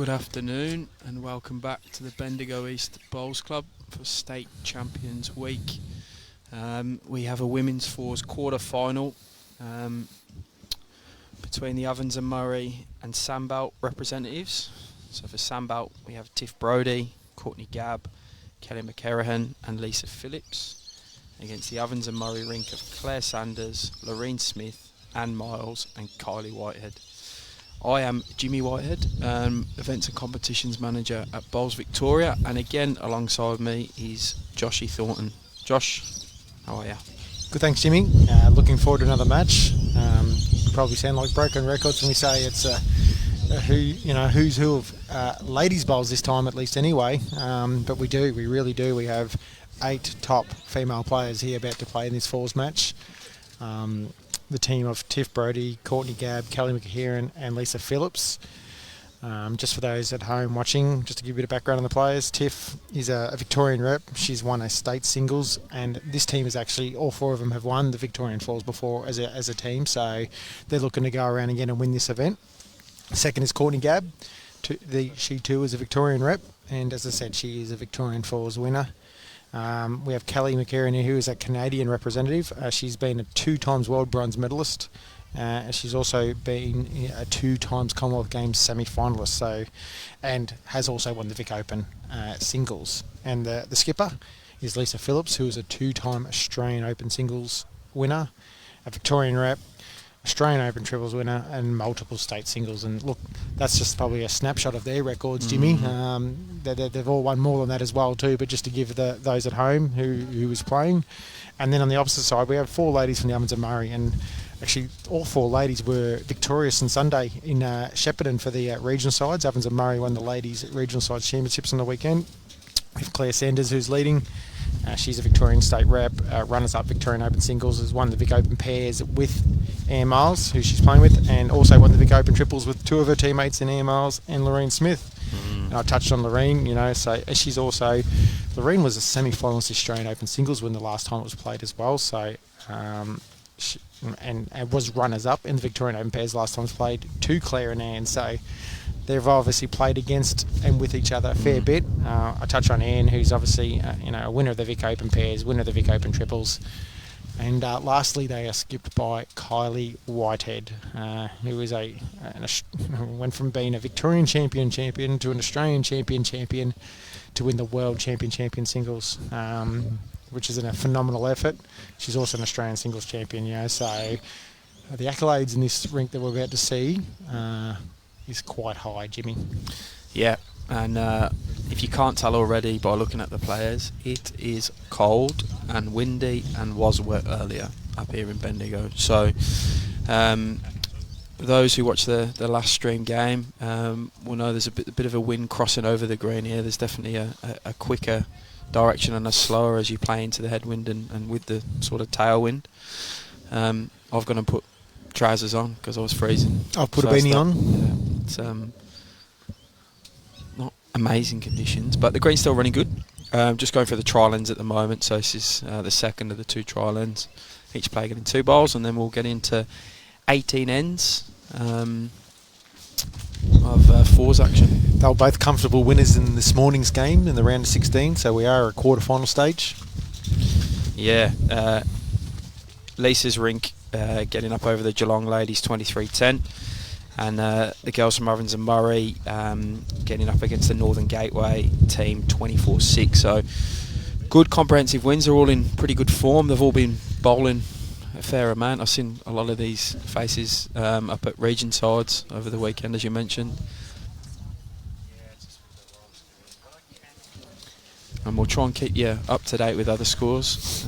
Good afternoon and welcome back to the Bendigo East Bowls Club for State Champions Week. We have a women's fours quarter final between the Ovens and Murray and Sandbelt representatives. So for Sandbelt we have Brodie, Courtney Gabb, McKerihen and Lisa Phillips against the Ovens and Murray rink of Claire Sanders, Laureen Smith, Anne Miles and Kylie Whitehead. I am Jimmy Whitehead, Events and Competitions Manager at Bowls Victoria, and again alongside me is Joshy Thornton. Josh, how are you? Good, thanks Jimmy. Looking forward to another match. We probably sound like broken records when we say it's who's who of ladies bowls this time, at least anyway. But we really do. We have 8 top female players here about to play in this fours match. The team of Brodie, Courtney Gabb, McKerihen and Lisa Phillips. Just for those at home watching, just to give you a bit of background on the players, Tiff is a Victorian rep. She's won a state singles, and this team is actually, all 4 of them have won the Victorian Falls before as a team, so they're looking to go around again and win this event. Second is Courtney Gabb. She too is a Victorian rep, and as I said, she is a Victorian Falls winner. We have McKerihen, who is a Canadian representative. She's been a 2 times world bronze medalist. She's also been a 2 times Commonwealth Games semi-finalist, and has also won the Vic Open singles. And the skipper is Lisa Phillips, who is a 2-time Australian Open singles winner, a Victorian rep, Australian Open triples winner, and multiple state singles. And look, that's just probably a snapshot of their records, Jimmy. They've all won more than that as well too, but just to give those at home who was playing. And then on the opposite side, we have 4 ladies from the Ovens and Murray, and actually all 4 ladies were victorious on Sunday in Shepparton for the regional sides. Ovens and Murray won the ladies regional sides championships on the weekend. We have Claire Sanders, who's leading. She's a Victorian state rep, runners-up Victorian Open singles, has won the Vic Open pairs with Anne Miles, who she's playing with, and also won the Vic Open triples with 2 of her teammates in Anne Miles and Laureen Smith. And I touched on Laureen, so she's also, Laureen was a semi-finalist Australian Open singles when the last time it was played as well, so she was runners-up in the Victorian Open pairs last time it was played to Claire and Anne, so they've obviously played against and with each other a fair bit. I touch on Anne, who's obviously a winner of the Vic Open pairs, winner of the Vic Open triples. And lastly, they are skipped by Kylie Whitehead, who is went from being a Victorian champion to an Australian champion to win the World Champion singles, which is a phenomenal effort. She's also an Australian singles champion, so the accolades in this rink that we're about to see is quite high, Jimmy. Yeah, and if you can't tell already by looking at the players, it is cold and windy and was wet earlier up here in Bendigo. So those who watch the last stream game will know there's a bit of a wind crossing over the green here. There's definitely a quicker direction and a slower as you play into the headwind and with the sort of tailwind. I've gone and put trousers on because I was freezing. I've put a beanie on. Yeah, it's not amazing conditions, but the green's still running good. Just going through the trial ends at the moment, so this is the second of the 2 trial ends. Each player getting 2 bowls, and then we'll get into 18 ends of fours action. They were both comfortable winners in this morning's game in the round of 16, so we are at a quarter-final stage. Yeah, Lisa's rink getting up over the Geelong ladies 23-10, and the girls from Ovens and Murray getting up against the Northern Gateway team 24-6. So good comprehensive wins. They're all in pretty good form. They've all been bowling a fair amount. I've seen a lot of these faces up at region sides over the weekend, as you mentioned. And we'll try and keep you up to date with other scores.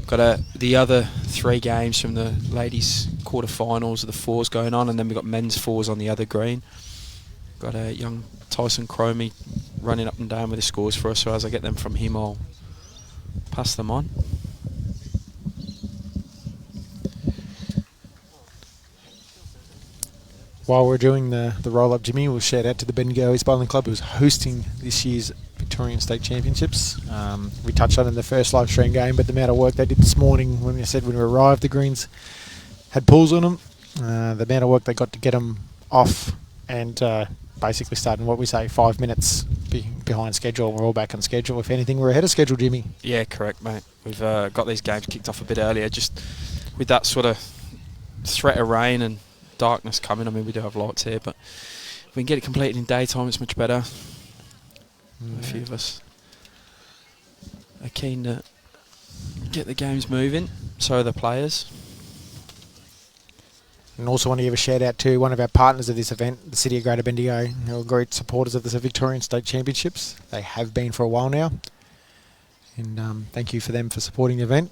Got the other 3 games from the ladies' quarterfinals of the fours going on, and then we've got men's fours on the other green. Got a young Tyson Cromie running up and down with the scores for us, so as I get them from him, I'll pass them on. While we're doing the roll-up, Jimmy, we'll shout out to the Bendigo East Bowling Club, who's hosting this year's Victorian State Championships. We touched on it in the first live stream game, but the amount of work they did this morning, when we arrived, the greens had pools on them. The amount of work they got to get them off and basically starting what we say 5 minutes behind schedule. We're all back on schedule. If anything, we're ahead of schedule, Jimmy. Yeah, correct, mate. We've got these games kicked off a bit earlier, just with that sort of threat of rain and darkness coming. I mean, we do have lights here, but if we can get it completed in daytime, it's much better. A few of us are keen to get the games moving, so are the players. And also want to give a shout out to one of our partners of this event, the City of Greater Bendigo, who are great supporters of the Victorian State Championships. They have been for a while now. And thank you for them for supporting the event.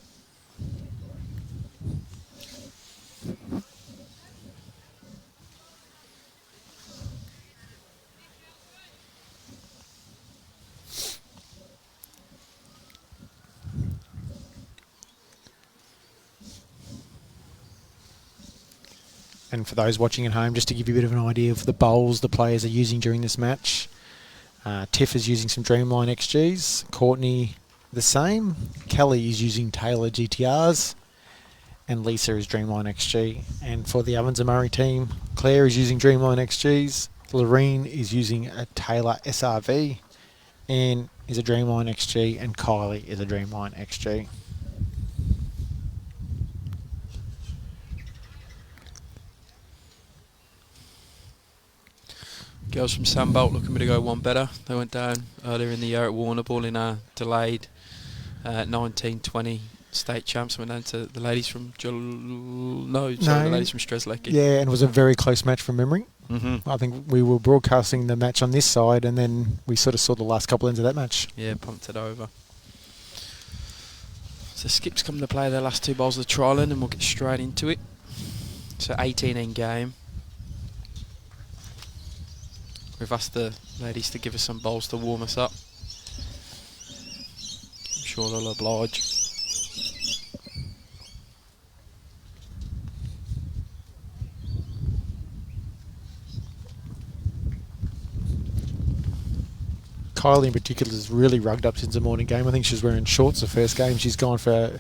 And for those watching at home, just to give you a bit of an idea of the bowls the players are using during this match. Tiff is using some Dreamline XGs. Courtney the same. Kelly is using Taylor GTRs. And Lisa is Dreamline XG. And for the Ovens and Murray team, Claire is using Dreamline XGs. Laureen is using a Taylor SRV. Anne is a Dreamline XG. And Kylie is a Dreamline XG. Girls from Sandbelt looking to go one better. They went down earlier in the year at Warrnambool in a delayed 19-20 state champs. Went down to the ladies from the ladies from Strzelecki. Yeah, and it was a very close match from memory. I think we were broadcasting the match on this side, and then we sort of saw the last couple ends of that match. Yeah, pumped it over. So Skip's come to play their last two bowls of the trialling, and we'll get straight into it. So 18 in game. We've asked the ladies to give us some bowls to warm us up. I'm sure they'll oblige. Kylie in particular is really rugged up since the morning game. I think she was wearing shorts the first game. She's gone for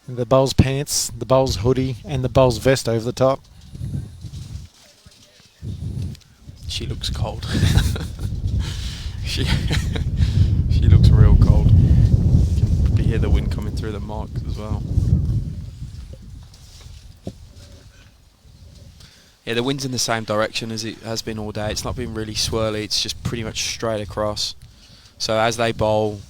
the bowls pants, the bowls hoodie, and the bowls vest over the top. She looks cold. she looks real cold. You can probably hear the wind coming through the marks as well. Yeah, the wind's in the same direction as it has been all day. It's not been really swirly. It's just pretty much straight across. So as they bowl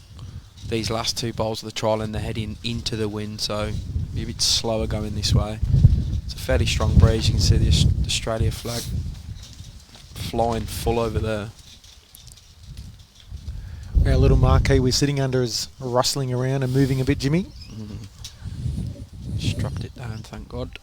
these last two bowls of the trial, and they're heading into the wind, so be a bit slower going this way. It's a fairly strong breeze. You can see the Australia flag flying full over there. Our little marquee we're sitting under is rustling around and moving a bit, Jimmy. Strapped it down, thank God.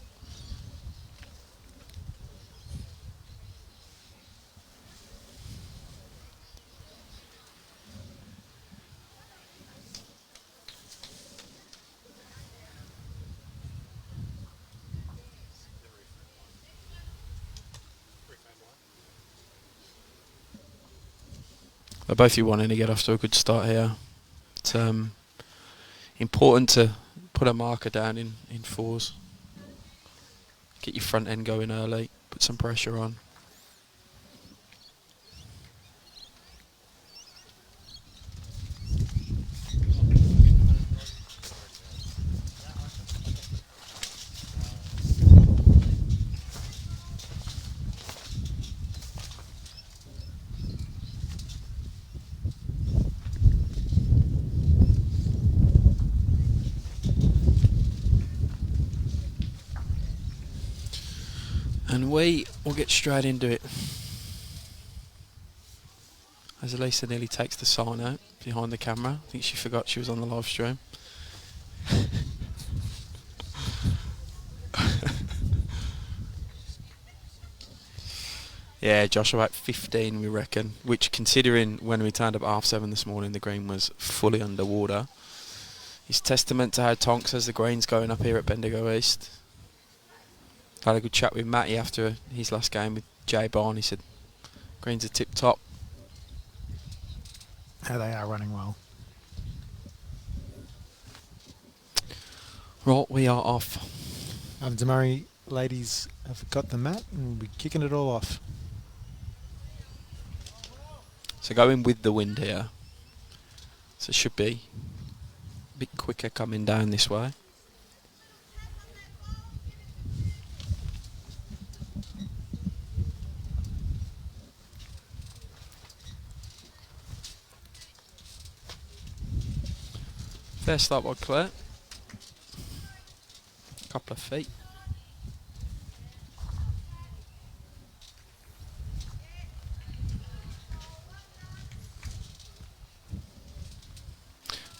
Both you wanting to get off to a good start here. It's important to put a marker down in fours. Get your front end going early. Put some pressure on. And we will get straight into it. As Elisa nearly takes the sign out behind the camera. I think she forgot she was on the live stream. Yeah, Josh, about 15 we reckon, which considering when we turned up at 7:30 this morning, the green was fully underwater. It's testament to how Tonks says the green's going up here at Bendigo East. Had a good chat with Matty after his last game with Jay Barn. He said, greens are tip top. How they are running well. Right, we are off. The Murray ladies have got the mat and we're kicking it all off. So going with the wind here. So it should be a bit quicker coming down this way. Fair start by Claire. Couple of feet.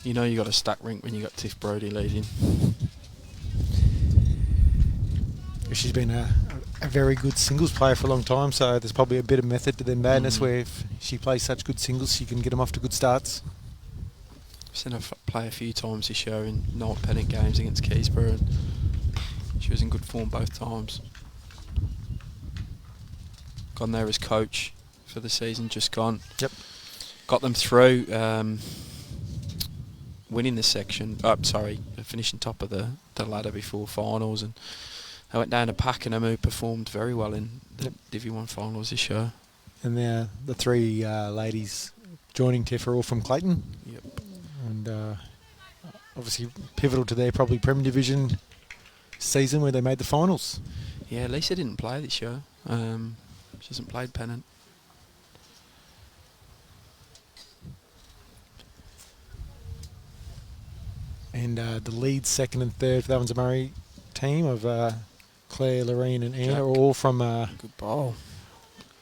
You know you got a stack rink when you got Tiff Brodie leading. She's been a very good singles player for a long time, so there's probably a bit of method to their madness where if she plays such good singles, she can get them off to good starts. I've seen her play a few times this year in North Pennant games against Keysborough, and she was in good form both times. Gone there as coach for the season, just gone. Yep. Got them through, winning the section. Finishing top of the ladder before finals, and I went down to Pakenham, who performed very well in the Div 1 finals this year. And the three ladies joining Tiff are all from Clayton. Yep. And obviously pivotal to their probably Premier Division season where they made the finals. Yeah, Lisa didn't play this year. She hasn't played Pennant. And the lead, second and third for the Ovens and Murray team of Claire, Laureen and Anna are all from Good ball.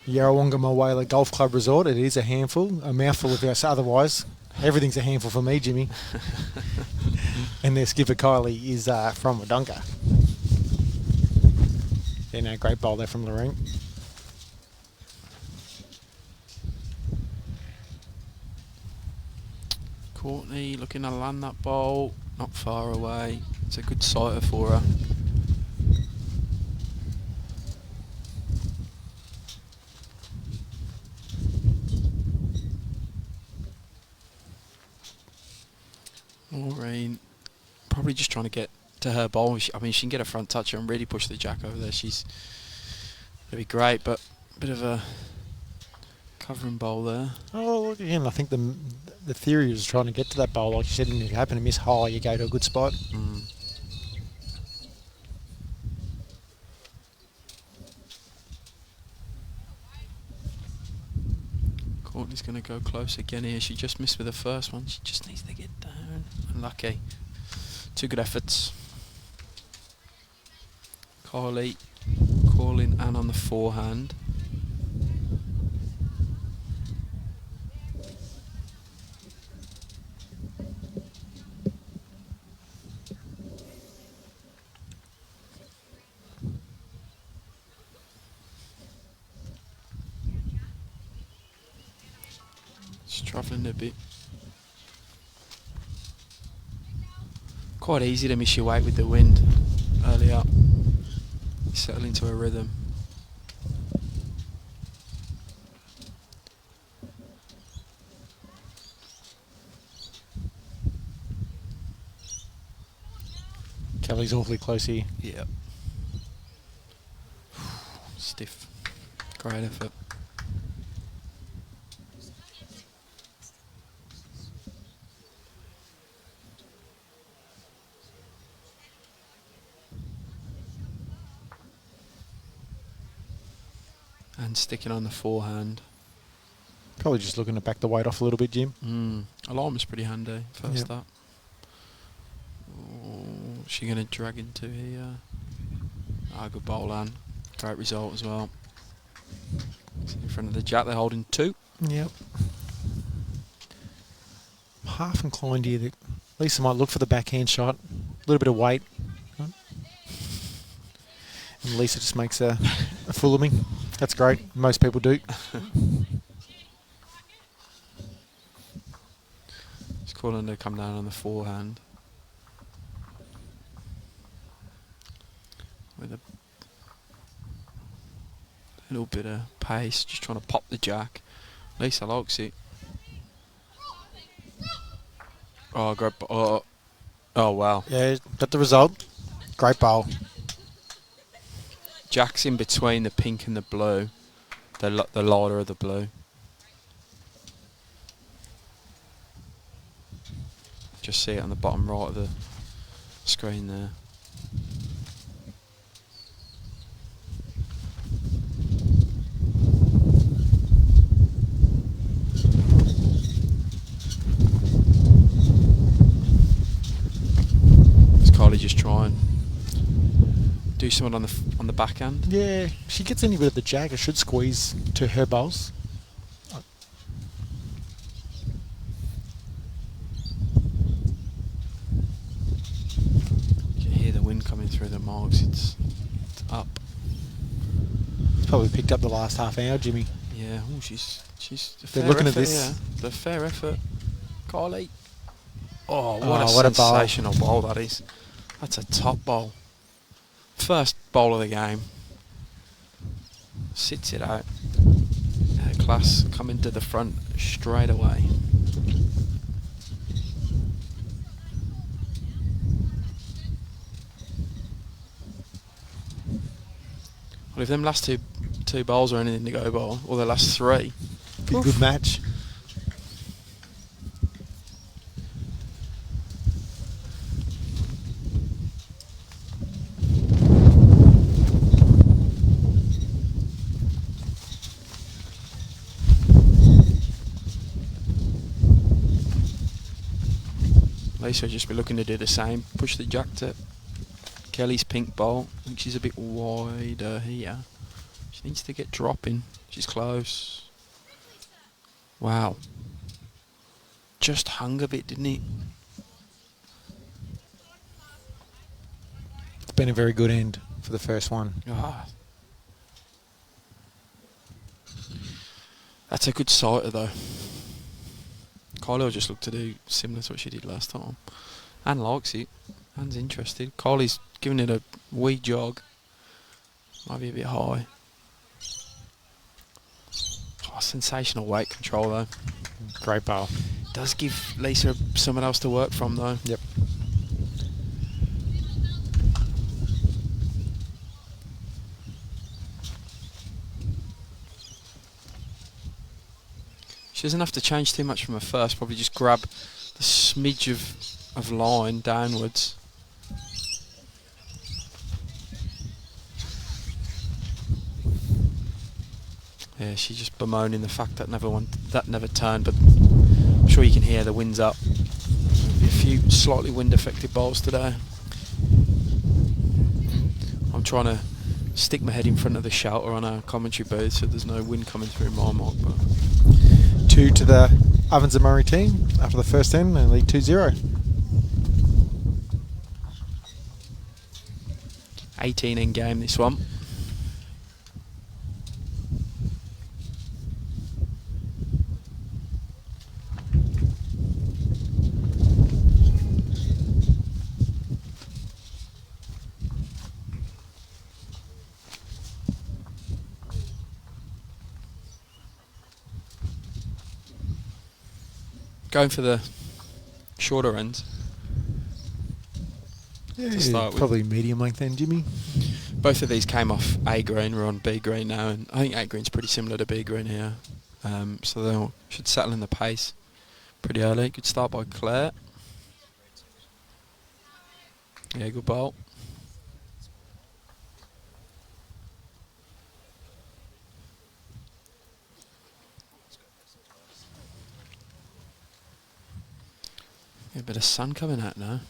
Yarrawonga Mulwala Golf Club Resort. It is a handful, a mouthful of us otherwise. Everything's a handful for me, Jimmy. And their skipper Kylie is from Wodonga. Yeah, no, great bowl there from Laureen. Courtney looking to land that ball, not far away. It's a good sighter for her. Laureen probably just trying to get to her bowl. I mean, she can get a front toucher and really push the jack over there. She's going to be great, but a bit of a covering bowl there. Oh, again, I think the theory is trying to get to that bowl. Like you said, if you happen to miss high, you go to a good spot. Courtney's going to go close again here. She just missed with the first one. She just needs to get down. Unlucky. Two good efforts. Kylie calling Anne on the forehand. Travelling a bit. Quite easy to miss your weight with the wind early up. You settle into a rhythm. Kelly's awfully close here. Yeah. Stiff. Great effort. And sticking on the forehand. Probably just looking to back the weight off a little bit, Jim. Alarm is pretty handy first up. Oh, she going to drag into here. Good bowl, Anne. Great result as well. In front of the jack, they're holding 2. Yep. I'm half inclined here that Lisa might look for the backhand shot. A little bit of weight. And Lisa just makes a fool of me. That's great. Most people do. Just calling to come down on the forehand. With a little bit of pace, just trying to pop the jack. Lisa likes it. Oh, great. Oh, wow. Yeah, got the result. Great bowl. Jack's in between the pink and the blue, the lighter of the blue. Just see it on the bottom right of the screen there. Is Kylie just try and do something on the backhand? Yeah, she gets any bit of the jag, it should squeeze to her bowls. You can hear the wind coming through the marks. It's up. It's probably picked up the last half hour, Jimmy. Yeah, oh, she's They're looking at this. Yeah, the fair effort. Kylie. Oh, Oh, what a what a bowl. sensational bowl that is. That's a top bowl. First bowl of the game. Sits it out. Class coming to the front straight away. Well, if them last two bowls are anything to go by, or the last three, Be a good match. Lisa will just be looking to do the same. Push the jack to Kelly's pink bowl. I think she's a bit wider here. She needs to get dropping. She's close. Wow. Just hung a bit, didn't it? It's been a very good end for the first one. Ah. That's a good sighter though. Kylie will just look to do similar to what she did last time. Anne likes it. Anne's interested. Kylie's giving it a wee jog. Might be a bit high. Oh, sensational weight control though. Great bowl. Does give Lisa someone else to work from though. Yep. She doesn't have to change too much from her first. Probably just grab the smidge of line downwards. Yeah, she's just bemoaning the fact that never turned, but I'm sure you can hear the wind's up. There'll be a few slightly wind affected bowls today. I'm trying to stick my head in front of the shelter on our commentary booth so there's no wind coming through my mic. But 2 to the Ovens and Murray team after the first end, and lead 2-0. 18 in game this one. Going for the shorter end. Yeah, to start with. probably medium length then, Jimmy. Both of these came off A green. We're on B green now, and I think A green's pretty similar to B green here. So they should settle in the pace pretty early. Good start by Claire. Yeah, good bowl. A bit of sun coming out now.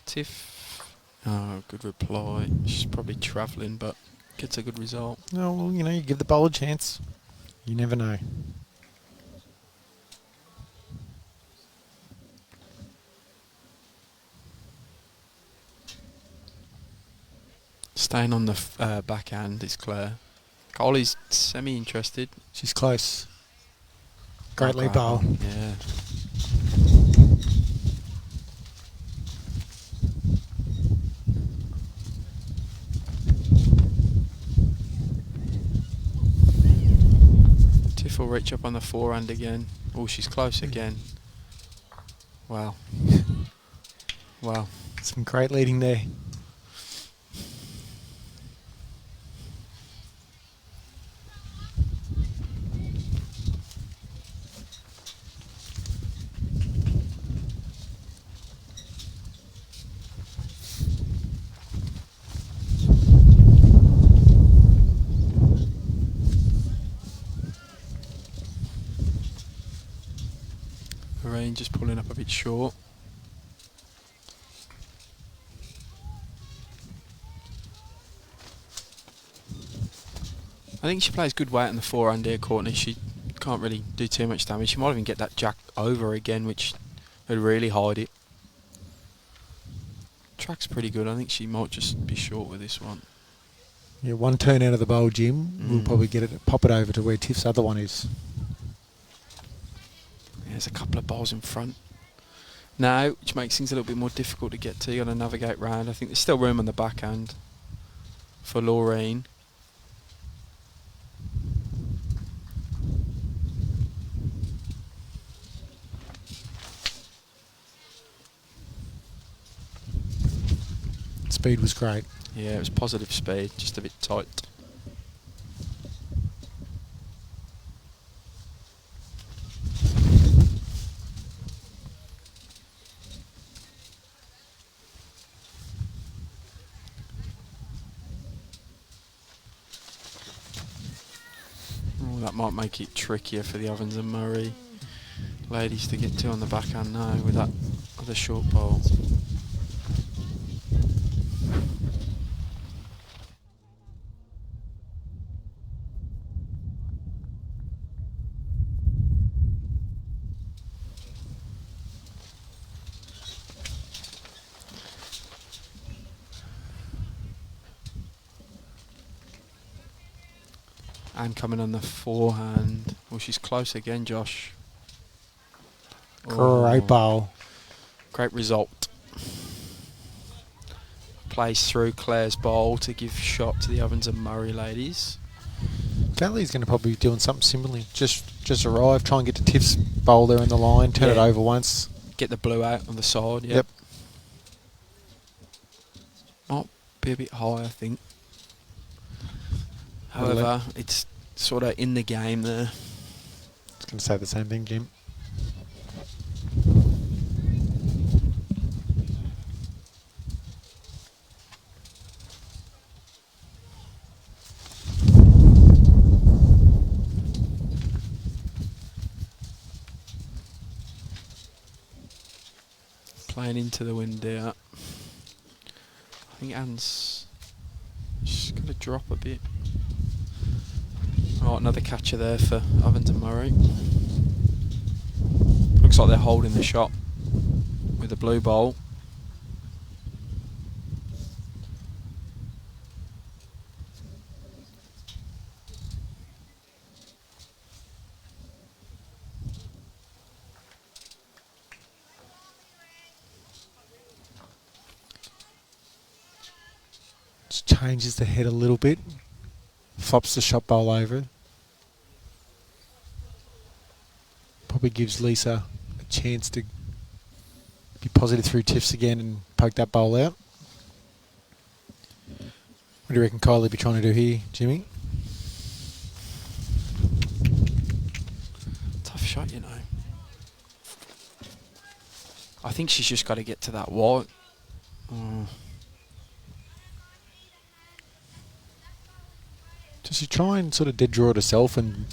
Tiff. Oh, good reply. She's probably travelling, but gets a good result. No, well, you give the bowl a chance. You never know. Staying on the backhand is Claire. Kylie's semi-interested. She's close. Great lead bowl. Yeah. Tiff will reach up on the forehand again. Oh, she's close again. Wow. Wow. Some great leading there. Laureen just pulling up a bit short. I think she plays good weight on the forehand here, Courtney. She can't really do too much damage. She might even get that jack over again, which would really hide it. Track's pretty good. I think she might just be short with this one. Yeah, one turn out of the bowl, Jim. We'll probably get it, pop it over to where Tiff's other one is. Yeah, there's a couple of bowls in front now, which makes things a little bit more difficult to get to. You got to navigate round. I think there's still room on the backhand for Laureen. Speed was great. Yeah, it was positive speed, just a bit tight. Oh, that might make it trickier for the Ovens and Murray ladies to get to on the backhand now with that other short ball. And coming on the forehand. Well, she's close again, Josh. Great bowl. Great result. Plays through Claire's bowl to give shot to the Ovens and Murray ladies. Kylie's going to probably be doing something similar. Just arrive, try and get to Tiff's bowl there in the line, turn it over once. Get the blue out on the side, Yep. Might be a bit high, I think. However, it's sort of in the game there. I was going to say the same thing, Jim. Playing into the wind there. I think Anne's just got to drop a bit. Oh, another catcher there for Ovens and Murray. Looks like they're holding the shot with the blue bowl. Just changes the head a little bit. Flops the shot bowl over. Probably gives Lisa a chance to be positive through Tiffs again and poke that bowl out. What do you reckon Kylie be trying to do here, Jimmy? Tough shot, you know. I think she's just got to get to that white. Does she try and sort of dead draw it herself and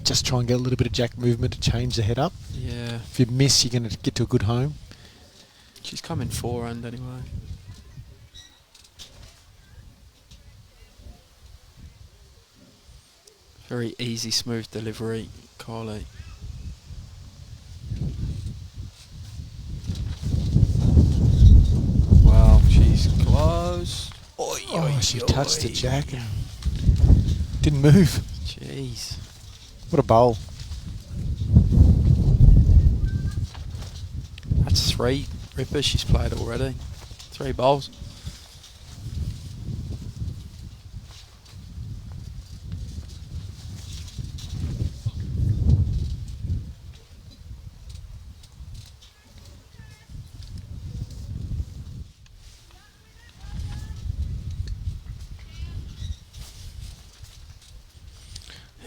just try and get a little bit of jack movement to change the head up? Yeah. If you miss, you're going to get to a good home. She's coming forehand anyway. Very easy, smooth delivery, Kylie. Wow, she's close. She touched the jack and didn't move. Jeez. What a bowl. That's 3 rippers she's played already. 3 bowls.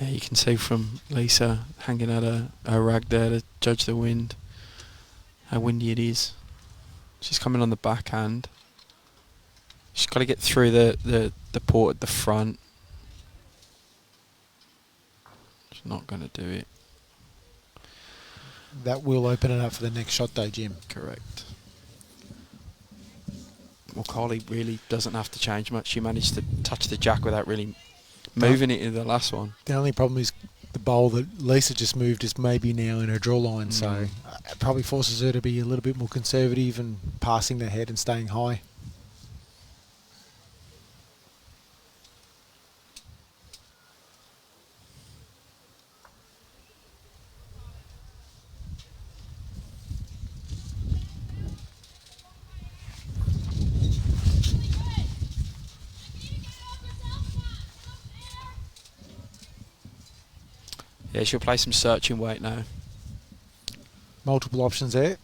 Yeah, you can see from Lisa hanging out her rag there to judge the wind, how windy it is. She's coming on the backhand. She's got to get through the port at the front. She's not going to do it. That will open it up for the next shot, though, Jim. Correct. Well, Kylie really doesn't have to change much. She managed to touch the jack without really moving it in the last one. The only problem is the bowl that Lisa just moved is maybe now in her draw line, so it probably forces her to be a little bit more conservative and passing the head and staying high. Yeah, she'll play some searching weight now. Multiple options there.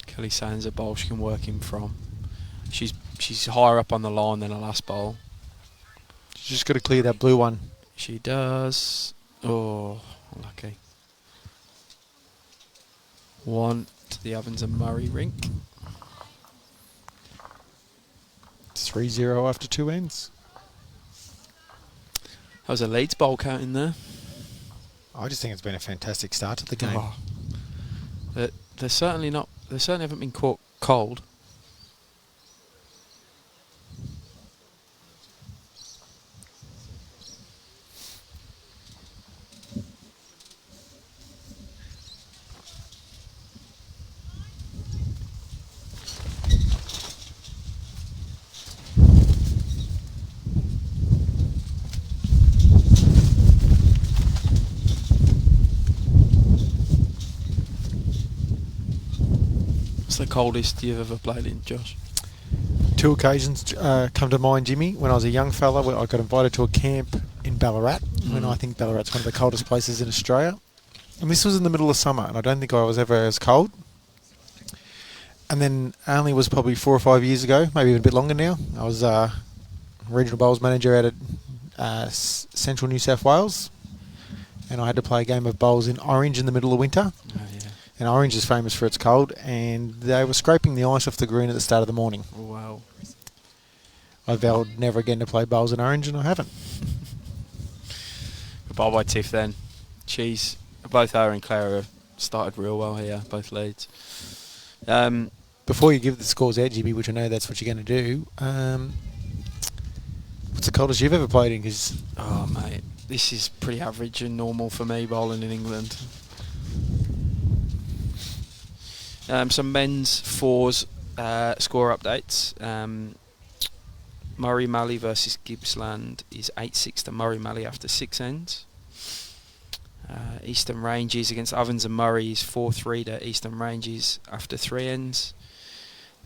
Kelly Sands a bowl she can work him from. She's higher up on the line than her last bowl. She's just got to clear that blue one. She does. Oh, lucky. 1 to the Ovens and Murray rink. 3-0 after 2 ends. That was a Leeds bowl count in there. I just think it's been a fantastic start to the game. Oh. They're certainly not. They certainly haven't been caught cold. The coldest you've ever played in, Josh? 2 occasions come to mind, Jimmy. When I was a young fella, I got invited to a camp in Ballarat, when I think Ballarat's one of the coldest places in Australia. And this was in the middle of summer, and I don't think I was ever as cold. And then only was probably 4 or 5 years ago, maybe even a bit longer now. I was regional bowls manager out at Central New South Wales, and I had to play a game of bowls in Orange in the middle of winter. Oh, yeah. And Orange is famous for its cold, and they were scraping the ice off the green at the start of the morning. Oh, wow. I vowed never again to play bowls in Orange, and I haven't. Goodbye, Tiff, then. Both her and Claire have started real well here, both leads. Before you give the scores out, GB, which I know that's what you're going to do, what's the coldest you've ever played in? Oh, mate, this is pretty average and normal for me bowling in England. Some men's fours score updates. Murray Malley versus Gippsland is 8-6 to Murray Malley after 6 ends. Eastern Ranges against Ovens and Murray is 4-3 to Eastern Ranges after 3 ends.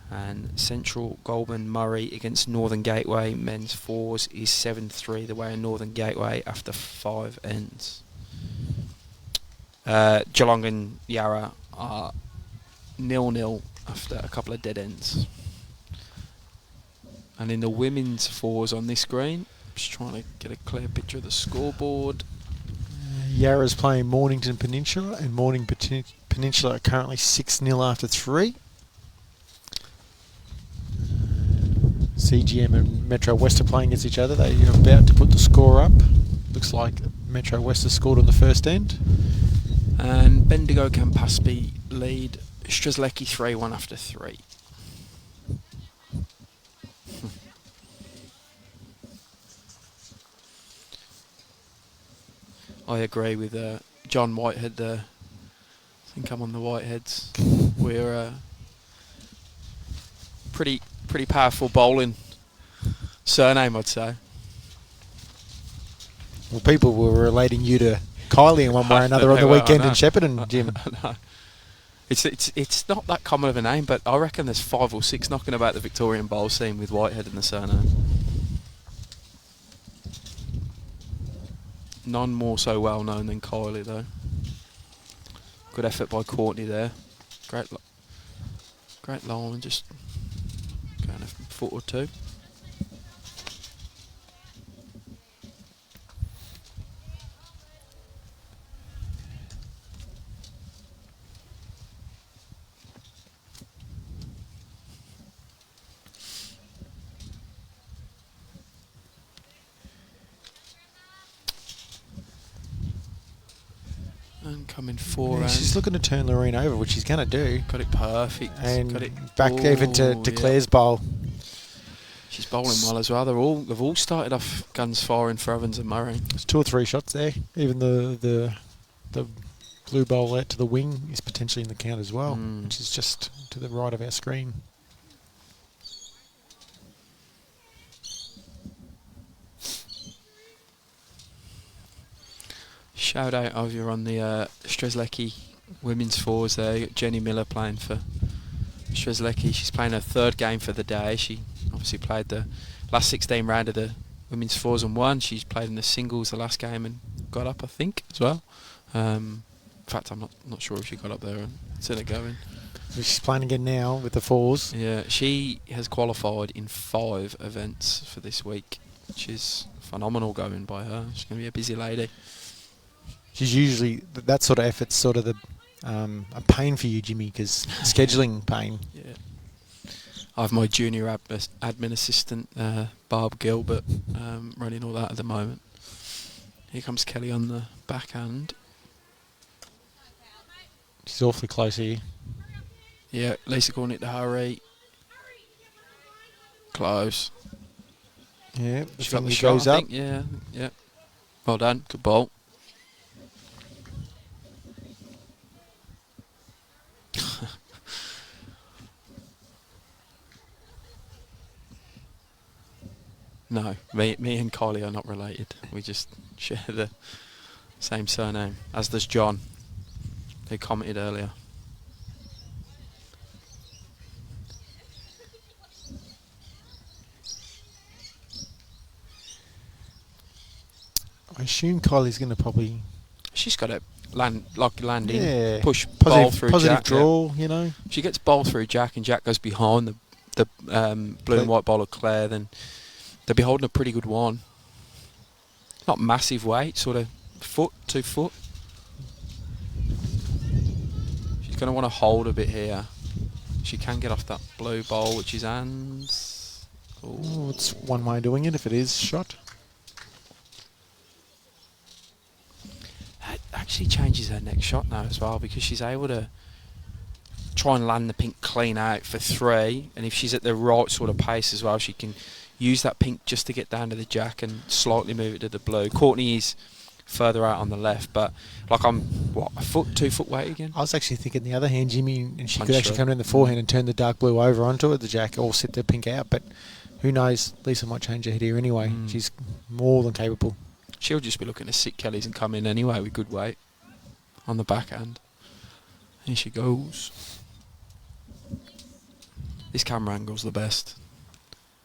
And Central Goulburn Murray against Northern Gateway men's fours is 7-3 the way of Northern Gateway after 5 ends. Geelong and Yarra are 0-0 after a couple of dead ends. And in the women's fours on this screen, just trying to get a clear picture of the scoreboard. Yarra's playing Mornington Peninsula, and Mornington Peninsula are currently 6-0 after 3. CGM and Metro West are playing against each other. They are about to put the score up. Looks like Metro West has scored on the first end. And Bendigo Campaspe lead Strzelecki 3-1 after 3. I agree with John Whitehead there. I think I'm on the Whiteheads. We're pretty powerful bowling surname, I'd say. Well, people were relating you to Kylie in one way or another on the weekend in Shepparton, Jim. No. It's not that common of a name, but I reckon there's 5 or 6 knocking about the Victorian bowl scene with Whitehead in the surname. None more so well known than Kylie, though. Good effort by Courtney there. Great line, just going a foot or 2. And coming forehand. She's looking to turn Laureen over, which she's going to do. Got it perfect. And got it back even to Claire's bowl. She's bowling well as well. They've all started off guns firing for Evans and Murray. There's 2 or 3 shots there. Even the blue bowl out to the wing is potentially in the count as well, which is just to the right of our screen. Shout out over on the Strzelecki women's fours there. You got Jenny Miller playing for Strzelecki. She's playing her 3rd game for the day. She obviously played the last 16 round of the women's fours and won. She's played in the singles the last game and got up, I think, as well. In fact, I'm not sure if she got up there and seen it going. She's playing again now with the fours. Yeah, she has qualified in 5 events for this week, which is phenomenal going by her. She's going to be a busy lady. She's usually, that sort of effort's sort of a pain for you, Jimmy, because scheduling pain. Yeah. I have my junior admin assistant, Barb Gilbert, running all that at the moment. Here comes Kelly on the backhand. She's awfully close here. Yeah, Lisa calling it to hurry. Close. Yeah, She got the shot, goes I up. think. Yeah. Well done. Good ball. No, me and Kylie are not related. We just share the same surname, as does John, who commented earlier. I assume Kylie's going to probably... She's got to land in, Yeah. push ball through positive Jack. draw, you know. She gets ball through Jack and Jack goes behind the blue and white bowler Claire, then they'll be holding a pretty good one. Not massive weight, sort of 2 foot. She's going to want to hold a bit here. She can get off that blue bowl, which is hands. Oh, it's one way of doing it if it is shot. That actually changes her next shot now as well, because she's able to try and land the pink clean out for 3, and if she's at the right sort of pace as well, she can use that pink just to get down to the Jack and slightly move it to the blue. Courtney is further out on the left, but like I'm, 2 foot weight again? I was actually thinking the other hand, Jimmy, and she Punch could actually through. come in the forehand and turn the dark blue over onto it, the Jack, or sit the pink out, but who knows, Lisa might change her head here anyway. She's more than capable. She'll just be looking to sit Kelly's and come in anyway with good weight on the backhand. Here she goes. This camera angle's the best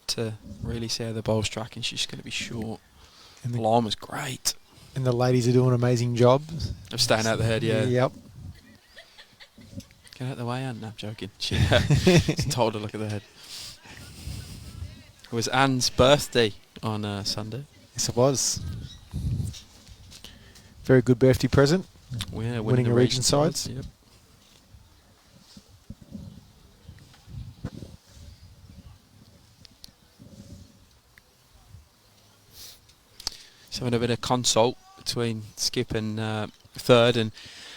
to really see how the ball's tracking. She's going to be short. And The line was great. And the ladies are doing an amazing job. Of staying out the head, yeah. Yep. Get out the way, Anne. No, I'm joking. She's told to look at the head. It was Anne's birthday on Sunday. Yes, it was. Very good birthday present. Yeah, winning the a region sides. Yep. So having a bit of consult between Skip and third, and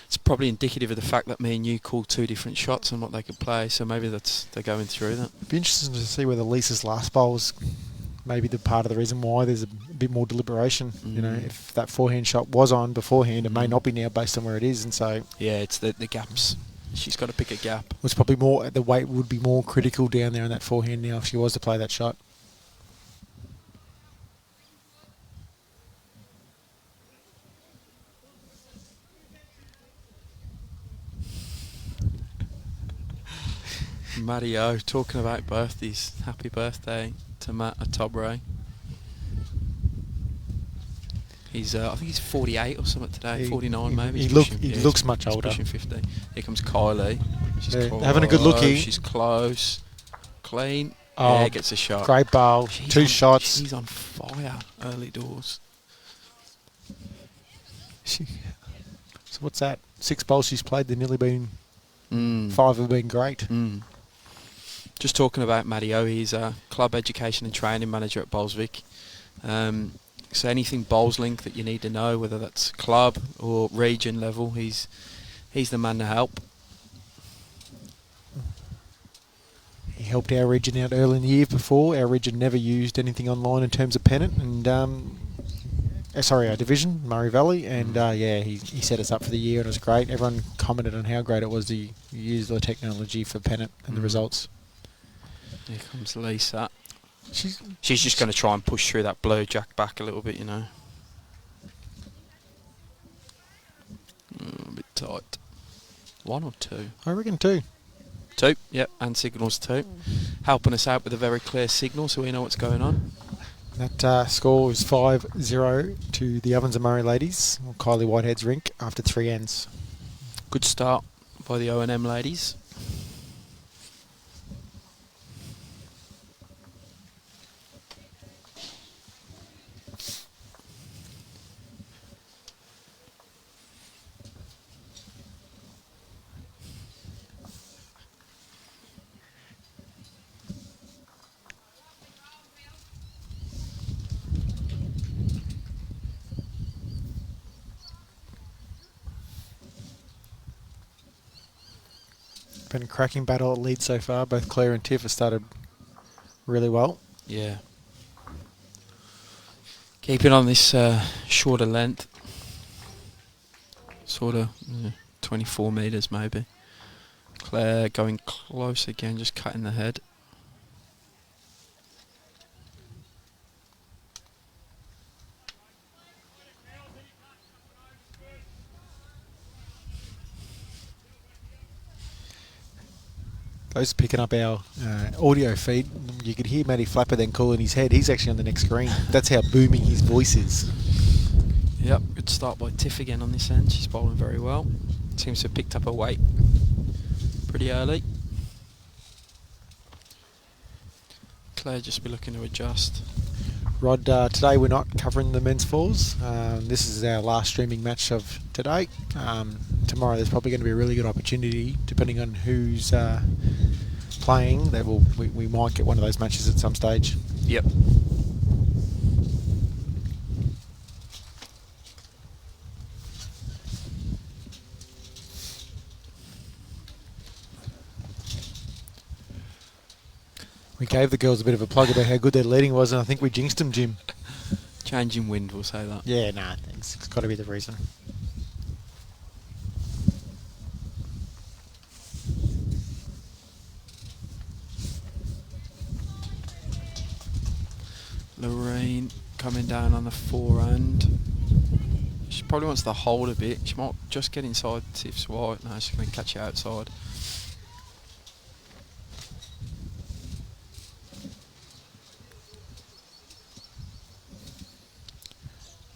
it's probably indicative of the fact that me and you called 2 different shots and what they could play. So maybe they're going through that. It'd be interesting to see whether Lisa's last bowl was maybe the part of the reason why there's a bit more deliberation. You know, if that forehand shot was on beforehand, it may not be now based on where it is, and so yeah, it's the gaps. She's got to pick a gap. was probably more, the weight would be more critical down there in that forehand now if she was to play that shot. Mario, talking about birthdays, happy birthday to Matt Atobre. He's, I think he's 48 or something today, 49 maybe. He He's looks much he's older. pushing 50. Here comes Kylie. She's Yeah, close. having a good look here. She's close. Clean. Oh, Yeah, gets a shot. Great bowl, She's 2 on- shots. She's on fire early doors. So what's that? 6 bowls she's played, they've nearly been, 5 have been great. Just talking about Mario, he's a club education and training manager at Bolsvik. So anything bowls link that you need to know, whether that's club or region level, he's the man to help. He helped our region out early in the year before. Our region never used anything online in terms of pennant, and our division, Murray Valley, and he set us up for the year, and it was great. Everyone commented on how great it was to use the technology for pennant and the results. Here comes Lisa. She's just going to try and push through that blue jack back a little bit, you know. A bit tight. 1 or 2? I reckon 2. 2, yep, and signals 2. Helping us out with a very clear signal so we know what's going on. That score was 5-0 to the Ovens and Murray ladies, or Kylie Whitehead's rink, after 3 ends. Good start by the O&M ladies. Been a cracking battle at lead so far. Both Claire and Tiff have started really well. Yeah. Keeping on this shorter length. Sort of 24 metres maybe. Claire going close again, just cutting the head. Those picking up our audio feed, you could hear Matty Flapper then calling his head. He's actually on the next screen. That's how booming his voice is. Yep, good start by Tiff again on this end. She's bowling very well. Seems to have picked up her weight pretty early. Claire just be looking to adjust. Rod, today we're not covering the men's fours. This is our last streaming match of today. Tomorrow there's probably going to be a really good opportunity, depending on who's playing, that we might get one of those matches at some stage. Yep. We gave the girls a bit of a plug about how good their leading was, and I think we jinxed them, Jim. Changing wind, we'll say that. Yeah, nah, thanks. It's got to be the reason. Laureen coming down on the forehand. She probably wants to hold a bit. She might just get inside Tiff's white. No, she's going to catch it outside.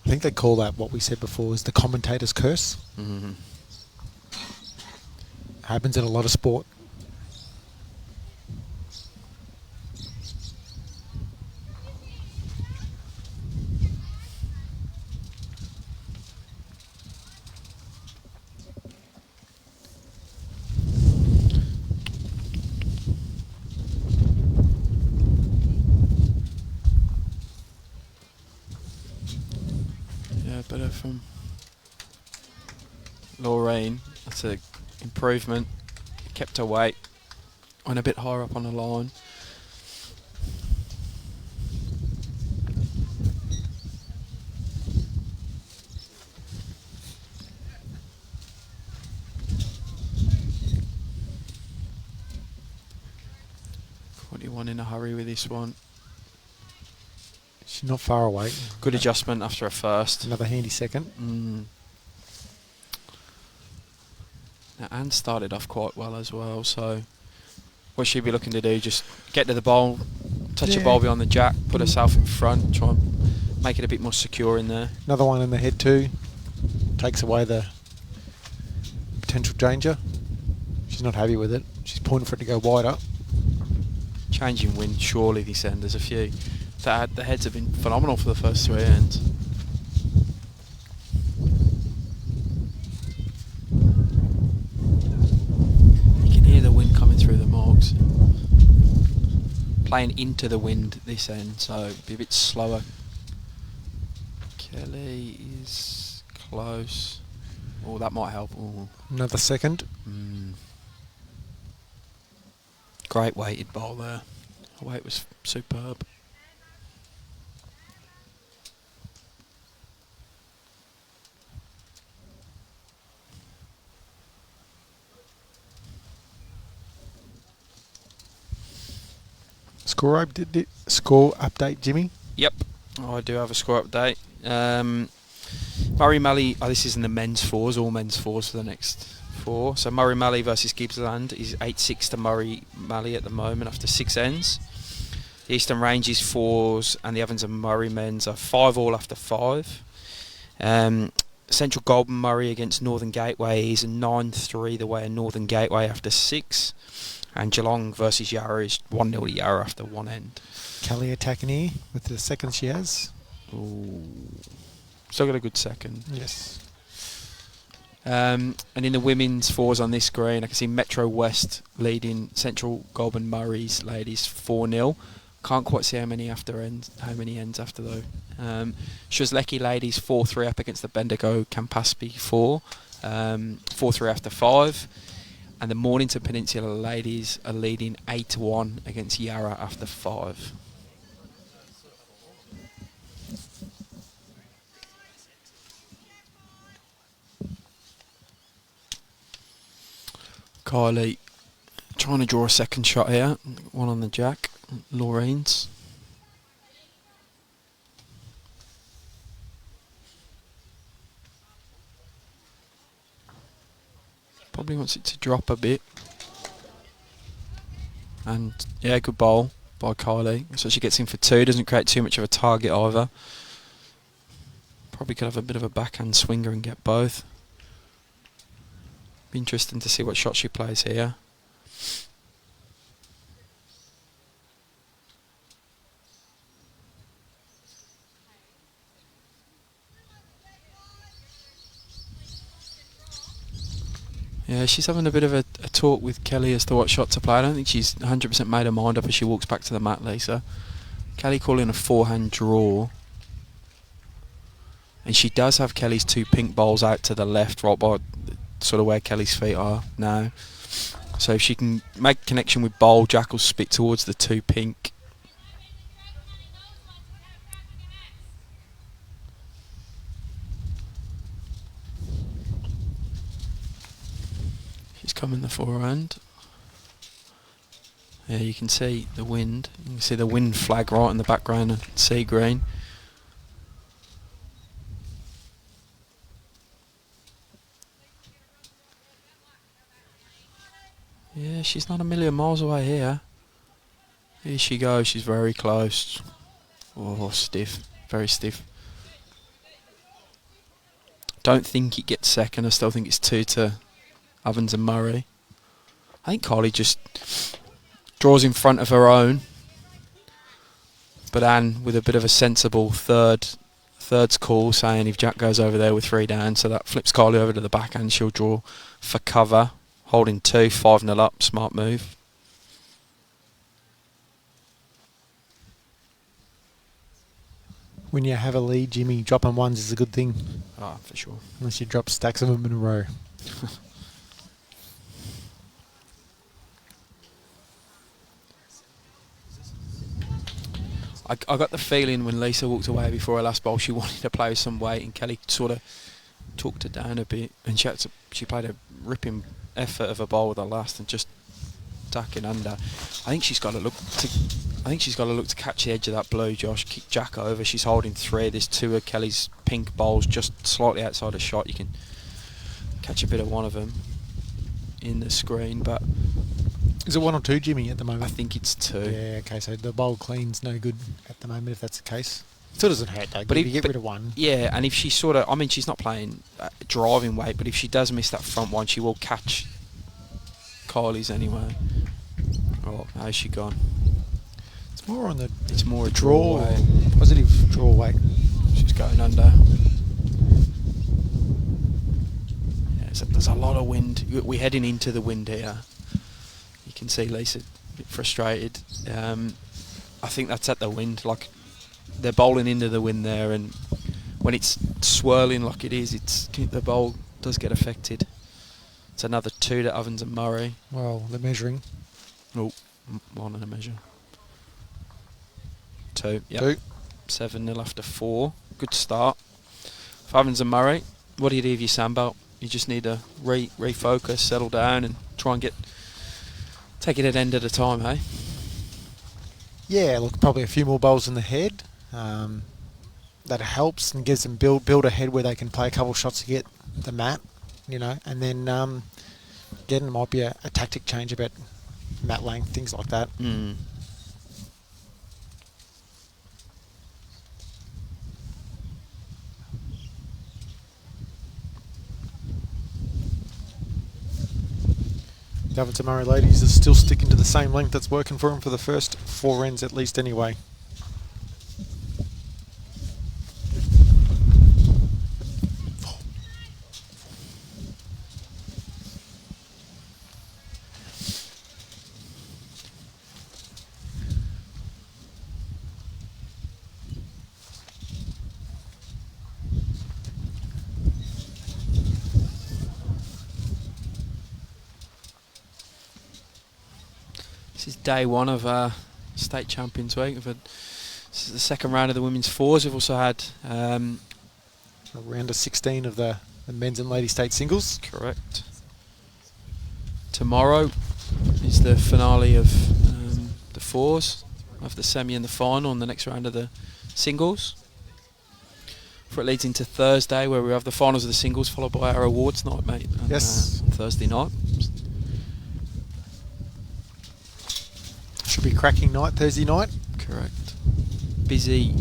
I think they call that, what we said before, is the commentator's curse. Mm-hmm. Happens in a lot of sport. Better from Laureen. That's an improvement. Kept her weight. Went a bit higher up on the line. Courtney one in a hurry with this one. She's not far away. Good adjustment after a first. Another handy second. Now, Anne started off quite well as well, so what she'd be looking to do, just get to the bowl, touch the bowl beyond the jack, put herself in front, try and make it a bit more secure in there. Another one in the head too. Takes away the potential danger. She's not happy with it. She's pointing for it to go wider. Changing wind surely this end. There's a few. The heads have been phenomenal for the first 3 ends. You can hear the wind coming through the marks. Playing into the wind this end, so be a bit slower. Kelly is close. Oh, that might help. Ooh. Another second. Great weighted bowl there. The weight was superb. Score update, Jimmy. Yep, I do have a score update. Murray Malley, this is in the men's fours, all men's fours for the next four. So Murray Malley versus Gippsland is 8-6 to Murray Malley at the moment after 6 ends. The Eastern Ranges fours and the Evans and Murray men's are 5-all after 5. Central Golden Murray against Northern Gateway is 9-3 the way of Northern Gateway after 6. And Geelong versus Yarra is 1-0 to Yarra after 1 end. Kelly attacking here with the second she has. Ooh. Still got a good second. Yes. And in the women's fours on this screen, I can see Metro West leading Central Goulburn Murray's ladies 4-0. Can't quite see how many ends after though. Shuzlecki ladies 4-3 up against the Bendigo Campaspe 4. 4-3 after 5. And the Mornington Peninsula ladies are leading 8-1 against Yarra after 5. Kylie trying to draw a second shot here. One on the jack. Laureen's. Probably wants it to drop a bit. And yeah, good bowl by Kylie. So she gets in for 2. Doesn't create too much of a target either. Probably could have a bit of a backhand swinger and get both. Be interesting to see what shot she plays here. Yeah, she's having a bit of a talk with Kelly as to what shot to play. I don't think she's 100% made her mind up as she walks back to the mat, Lisa. Kelly calling a forehand draw. And she does have Kelly's 2 pink bowls out to the left, right by sort of where Kelly's feet are now. So if she can make connection with bowl, Jack will spit towards the 2 pink. She's coming the forehand. Yeah, you can see the wind. You can see the wind flag right in the background and sea green. Yeah, she's not a million miles away here. Here she goes, she's very close. Oh, stiff, very stiff. Don't think it gets second, I still think it's 2 to Ovens and Murray. I think Kylie just draws in front of her own. But Anne with a bit of a sensible third's call, saying if Jack goes over there with 3 down, so that flips Kylie over to the backhand, she'll draw for cover. Holding 2, 5-0 up, smart move. When you have a lead, Jimmy, dropping ones is a good thing. Ah, for sure. Unless you drop stacks of them in a row. I got the feeling when Lisa walked away before her last bowl, she wanted to play with some weight, and Kelly sort of talked her down a bit, and she played a ripping effort of a bowl with her last and just ducking under. I think she's got to look to catch the edge of that blue, Josh. Kick Jack over. She's holding 3. There's 2 of Kelly's pink bowls just slightly outside a shot. You can catch a bit of one of them in the screen, but is it 1 or 2, Jimmy, at the moment? I think it's 2. Yeah, okay, so the bowl clean's no good at the moment if that's the case. Still doesn't hurt though, but if you get rid of 1. Yeah, and if she sort of, I mean, she's not playing driving weight, but if she does miss that front one, she will catch Kylie's anyway. Oh, how's she gone? It's more on the... It's more a draw weight. Positive draw weight. She's going under. Yeah, there's a lot of wind. We're heading into the wind here. You can see Lisa a bit frustrated. I think that's at the wind. Like, they're bowling into the wind there, and when it's swirling like it is, the bowl does get affected. It's another 2 to Ovens and Murray. Well, they're measuring. Oh, 1 and a measure. 2. Yep. 2. 7-0 after 4. Good start. For Ovens and Murray, what do you do with your Sandbelt? You just need to refocus, settle down, and try and take it at end at a time, hey? Yeah, look, probably a few more bowls in the head. That helps and gives them build a head where they can play a couple of shots to get the mat, you know, and then again, it might be a tactic change about mat length, things like that. The Ovens and Murray ladies are still sticking to the same length that's working for them for the first 4 ends at least anyway. This is day 1 of State Champions Week. This is the second round of the women's fours. We've also had A round of 16 of the men's and ladies state singles. correct. Tomorrow is the finale of the fours, of the semi and the final, and the next round of the singles. For it leads into Thursday, where we have the finals of the singles, followed by our awards night, mate. On, Yes. Thursday night. Should be a cracking night Thursday night. Correct. Busy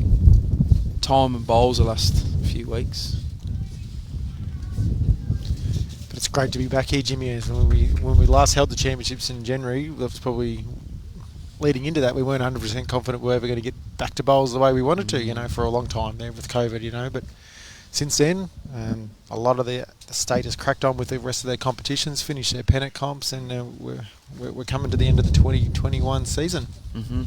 time and bowls the last few weeks. But it's great to be back here, Jimmy. As when we last held the championships in January, that was probably leading into that. We weren't 100% confident we were ever going to get back to bowls the way we wanted to, you know, for a long time there with COVID, you know. But since then, a lot of the state has cracked on with the rest of their competitions, finished their pennant comps, and we're coming to the end of the 2021 season. Mm-hmm.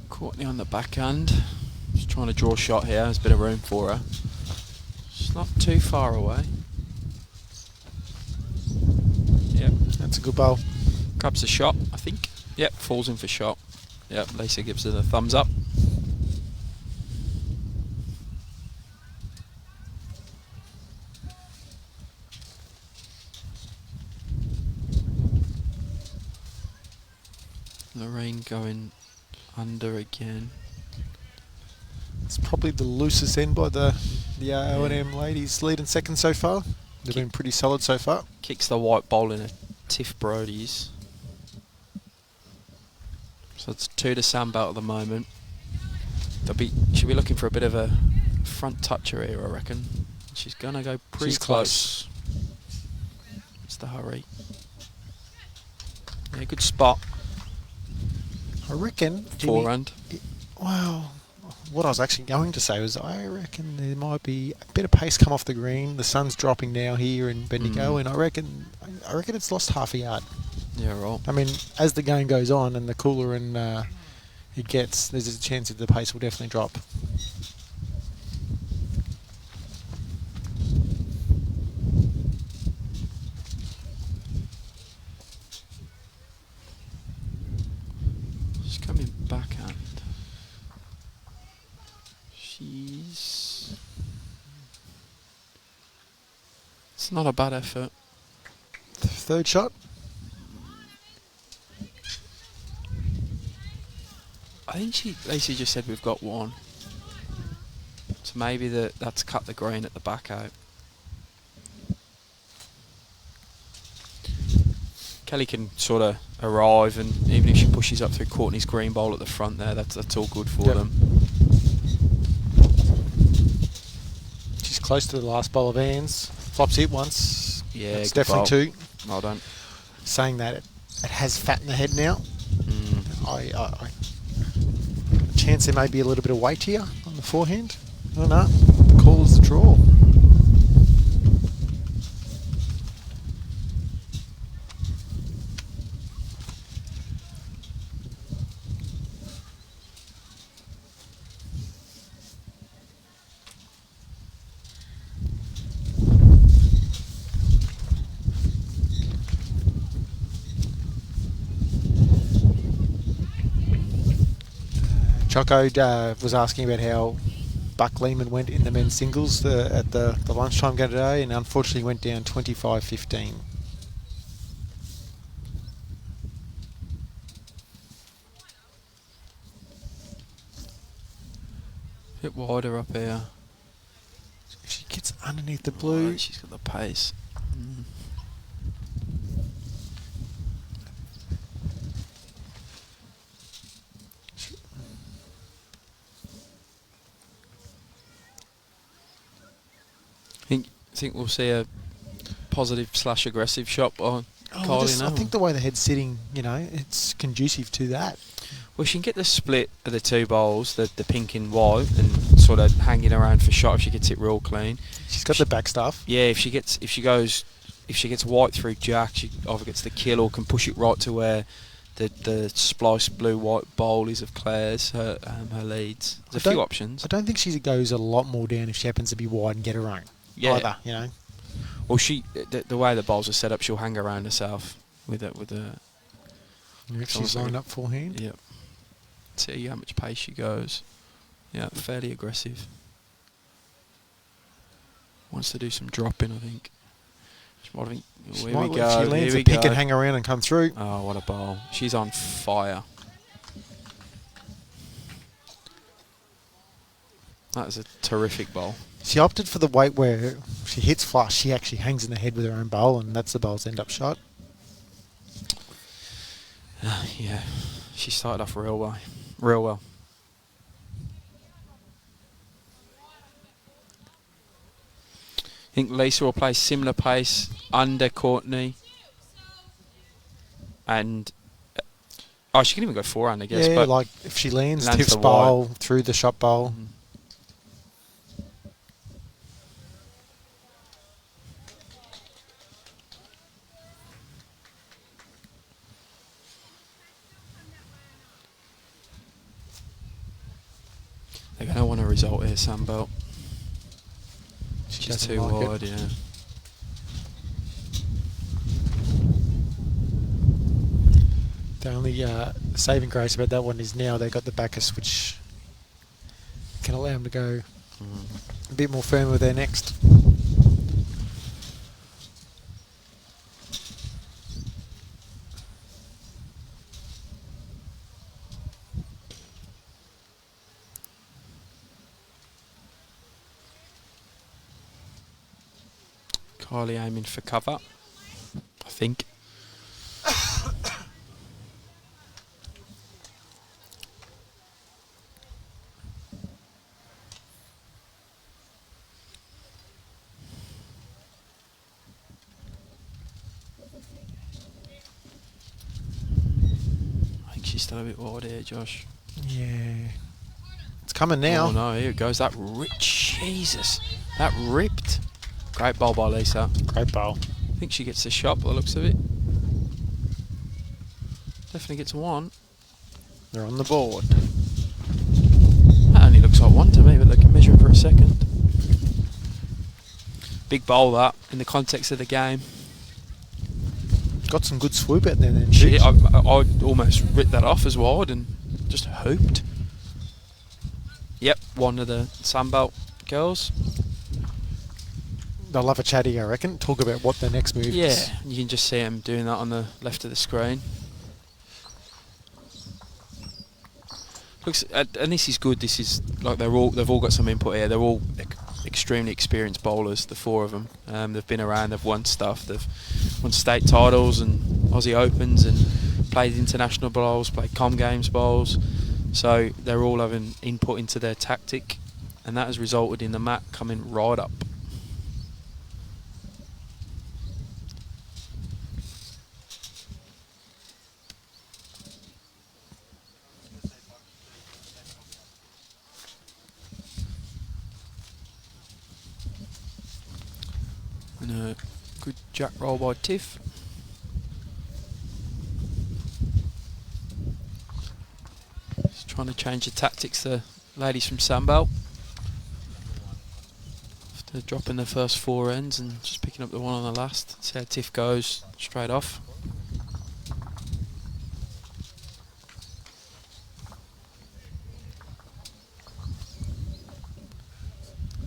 Courtney on the backhand. Just trying to draw a shot here. There's a bit of room for her. She's not too far away. Yep. That's a good bowl. Grabs a shot, I think. Yep, falls in for shot. Yep, Lisa gives her the thumbs up. Laureen going under again. It's probably the loosest end by the O&M ladies, leading second so far. They've been pretty solid so far. Kicks the white bowl in a Tiff Brodie's. So it's 2 to Sandbelt at the moment. She'll be looking for a bit of a front toucher here, I reckon. She's gonna go pretty She's close. It's the hurry. Yeah, good spot. I reckon, Jimmy, Forehand. well, what I was actually going to say was I reckon there might be a bit of pace come off the green. The sun's dropping now here in Bendigo, and I reckon it's lost half a yard. Yeah, right. I mean, as the game goes on and the cooler and it gets, there's a chance that the pace will definitely drop. She's coming backhand. It's not a bad effort. Third shot. I think Lacey just said we've got one. So maybe that's cut the green at the back out. Kelly can sort of arrive, and even if she pushes up through Courtney's green bowl at the front there, that's all good for them. She's close to the last bowl of Anne's. Flops it once. Yeah, it's good definitely bowl. 2. Well done. Saying that it has fat in the head now. Chance there may be a little bit of weight here on the forehand. I don't know. The draw. Choco was asking about how Buck Lehman went in the men's singles at the lunchtime game today, and unfortunately went down 25-15. A bit wider up here. If she gets underneath the blue... Oh, she's got the pace. Mm. I think we'll see a positive / aggressive shot on Kylie now. I think the way the head's sitting, it's conducive to that. Well, she can get the split of the two bowls, the pink and white, and sort of hanging around for shot if she gets it real clean. She's got the back stuff. Yeah, if she gets white through jack, she either gets the kill or can push it right to where the spliced blue white bowl is of Claire's her leads. There's a few options. I don't think she goes a lot more down if she happens to be wide and get her own. Yeah. Either, Well, the way the bowls are set up, she'll hang around herself with a. If she's lined up forehand. Yep. See how much pace she goes. Yeah, fairly aggressive. Wants to do some dropping, I think. Here we go. If she lands a pick and hang around and come through. Oh, what a bowl. She's on fire. That is a terrific bowl. She opted for the weight where she hits flush, she actually hangs in the head with her own bowl, and that's the bowl's end-up shot. Yeah, she started off real well. I think Lisa will play similar pace under Courtney. And she can even go forehand, I guess. Yeah, but like if she lands Tiff's Tiff's bowl through the shot bowl. Mm-hmm. They're going to want a result here, Sandbelt. She's too wide, yeah. The only saving grace about that one is now they've got the backers, which can allow them to go a bit more firm with their next. Kylie aiming for cover, I think. I think she's still a bit wide here, Josh. Yeah. It's coming now. Oh no, here it goes. That Jesus. That ripped. Great bowl by Lisa. Great bowl. I think she gets the shot by the looks of it. Definitely gets one. They're on the board. That only looks like one to me, but they can measure it for a second. Big bowl that, in the context of the game. Got some good swoop out there then. I almost ripped that off as wide and just hooped. Yep, one of the Sunbelt girls. They'll love a chatty, I reckon. Talk about what their next move is. Yeah, you can just see them doing that on the left of the screen. Looks, and this is good. This is like they've all got some input here. They're all extremely experienced bowlers. The four of them. They've been around. They've won stuff. They've won state titles and Aussie Opens and played international bowls, played Com Games bowls. So they're all having input into their tactic, and that has resulted in the mat coming right up. Good jack roll by Tiff. Just trying to change the tactics, the ladies from Sandbelt. After dropping the first 4 ends and just picking up the one on the last. See how Tiff goes straight off.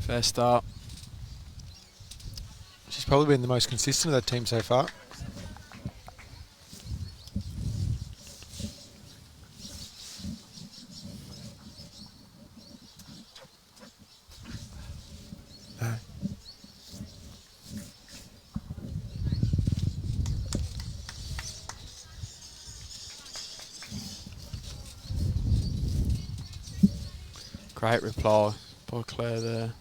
Fair start. She's probably been the most consistent of that team so far. Great reply by Claire there.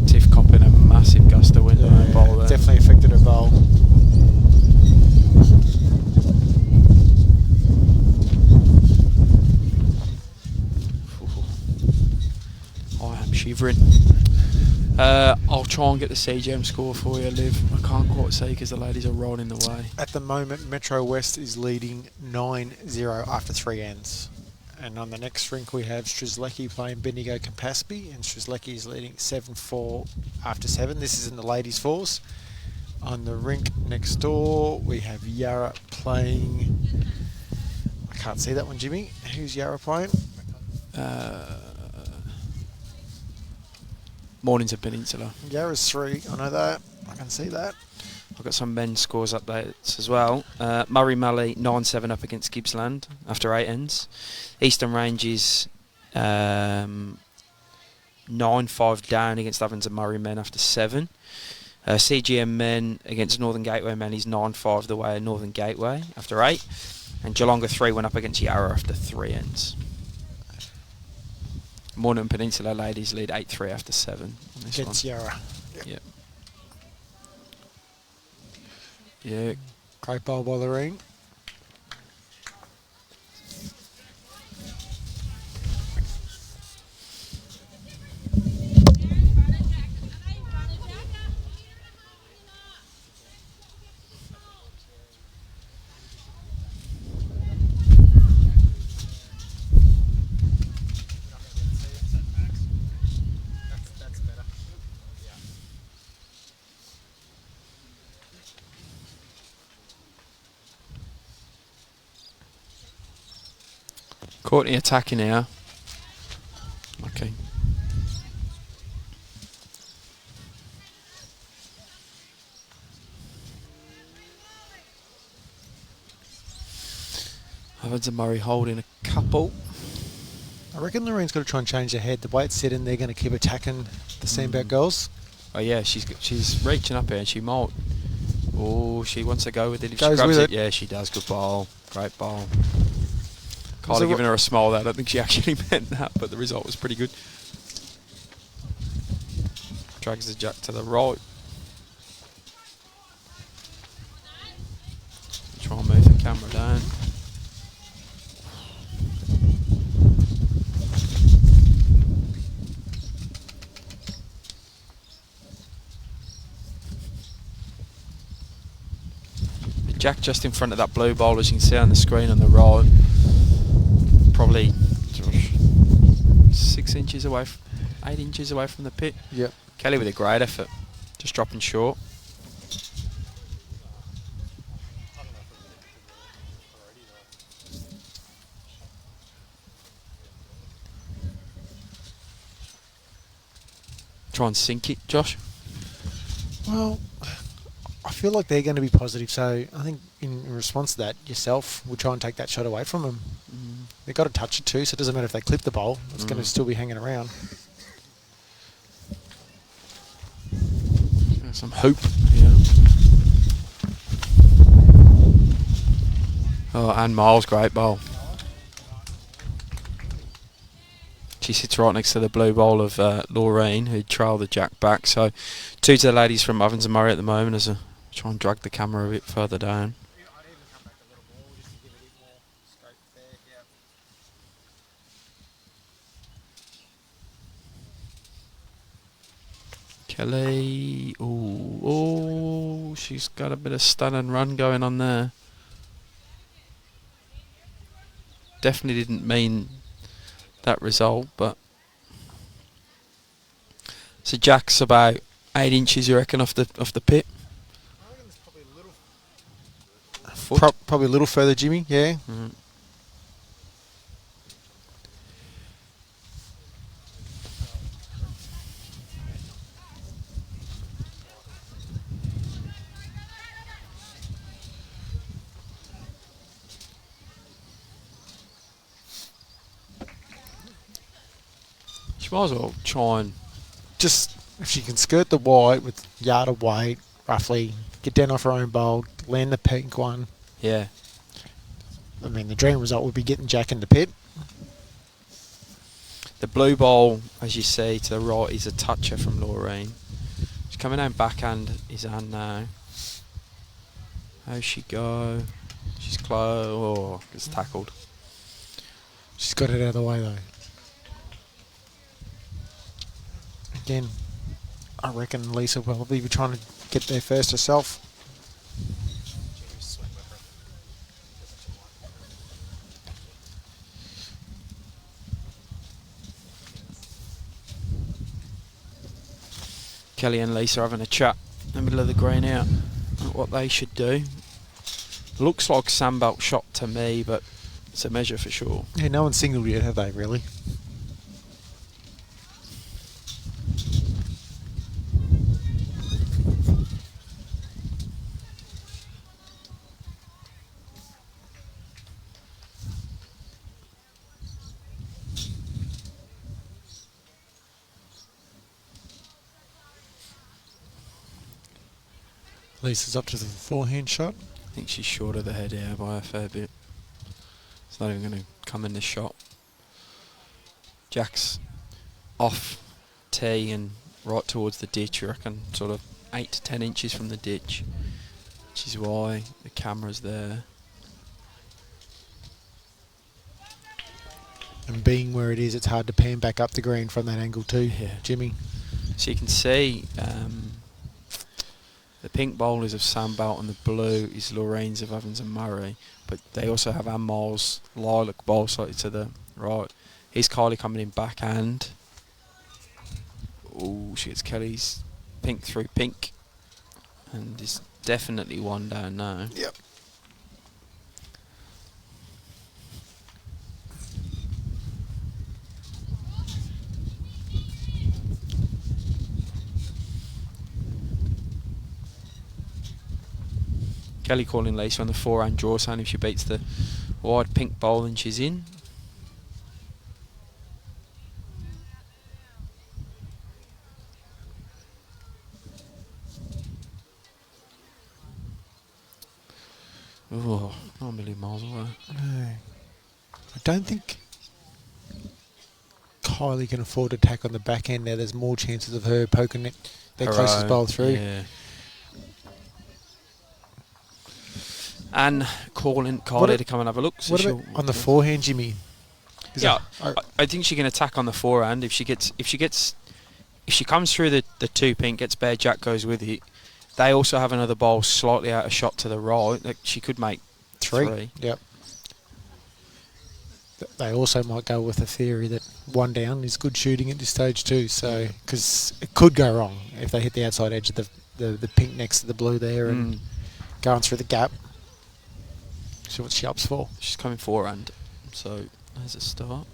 Tiff copping a massive gust of wind on her bowl there. Definitely affected her bowl. I am shivering. I'll try and get the CGM score for you, Liv. I can't quite see because the ladies are rolling away. At the moment, Metro West is leading 9-0 after 3 ends. And on the next rink, we have Strzelecki playing Bendigo Campaspe, and Strzelecki is leading 7-4 after 7. This is in the ladies' fours. On the rink next door, we have Yarra playing. I can't see that one, Jimmy. Who's Yarra playing? Mornington Peninsula. Yarra's 3. I know that. I can see that. I've got some men's scores updates as well. Murray Mallee 9-7 up against Gippsland after 8 ends. Eastern Ranges 9-5 down against Ovens and Murray men after 7. CGM men against Northern Gateway men is 9-5 the way of Northern Gateway after 8. And Geelonga 3 went up against Yarra after 3 ends. Mornington Peninsula ladies lead 8-3 after 7. Against Yarra. Yep. Yeah. Great bowl by Laureen. Courtney attacking here. Okay. Ovens and Murray holding a couple. I reckon Lorraine's got to try and change her head. The way it's sitting, they're going to keep attacking the Sandbelt girls. Oh yeah, she's reaching up here and she might. Oh, she wants to go with it. If Goes she grabs with it, it. yeah, she does. Good ball. Great ball. Kylie giving her a smile there. I don't think she actually meant that, but the result was pretty good. Drags the jack to the right. Try and move the camera down. The jack just in front of that blue bowl, as you can see on the screen on the right. Probably 6 inches away, 8 inches away from the pit. Yep. Kelly with a great effort, just dropping short. Try and sink it, Josh. Well, I feel like they're going to be positive, so I think in response to that, yourself will try and take that shot away from them. They've got to touch it too, so it doesn't matter if they clip the bowl, it's going to still be hanging around. Some hope here. Oh, and Miles, great bowl. She sits right next to the blue bowl of Laureen, who trailed the jack back. So 2 to the ladies from Ovens and Murray at the moment as I try and drag the camera a bit further down. Kelly. Oh, she's got a bit of stun and run going on there. Definitely didn't mean that result, but so Jack's about 8 inches, you reckon, off the pit? A foot? Probably a little further, Jimmy. Yeah. Mm. She might as well try and Just if she can skirt the white with yard of weight, roughly, get down off her own bowl, land the pink one. yeah. I mean, the dream result would be getting Jack in the pit. The blue ball, as you see to the right, is a toucher from Laureen. She's coming down backhand his hand now. How's she go? She's close. Oh, gets tackled. She's got it out of the way, though. Again, I reckon Lisa will probably be trying to get there first herself. Kelly and Lisa are having a chat in the middle of the green out at what they should do. Looks like Sandbelt shot to me, but it's a measure for sure. Yeah, no one's singled yet, have they, really? Lisa's up to the forehand shot. I think she's short of the head here by a fair bit. It's not even going to come in this shot. Jack's off tee and right towards the ditch, you reckon, sort of 8 to 10 inches from the ditch, which is why the camera's there. And being where it is, it's hard to pan back up the green from that angle too, Yeah. Jimmy. So you can see the pink bowl is of Sandbelt and the blue is Laureen's of Evans and Murray, but they also have Amal's lilac bowl slightly to the right. Here's Kylie coming in backhand. Oh, she gets Kelly's pink through pink, and is definitely one down now. Yep. Kelly calling Lisa on the forehand draw, saying if she beats the wide pink bowl then she's in. Oh, not a million miles away. No. I don't think Kylie can afford to tack on the back end now. There's more chances of her poking it their closest bowl through. Yeah. And calling Kylie to come and have a look. So what about on the forehand, Jimmy? Yeah, I think she can attack on the forehand if she comes through the two pink, gets bare Jack goes with it. They also have another bowl slightly out of shot to the right. Like she could make three. Yep. They also might go with the theory that one down is good shooting at this stage too. So because it could go wrong if they hit the outside edge of the pink next to the blue there and going through the gap. See what she ups for. She's coming forehand, so there's a start.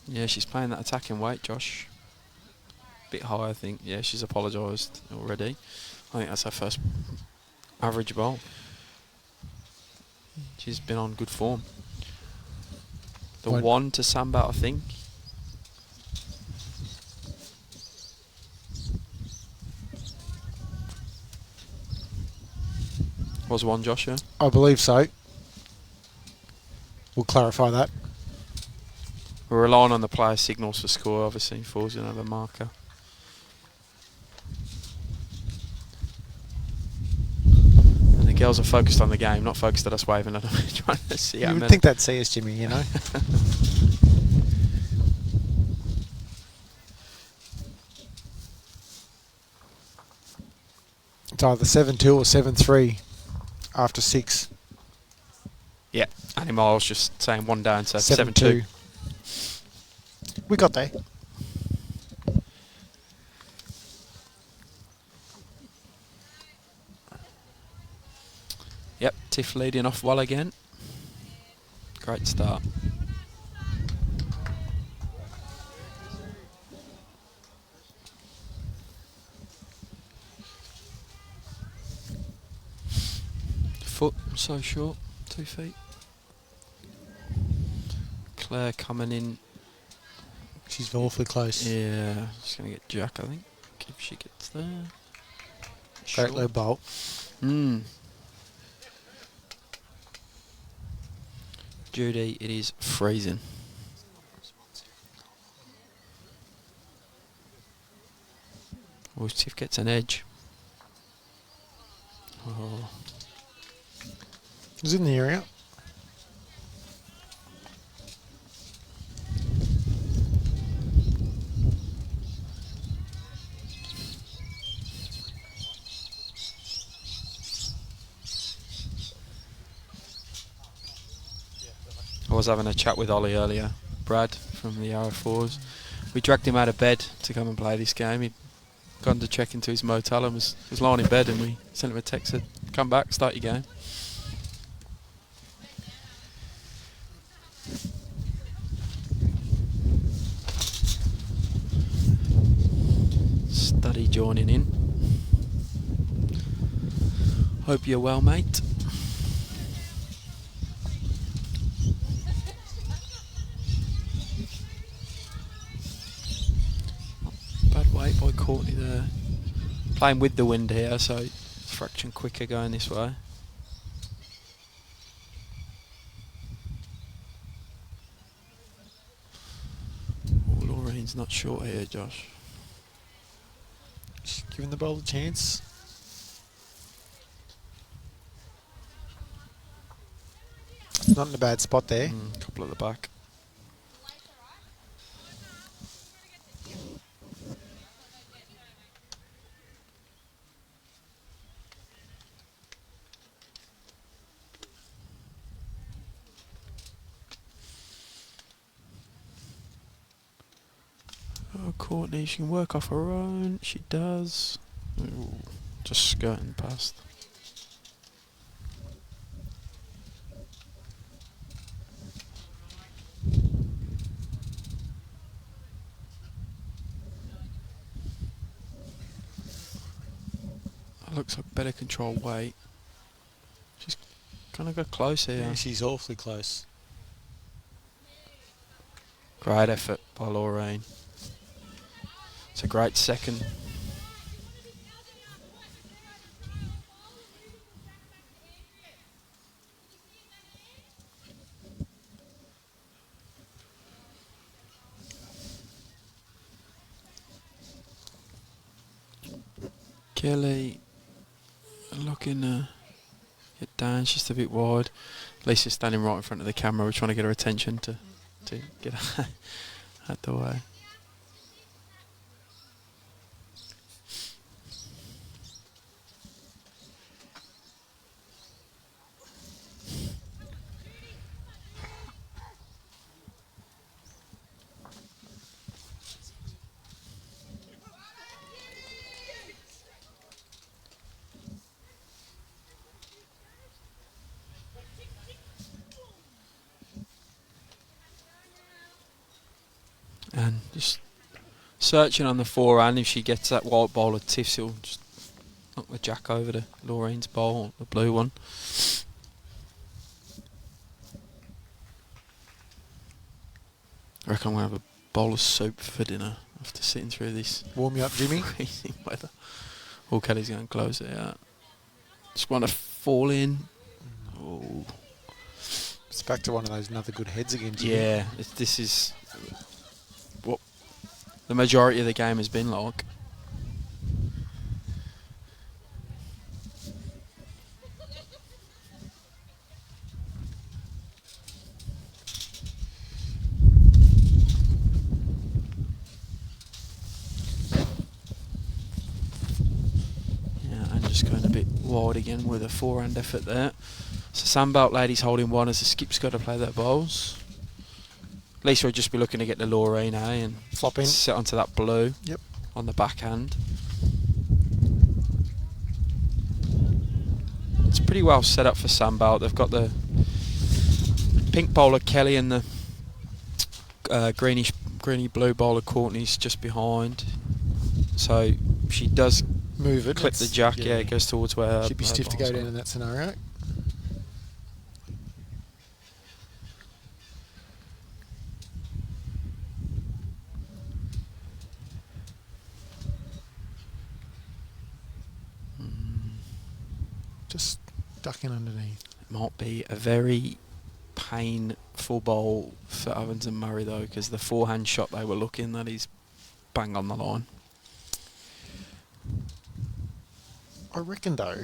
Yeah, she's playing that attacking weight, Josh. Bit high, I think. Yeah, she's apologised already. I think that's her first average bowl. She's been on good form. The one to Sandbelt, I think. Was one, Josh, yeah? I believe so. We'll clarify that. We're relying on the player signals for score, obviously. Falls another marker. And the girls are focused on the game, not focused at us waving at them, trying to see how You would many. think that'd see us, Jimmy, you know. It's either 7-2 or 7-3 after 6. Yeah, Annie Miles just saying one down, so 7-2. 7-2. We got there. Yep, Tiff leading off well again. Great start. Foot so short, 2 feet. Claire coming in. She's awfully close. Yeah, she's going to get Jack, I think, if she gets there. Great low bolt. Judy, it is freezing. Oh, Tiff gets an edge. Oh. It was in the area. I was having a chat with Ollie earlier, Brad from the RF4s. We dragged him out of bed to come and play this game. He'd gone to check into his motel and was lying in bed, and we sent him a text that come back, start your game. Study joining in. Hope you're well, mate. Bad weight by Courtney there. Playing with the wind here, so it's a fraction quicker going this way. Oh, Laureen's not short here, Josh. She's giving the ball a chance. Not in a bad spot there. Couple at the back. Oh, Courtney, she can work off her own. She does. Ooh, just skirting past. That looks like better control weight. She's kind of got close here. Yeah, she's awfully close. Great effort by Laureen. It's a great second. Kelly looking to get down, she's just a bit wide. Lisa's standing right in front of the camera. We're trying to get her attention to get her out the way. And just searching on the forehand. If she gets that white ball of Tiff's, she'll just knock the jack over to Laureen's ball, the blue one. I reckon I'm going to have a bowl of soup for dinner after sitting through this. Warm you up, Jimmy. Freezing weather. Oh, Kelly's going to close it out. Just want to fall in. Oh. It's back to one of those another good heads again, Jimmy. Yeah, this is what the majority of the game has been like. Yeah, and just got wide again with a forehand effort there. So Sandbelt ladies holding one as the skip's got to play their bowls. Lisa will just be looking to get the Laureen, and flop in. set onto that blue. Yep. On the backhand. It's pretty well set up for Sandbelt. They've got the pink bowler Kelly and the greeny blue bowler Courtney's just behind. So she does move it. Clip the jack. Yeah, it goes towards where. She'd be stiff to go down in that scenario. Just ducking underneath. It might be a very painful bowl for Evans and Murray though, because the forehand shot they were looking, that is bang on the line. I reckon though,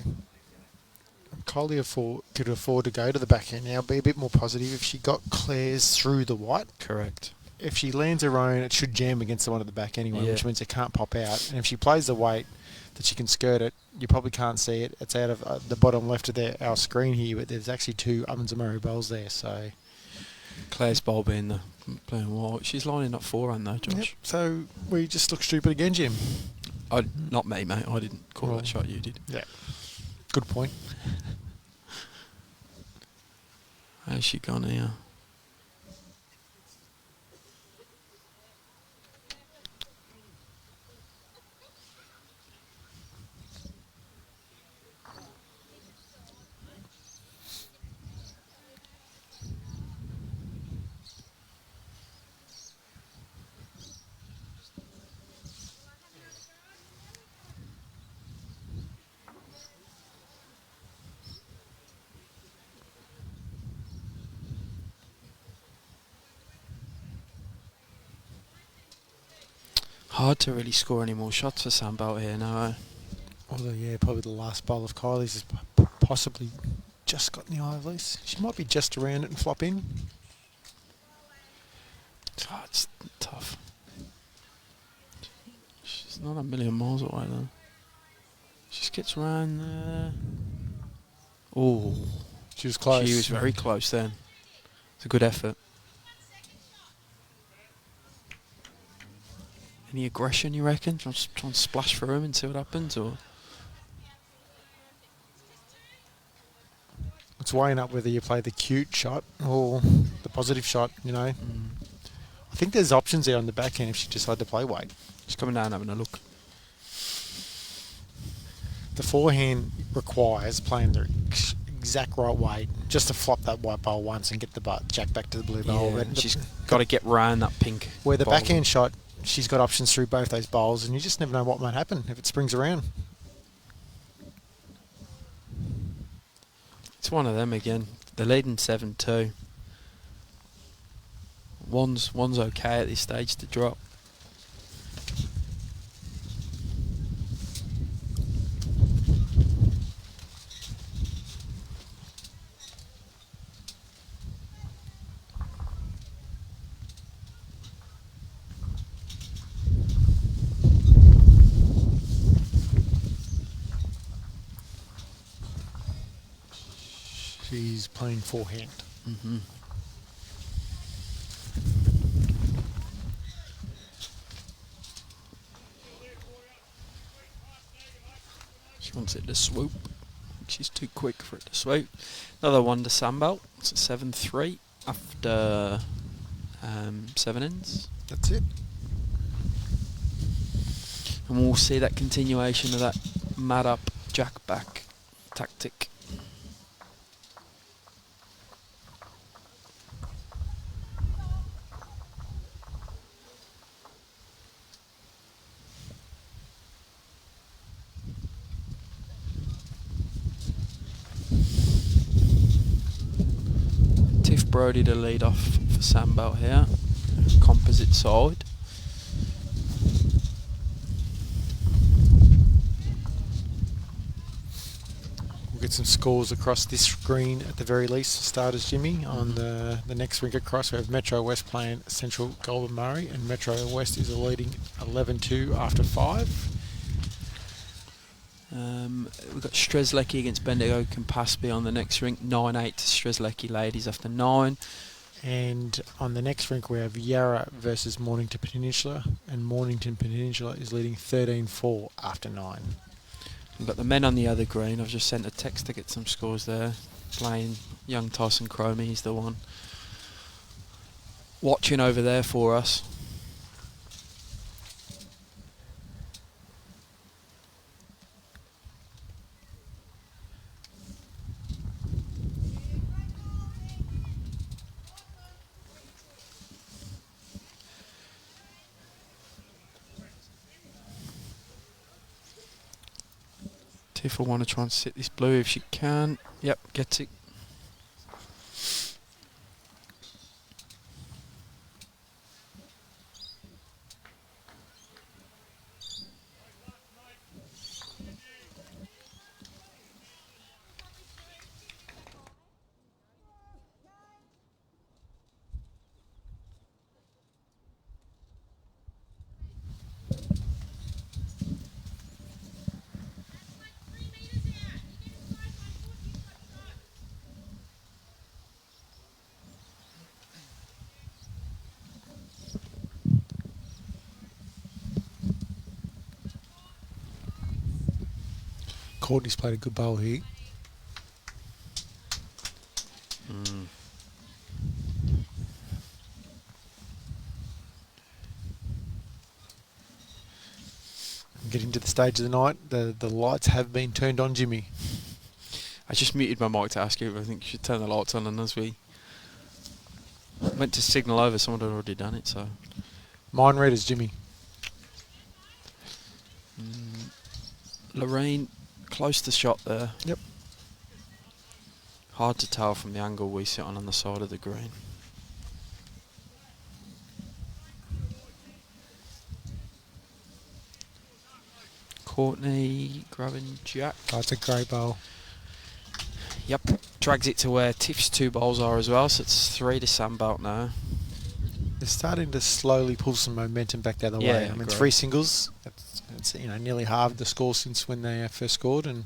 Kylie could afford to go to the backhand now, be a bit more positive. If she got Claire's through the white, correct. If she lands her own, it should jam against the one at the back anyway, which means it can't pop out. And if she plays the weight that she can skirt it, you probably can't see it. It's out of the bottom left of our screen here, but there's actually two Evans and Murray bowls there. So Claire's bowl being the playing white. She's lining up forehand though, Josh. Yep. So we just look stupid again, Jim. Not me, mate. I didn't call that shot. You did. Yeah. Good point. How's she gone here? Hard to really score any more shots for Sandbelt here now. Although, yeah, probably the last bowl of Kylie's has possibly just got in the eye of Lise. She might be just around it and flop in. Oh, it's tough. She's not a million miles away though. She just gets around there. Oh, she was close. She was very close then. It's a good effort. Any aggression, you reckon? Try and splash through him and see what happens, or? It's weighing up whether you play the cute shot or the positive shot, you know. I think there's options there on the backhand if she decided to play weight. She's coming down having a look. The forehand requires playing the exact right weight just to flop that white bowl once and get the jack back to the blue bowl. Yeah, she's got to get round that pink. Where the backhand shot, she's got options through both those bowls, and you just never know what might happen if it springs around. It's one of them again. They're leading 7-2. One's okay at this stage to drop. She's playing forehand. Mm-hmm. She wants it to swoop. She's too quick for it to swoop. Another one to Sandbelt. It's a 7-3 after 7 ends. That's it. And we'll see that continuation of that mad up jack back tactic. Brodie to lead off for Sandbelt here. Composite side. We'll get some scores across this screen at the very least for starters, Jimmy. On the next rink across, we have Metro West playing Central Goulburn Murray, and Metro West is leading 11-2 after 5. We've got Strzelecki against Bendigo Campaspe on the next rink. 9-8 to Strzelecki ladies after 9. And on the next rink we have Yarra versus Mornington Peninsula, and Mornington Peninsula is leading 13-4 after 9. We've got the men on the other green. I've just sent a text to get some scores there. Playing young Tyson Cromie, he's the one watching over there for us. Tiff will want to try and sit this blue if she can. Yep, gets it. Courtney's played a good bowl here. Getting to the stage of the night, the lights have been turned on, Jimmy. I just muted my mic to ask you if I think you should turn the lights on, and as we went to signal over, someone had already done it, so... Mine readers, Jimmy. Laureen, close to shot there. Yep. Hard to tell from the angle we sit on the side of the green. Courtney grabbing Jack. Oh, it's a great bowl. Yep, drags it to where Tiff's 2 bowls are as well, so it's 3 to Sandbelt now. They're starting to slowly pull some momentum back the other way. I mean, 3 singles. It's nearly halved the score since when they first scored, and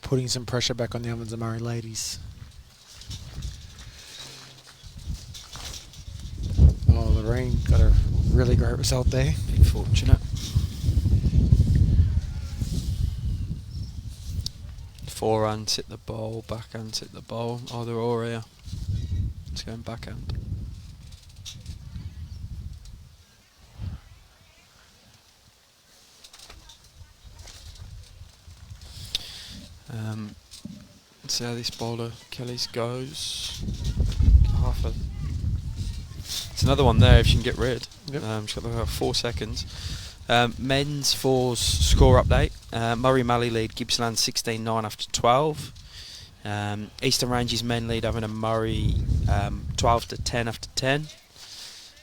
putting some pressure back on the Ovens and Murray ladies. Oh, Laureen got a really great result there. Bit fortunate. 4-hand hit the bowl, backhand hit the bowl, either or here. It's going backhand. Let's see how this bowler Kelly's goes. It's another one there if she can get rid. Yep. She's got about 4 seconds. Men's fours score update. Murray Malley lead Gippsland 16-9 after 12. Eastern Ranges men lead Avon and Murray 12-10 after 10.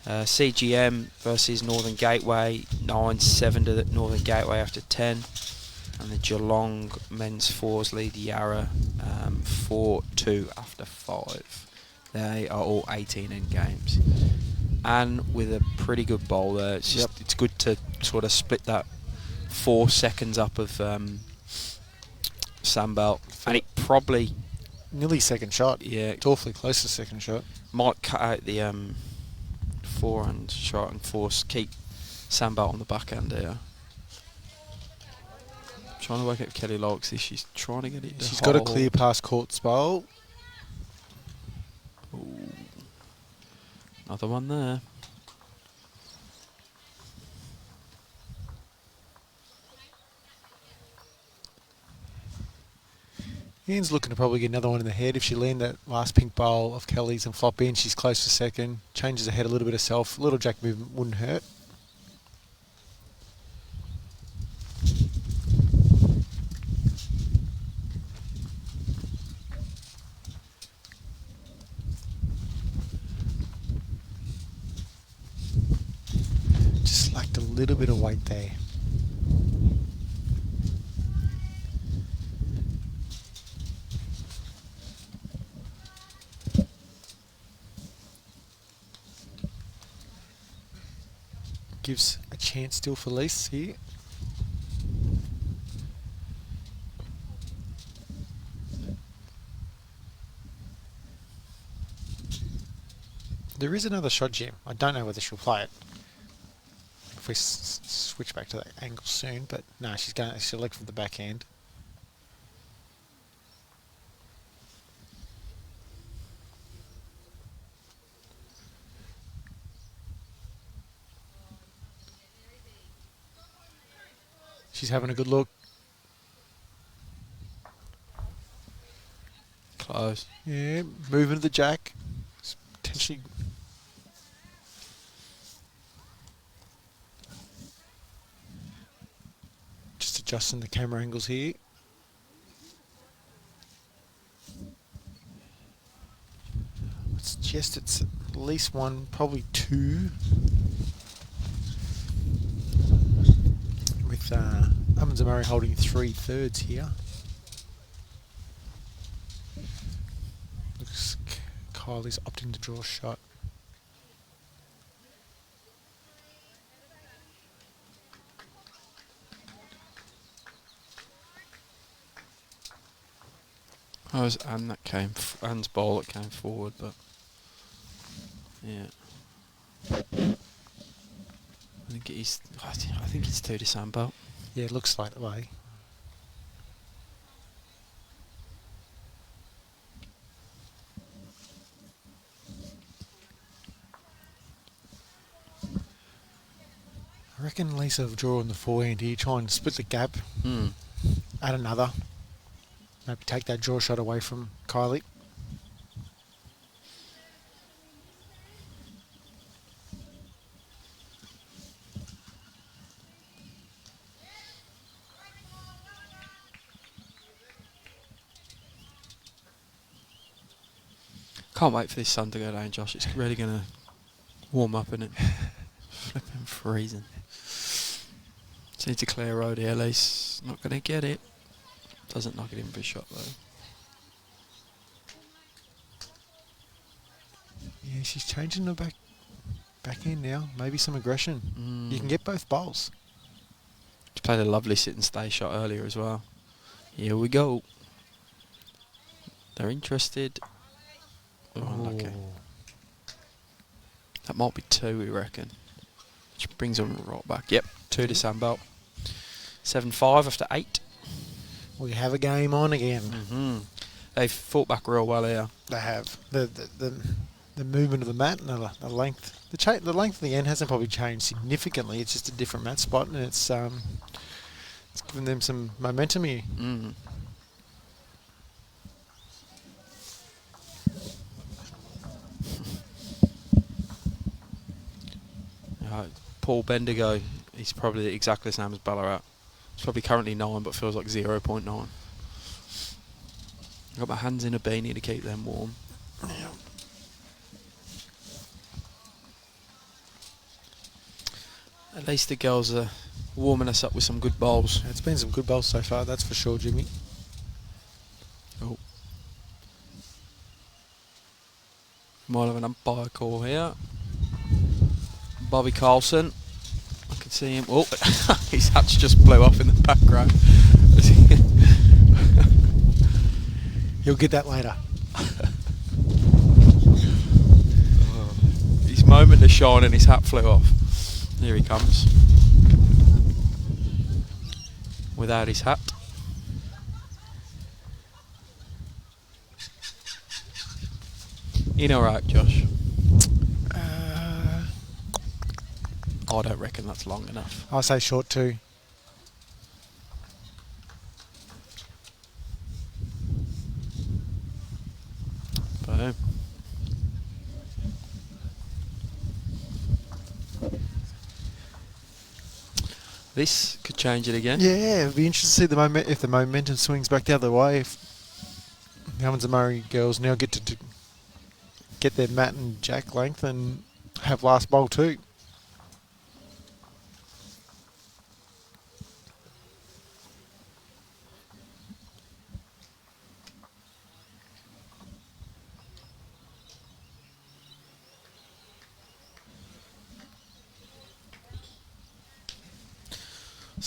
CGM versus Northern Gateway 9-7 to the Northern Gateway after 10. And the Geelong men's fours lead Yarra 4-2 after 5. They are all 18 end games. And with a pretty good bowl there, it's just it's good to sort of split that 4 seconds up of Sandbelt. And it probably... Nearly second shot. Yeah. It's awfully close to second shot. Might cut out the forehand shot and keep Sandbelt on the backhand here. Trying to work out Kelly likes this. She's trying to get it to She's got a clear past Court's bowl. Ooh. Another one there. Ian's looking to probably get another one in the head. If she land that last pink bowl of Kelly's and flop in, she's close to second. Changes her head a little bit herself. A little jack movement wouldn't hurt. Just lacked a little bit of weight there. Gives a chance still for Lise here. There is another shot gem. I don't know whether she'll play it. If we switch back to that angle soon, but no, she'll look for the backhand. She's having a good look. Close. Yeah, moving to the jack. It's potentially. Just adjusting the camera angles here. I suggest it's at least one, probably two. With Ovens and Murray holding 3/3 here. Looks Kylie's opting to draw a shot. Oh, it was Anne that came, Anne's ball that came forward, but yeah. I think it's 2 to Sandbelt. Yeah, it looks like the way. I reckon Lisa will draw on the forehand here, try and split the gap, add another. Maybe take that draw shot away from Kylie. Can't wait for this sun to go down, Josh. It's really going to warm up, isn't it? Flipping freezing. Just need to clear road here, at least. Not going to get it. Doesn't knock it in for a shot, though. Yeah, she's changing the back end now. Maybe some aggression. You can get both bowls. She played a lovely sit and stay shot earlier as well. Here we go. They're interested. Oh, unlucky. That might be 2, we reckon. Which brings them right back. Yep, 2 to Sandbelt. 7-5 after 8. We have a game on again. They've fought back real well here. They have. The movement of the mat and the length. The length of the end hasn't probably changed significantly. It's just a different mat spot, and it's given them some momentum here. Paul Bendigo, he's probably exactly the same as Ballarat. He's probably currently 9, but feels like 0.9. I've got my hands in a beanie to keep them warm. Yeah. At least the girls are warming us up with some good bowls. It's been some good bowls so far, that's for sure, Jimmy. Oh. Might have an umpire call here. Bobby Carlson. I can see him. Oh, his hatch just blew off in the background. He'll get that later. His moment to shine and his hat flew off. Here he comes. Without his hat. You alright, Josh? I don't reckon that's long enough. I'll say short 2. Boom. This could change it again. Yeah, it'd be interesting to see if the momentum swings back the other way. If the Ovens and Murray girls now get to get their mat and jack length and have last bowl too.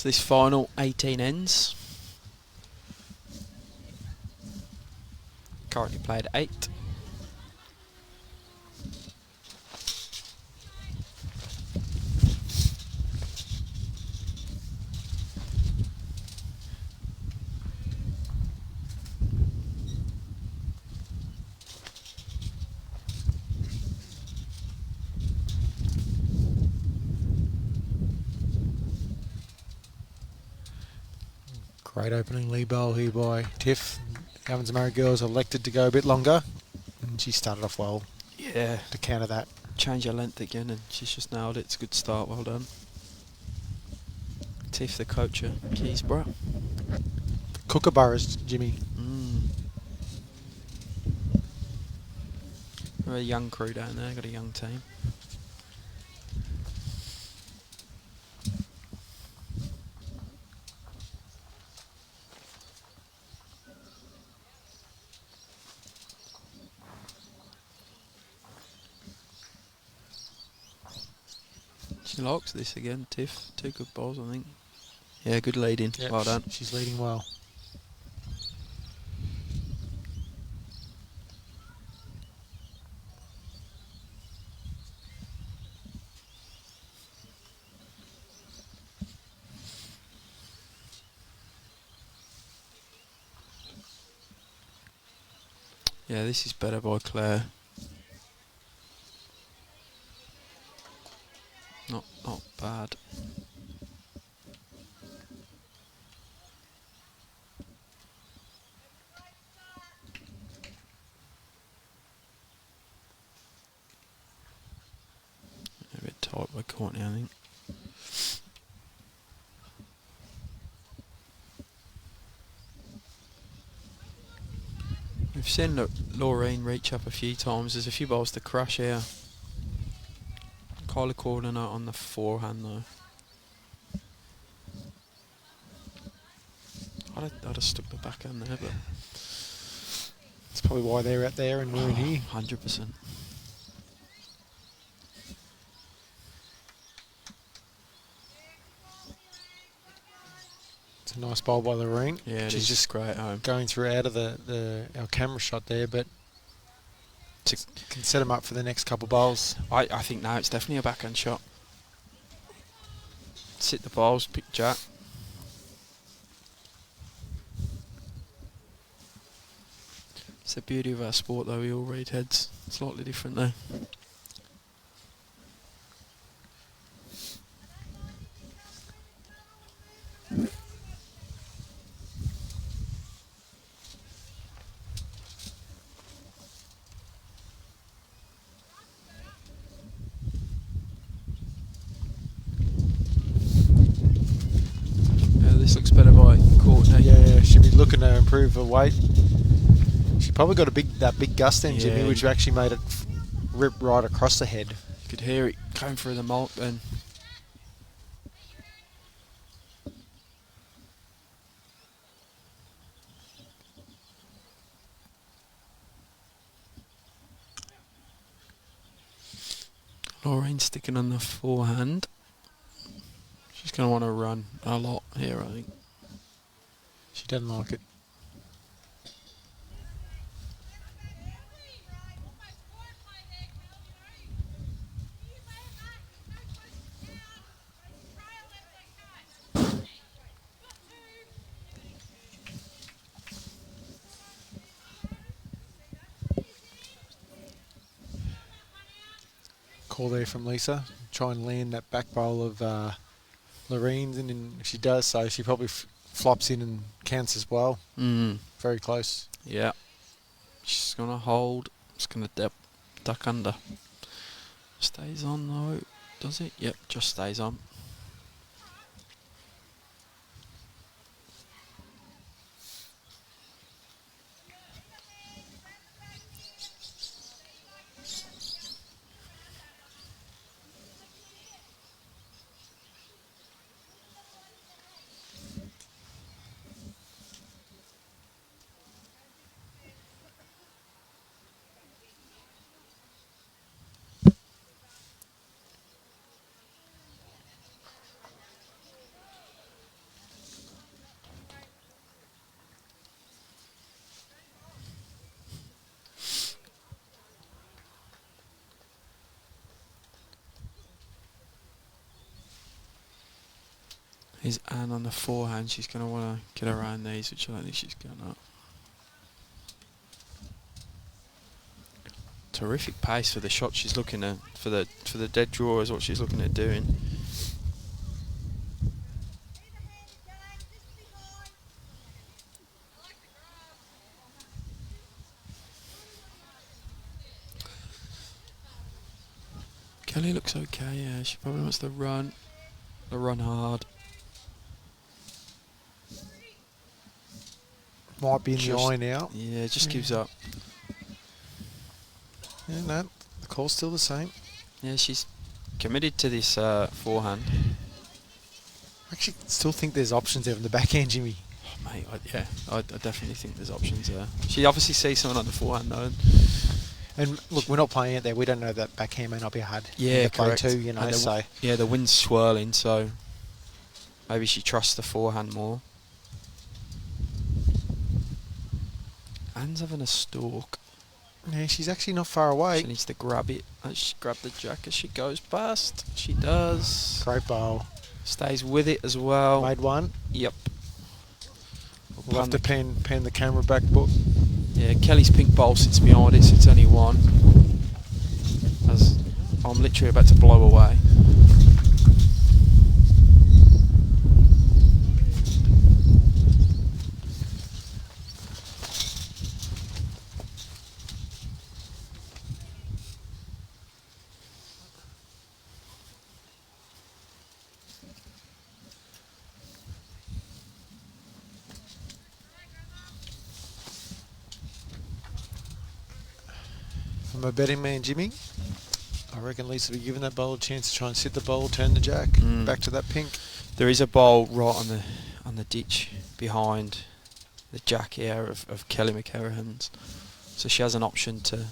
So this final 18 ends. Currently played 8. Great opening lead bowl here by Tiff. Evans and Murray girls elected to go a bit longer, and she started off well. Yeah. To counter that. Change her length again, and she's just nailed it. It's a good start. Well done. Tiff, the coach at Keysborough. Kookaburras, Jimmy. We're a young crew down there. Got a young team. She likes this again, Tiff. 2 good balls, I think. Yeah, good leading. Yep, well done. She's leading well. Yeah, this is better by Claire. Not bad. A bit tight by Courtney, I think. We've seen Laureen reach up a few times. There's a few balls to crash here. Kylie calling out on the forehand though. I'd have stuck the backhand there, but That's probably why they're out there and we're in here. 100%. It's a nice bowl by Laureen. Yeah, she's just great home. Going through out of our camera shot there, but can set them up for the next couple bowls. I think now it's definitely a backhand shot. Sit the balls, pick Jack. It's the beauty of our sport though, we all read heads. Slightly different though. This looks better by Courtney. Yeah, she'll be looking to improve her weight. She probably got that big gust in, Jimmy, which actually made it rip right across the head. You could hear it going through the mulch then. Laureen sticking on the forehand. She's going to want to run a lot here, I think. She doesn't like it. Call there from Lisa. Try and land that back bowl of Laureen's, and then if she does so, she probably flops in and counts as well. Very close. Yeah. She's going to hold. Just going to duck under. Stays on though. Does it? Yep, just stays on. Is Anne on the forehand? She's going to want to get around these, which I don't think she's going to. Terrific pace for the shot she's looking at, for the dead draw is what she's looking at doing. Kelly looks okay, yeah, she probably wants the run hard. Might be in the eye now. Yeah, just gives up. Yeah, no, the call's still the same. Yeah, she's committed to this forehand. I actually still think there's options there from the backhand, Jimmy. Oh, mate, I definitely think there's options there. She obviously sees someone on the forehand though. And look, we're not playing it there. We don't know that backhand may not be hard. Yeah, to play correct. too, you know. So yeah, the wind's swirling, so maybe she trusts the forehand more. Anne's having a stalk. yeah, she's actually not far away. She needs to grab it. She grab the jack as she goes past. She does. Great bowl. Stays with it as well. Made one. Yep. We'll have to pan the camera back, but yeah, Kelly's pink bowl sits behind it, so it's only one. As I'm literally about to blow away. I'm a betting man, Jimmy. I reckon Lisa will be giving that bowl a chance to try and sit the bowl, turn the jack, back to that pink. There is a bowl right on the ditch behind the jack here of Kelly McKerihen's. So she has an option to,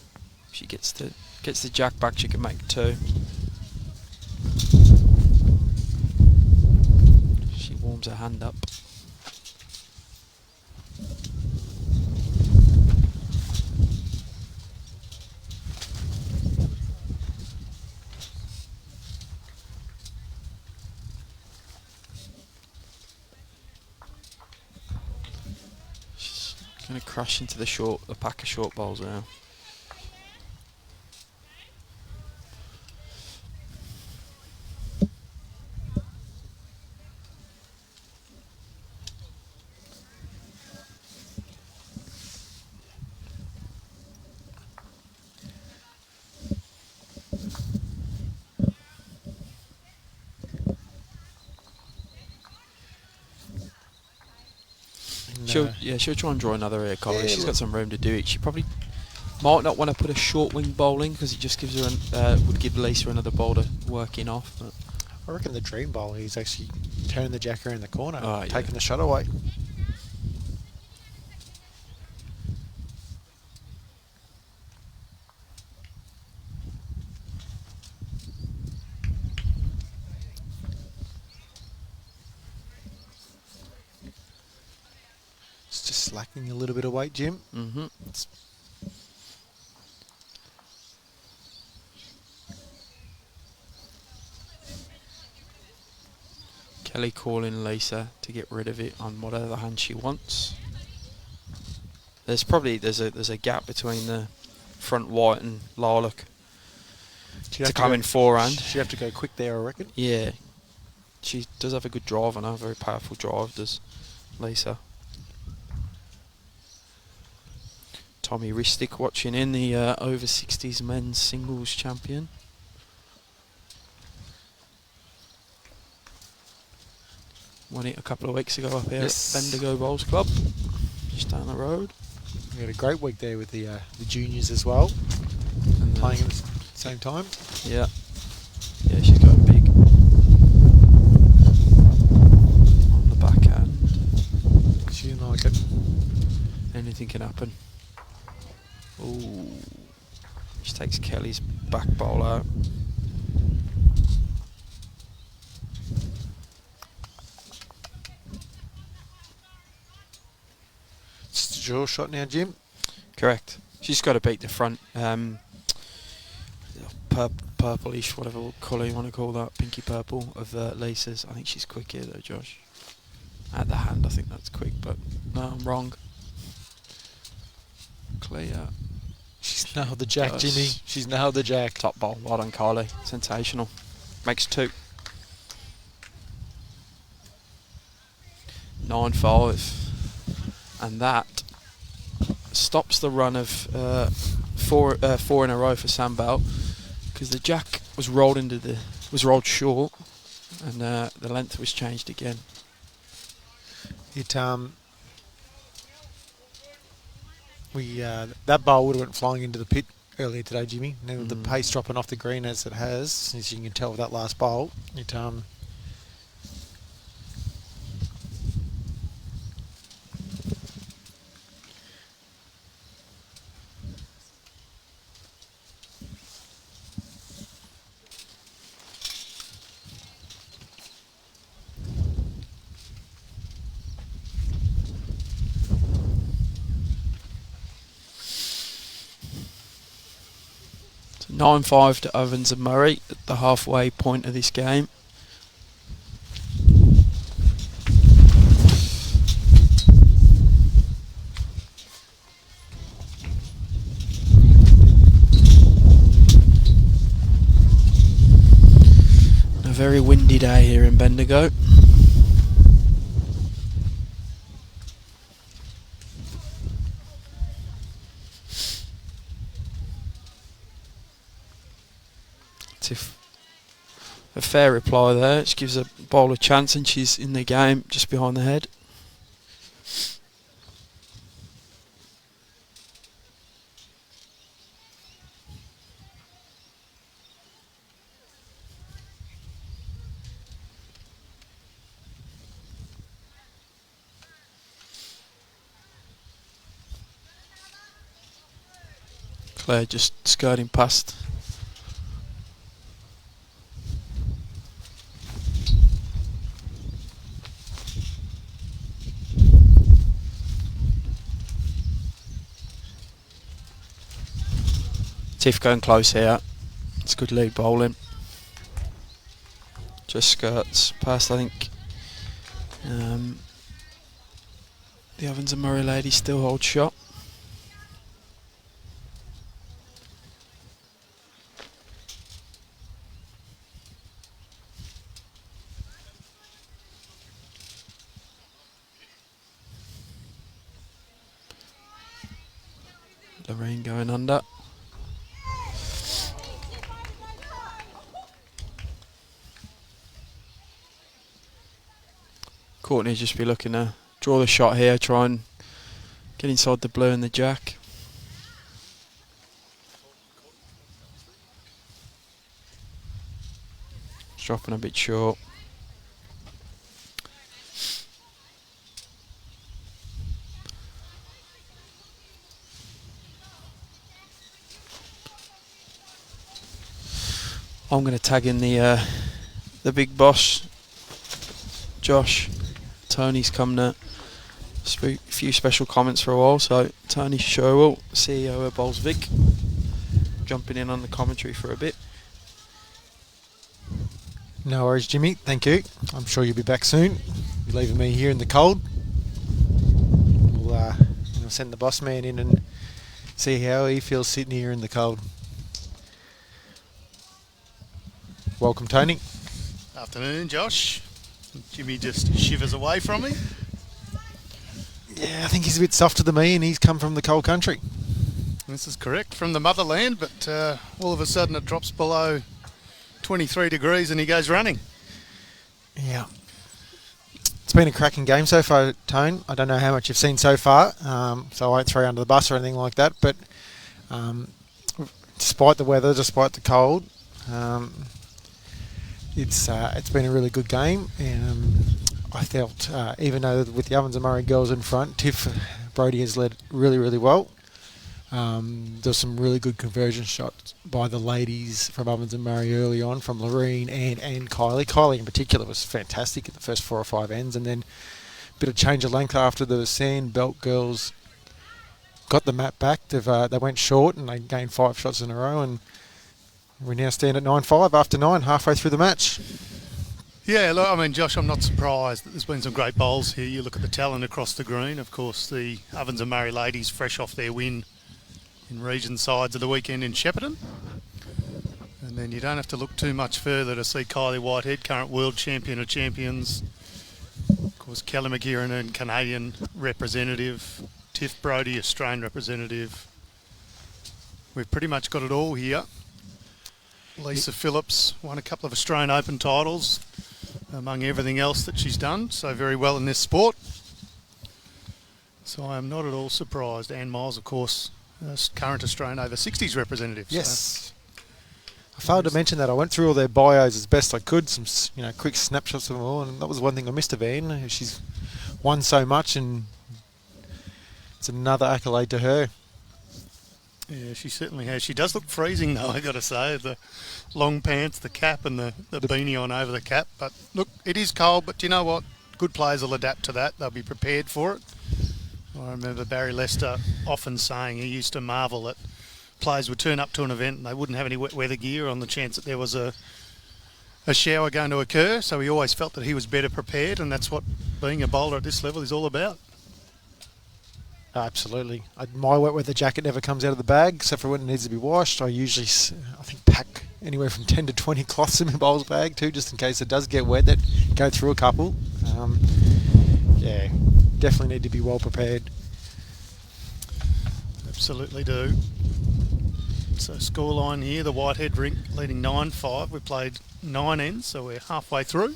if she gets the jack back, she can make two. She warms her hand up. Going to crash into the pack of short bowls now. She'll try and draw another air collar. She's got some room to do it. She probably might not want to put a short wing bowling because it just gives her would give Lisa another bowl to work in off. But I reckon the dream bowl is actually turning the jack around the corner, taking yeah. the shot away. It's just slacking a little bit of weight, Jim. Mm-hmm. Kelly calling Lisa to get rid of it on whatever hand she wants. There's a gap between the front white and lilac to come in forehand. She'd have to go quick there, I reckon. Yeah, she does have a good drive on her, very powerful drive, does Lisa. Tommy Ristic watching in, the over 60s men's singles champion. Won it a couple of weeks ago up here at Bendigo Bowls Club, just down the road. We had a great week there with the juniors as well, and playing at the same time. Yeah, she's going big on the backhand. She didn't like it. Anything can happen. Ooh, she takes Kelly's back bowl out. It's a draw shot now, Jim. Correct. She's got to beat the front purplish, whatever colour you want to call that, pinky purple of Lisa's. I think she's quick here though, Josh. At the hand, I think that's quick, but no, I'm wrong. Clear. She's nailed the jack, Jimmy. She's nailed the jack. Top bowl. Well done, Kylie. Sensational. Makes 2. 9-5. And that stops the run of 4 in a row for Sandbelt, because the jack was rolled short, and the length was changed again. That bowl would have went flying into the pit earlier today, Jimmy. Now the pace dropping off the green as it has, as you can tell with that last bowl, So 9-5 to Ovens and Murray at the halfway point of this game. A very windy day here in Bendigo. A fair reply there. She gives a bowl a chance, and she's in the game just behind the head. Claire just skirting past. Tiff going close here. It's good lead bowling. Just skirts past, I think. The Ovens and Murray lady still hold shot. Laureen going under. Courtney just be looking to draw the shot here, try and get inside the blue and the jack. It's dropping a bit short. I'm going to tag in the big boss, Josh. Tony's come to speak a few special comments for a while, so Tony Sherwell, CEO of Bowls Vic, jumping in on the commentary for a bit. No worries, Jimmy. Thank you. I'm sure you'll be back soon. You're leaving me here in the cold. We'll send the boss man in and see how he feels sitting here in the cold. Welcome, Tony. Afternoon, Josh. Jimmy just shivers away from me. Yeah, I think he's a bit softer than me, and he's come from the cold country. This is correct, from the motherland, but all of a sudden it drops below 23 degrees and he goes running. Yeah. It's been a cracking game so far, Tone. I don't know how much you've seen so far, so I won't throw you under the bus or anything like that, but despite the weather, despite the cold, it's been a really good game. I felt, even though with the Ovens and Murray girls in front, Brodie has led really, really well. There's some really good conversion shots by the ladies from Ovens and Murray early on, from Laureen and Kylie. Kylie in particular was fantastic at the first 4 or 5 ends, and then a bit of change of length after the Sandbelt girls got the mat back. They went short and they gained 5 shots in a row, and We now stand at 9-5 after 9, halfway through the match. Yeah, look, I mean, Josh, I'm not surprised that there's been some great bowls here. You look at the talent across the green. Of course, the Ovens and Murray ladies fresh off their win in region sides of the weekend in Shepparton. And then you don't have to look too much further to see Kylie Whitehead, current world champion of champions. Of course, Kelly McKerihen, and Canadian representative. Tiff Brodie, Australian representative. We've pretty much got it all here. Lisa Phillips won a couple of Australian Open titles, among everything else that she's done so very well in this sport. So I am not at all surprised. Anne Miles, of course, current Australian over 60s representative. Yes. So. I failed to mention that. I went through all their bios as best I could, some quick snapshots of them all, and that was one thing I missed of Anne. She's won so much, and it's another accolade to her. Yeah, she certainly has. She does look freezing, though, I got to say. The long pants, the cap, and the beanie on over the cap. But look, it is cold, but you know what? Good players will adapt to that. They'll be prepared for it. I remember Barry Lester often saying he used to marvel that players would turn up to an event and they wouldn't have any wet weather gear on the chance that there was a shower going to occur. So he always felt that he was better prepared, and that's what being a bowler at this level is all about. Absolutely. My wet weather jacket never comes out of the bag, except for when it needs to be washed. I usually, pack anywhere from 10 to 20 cloths in my bowls bag too, just in case it does get wet. That go through a couple. Yeah, definitely need to be well prepared. Absolutely do. So scoreline here, the Whitehead rink leading 9-5. We played 9 ends, so we're halfway through.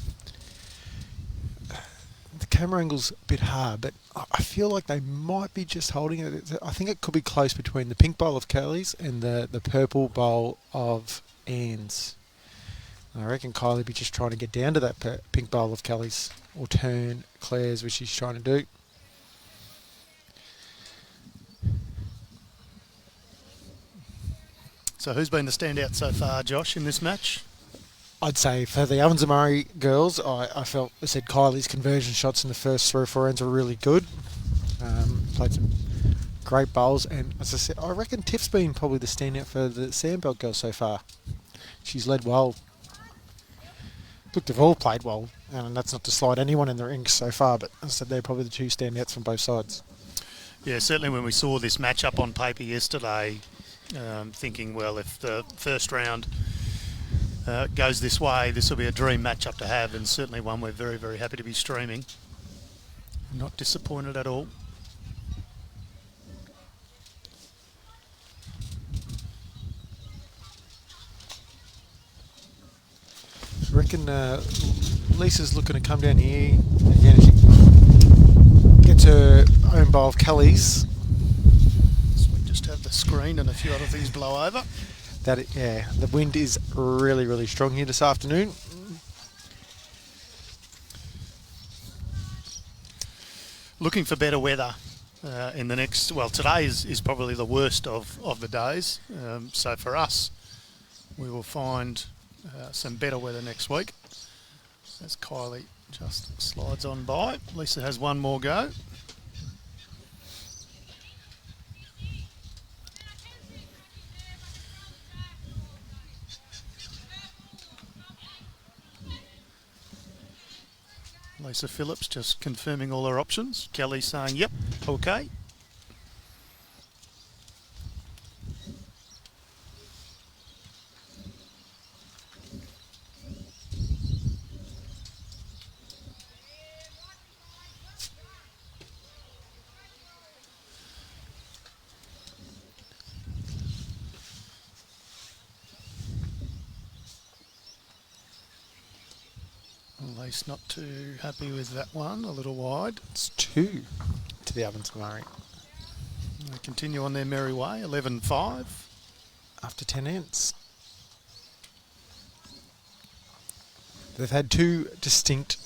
The camera angle's a bit hard, but I feel like they might be just holding it. I think it could be close between the pink bowl of Kelly's and the purple bowl of Anne's. I reckon Kylie be just trying to get down to that pink bowl of Kelly's, or turn Claire's, which she's trying to do. So who's been the standout so far, Josh, in this match? I'd say for the Ovens and Murray girls, I said Kylie's conversion shots in the first 3 or 4 ends were really good. Played some great bowls, and as I said, I reckon Tiff's been probably the standout for the Sandbelt girls so far. She's led well. Look, they've all played well, and that's not to slide anyone in the rink so far, but as I said, they're probably the 2 standouts from both sides. Yeah, certainly when we saw this matchup on paper yesterday, thinking, well, if the first round goes this way, this will be a dream matchup to have, and certainly one we're very, very happy to be streaming. Not disappointed at all. I reckon Lisa's looking to come down here again. If she gets her own bowl of Kelly's. So we just have the screen and a few other things blow over. The wind is really, really strong here this afternoon. Looking for better weather in the next... Well, today is probably the worst of the days. So for us, we will find some better weather next week. As Kylie just slides on by. Lisa has one more go. Lisa Phillips just confirming all her options. Kelly saying, yep, okay. Lace not too happy with that one, a little wide. It's 2 to the Ovens and Murray. They continue on their merry way, 11-5. After 10 ends. They've had 2 distinct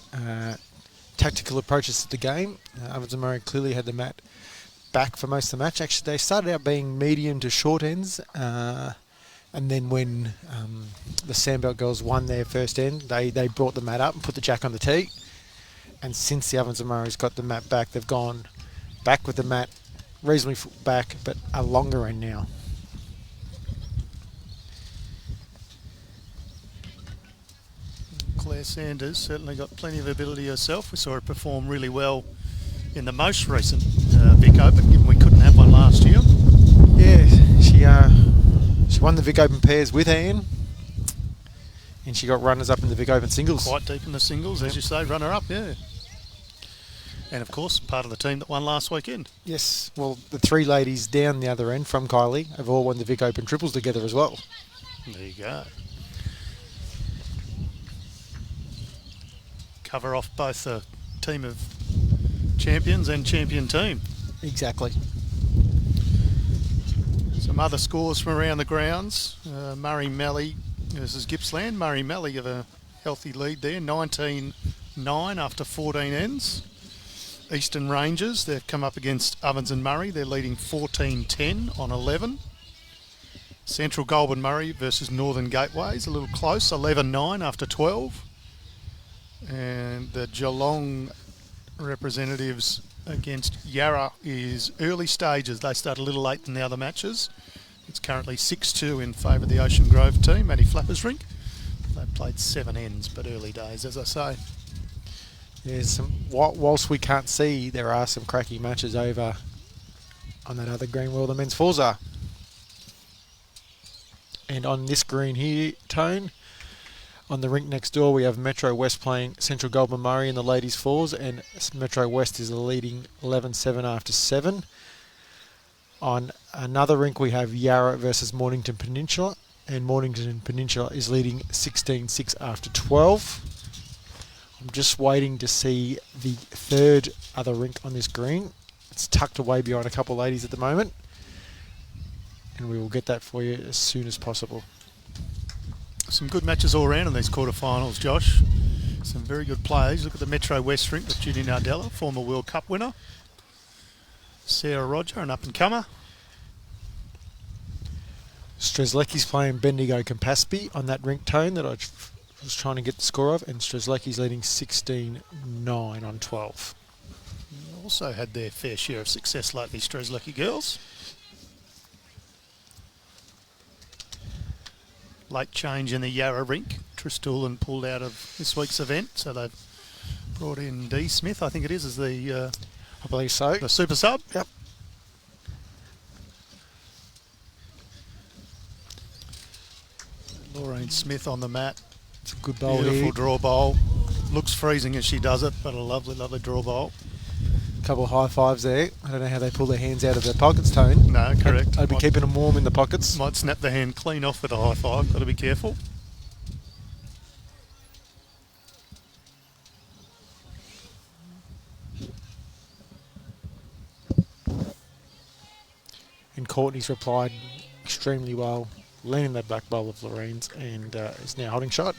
tactical approaches to the game. Ovens and Murray clearly had the mat back for most of the match. Actually, they started out being medium to short ends. And then when the Sandbelt girls won their first end, they brought the mat up and put the jack on the tee. And since the Ovens and Murray's got the mat back, they've gone back with the mat reasonably back, but a longer end now. Claire Sanders certainly got plenty of ability herself. We saw her perform really well in the most recent Vic Open, given we couldn't have one last year. Yeah, she won the Vic Open pairs with Anne, and she got runners up in the Vic Open singles. Quite deep in the singles, as you say, runner up, yeah. And of course, part of the team that won last weekend. Yes, well, the three ladies down the other end from Kylie have all won the Vic Open triples together as well. There you go. Cover off both the team of champions and champion team. Exactly. Some other scores from around the grounds. Murray Mallee versus Gippsland. Murray Mallee have a healthy lead there, 19-9 after 14 ends. Eastern Rangers, they've come up against Ovens and Murray. They're leading 14-10 on 11. Central Goulburn Murray versus Northern Gateways, a little close, 11-9 after 12. And the Geelong representatives against Yarra is early stages. They start a little late than the other matches. It's currently 6-2 in favour of the Ocean Grove team, Matty Flappers rink. They've played 7 ends, but early days, as I say. Yes, whilst we can't see, there are some cracky matches over on that other green where the men's fours are. And on this green here, Tone, on the rink next door, we have Metro West playing Central Goulburn Murray in the ladies' fours, and Metro West is leading 11-7 after 7. On another rink, we have Yarra versus Mornington Peninsula, and Mornington Peninsula is leading 16-6 after 12. I'm just waiting to see the third other rink on this green. It's tucked away behind a couple of ladies at the moment, and we will get that for you as soon as possible. Some good matches all around in these quarterfinals, Josh. Some very good players. Look at the Metro West rink with Judy Nardella, former World Cup winner. Sarah Roger, an up-and-comer. Strzelecki's playing Bendigo Campaspe on that rink, Tone, that I was trying to get the score of, and Strzelecki's leading 16-9 on 12. Also had their fair share of success lately, Strzelecki girls. Late change in the Yarra rink. Tristoolan pulled out of this week's event, so they've brought in Dee Smith, I think it is, as the I believe so. the super sub. Yep. Laureen Smith on the mat. It's a good bowl Beautiful here. draw bowl. Looks freezing as she does it, but a lovely, lovely draw bowl. Couple of high fives there. I don't know how they pull their hands out of their pockets, Tone. No, correct. I'd be keeping them warm in the pockets. Might snap the hand clean off with a high five. Got to be careful. And Courtney's replied extremely well, landing that back bowl of Laureen's, and is now holding shot.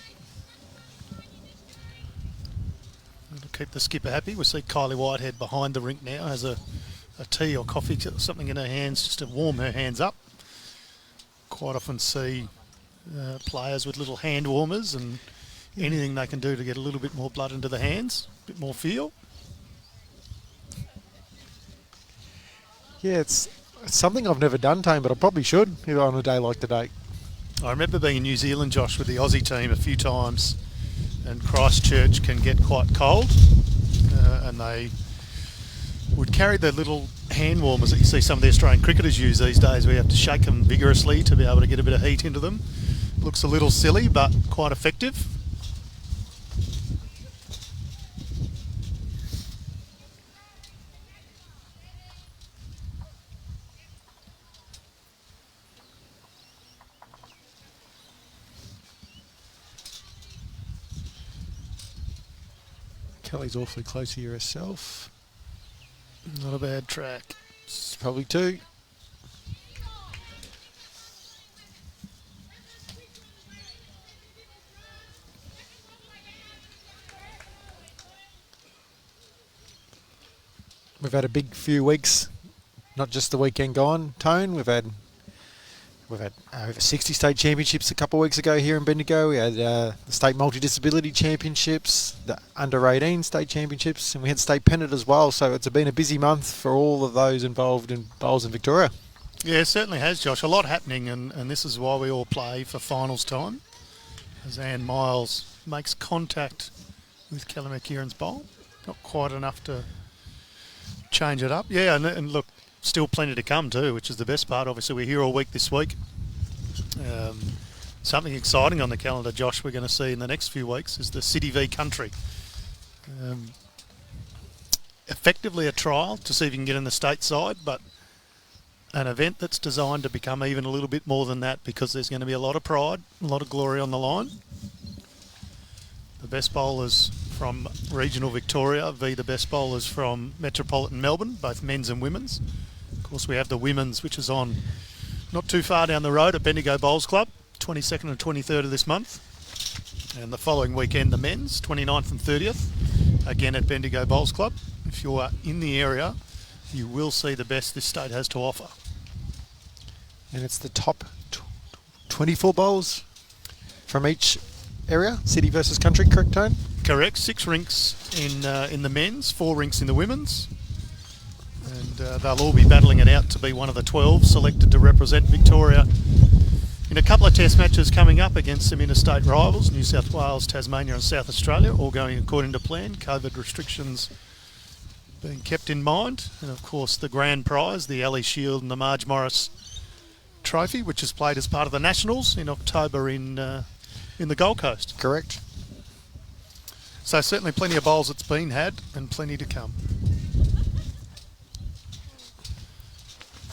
To keep the skipper happy, we see Kylie Whitehead behind the rink now, has a tea or coffee, something in her hands just to warm her hands up. Quite often see players with little hand warmers and anything they can do to get a little bit more blood into the hands, a bit more feel. Yeah, it's something I've never done, Tone, but I probably should on a day like today. I remember being in New Zealand, Josh, with the Aussie team a few times, and Christchurch can get quite cold, and they would carry the little hand warmers that you see some of the Australian cricketers use these days. We have to shake them vigorously to be able to get a bit of heat into them. Looks a little silly, but quite effective. Kelly's awfully close here herself. Not a bad track. It's probably 2. We've had a big few weeks, not just the weekend gone, Tone. We've had over 60 state championships a couple of weeks ago here in Bendigo. We had the state multi-disability championships, the under-18 state championships, and we had state pennant as well. So it's been a busy month for all of those involved in bowls in Victoria. Yeah, it certainly has, Josh. A lot happening, and this is why we all play for finals time. As Anne Miles makes contact with Kelly McKerihen's bowl. Not quite enough to change it up. Yeah, and look, still plenty to come too, which is the best part. Obviously, we're here all week this week. Something exciting on the calendar, Josh, we're going to see in the next few weeks is the City v Country. Effectively a trial to see if you can get in the state side, but an event that's designed to become even a little bit more than that, because there's going to be a lot of pride, a lot of glory on the line. The best bowlers from regional Victoria v the best bowlers from metropolitan Melbourne, both men's and women's. Of course, we have the women's, which is on not too far down the road at Bendigo Bowls Club, 22nd and 23rd of this month. And the following weekend, the men's, 29th and 30th, again at Bendigo Bowls Club. If you are in the area, you will see the best this state has to offer. And it's the top 24 bowls from each area, city versus country, correct, Tone? Correct. 6 rinks in the men's, 4 rinks in the women's. And they'll all be battling it out to be one of the 12 selected to represent Victoria in a couple of test matches coming up against some interstate rivals, New South Wales, Tasmania and South Australia, all going according to plan. COVID restrictions being kept in mind. And of course the grand prize, the Ali Shield and the Marge Morris Trophy, which is played as part of the Nationals in October in the Gold Coast. Correct. So certainly plenty of bowls that's been had and plenty to come.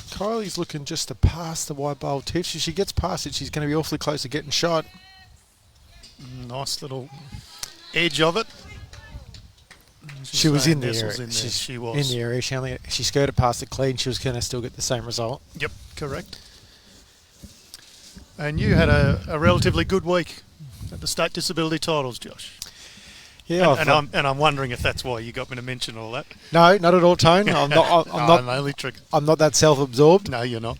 Kylie's looking just to pass the wide bowl Tiff. If she gets past it, she's going to be awfully close to getting shot. Nice little edge of it. She was in the area. She was in the area. She skirted past it clean. She was going to still get the same result. Yep, correct. And you had a relatively good week at the state disability titles, Josh. Yeah, and I'm wondering if that's why you got me to mention all that. No, not at all, Tone. I'm only tricking. I'm not that self-absorbed. No, you're not.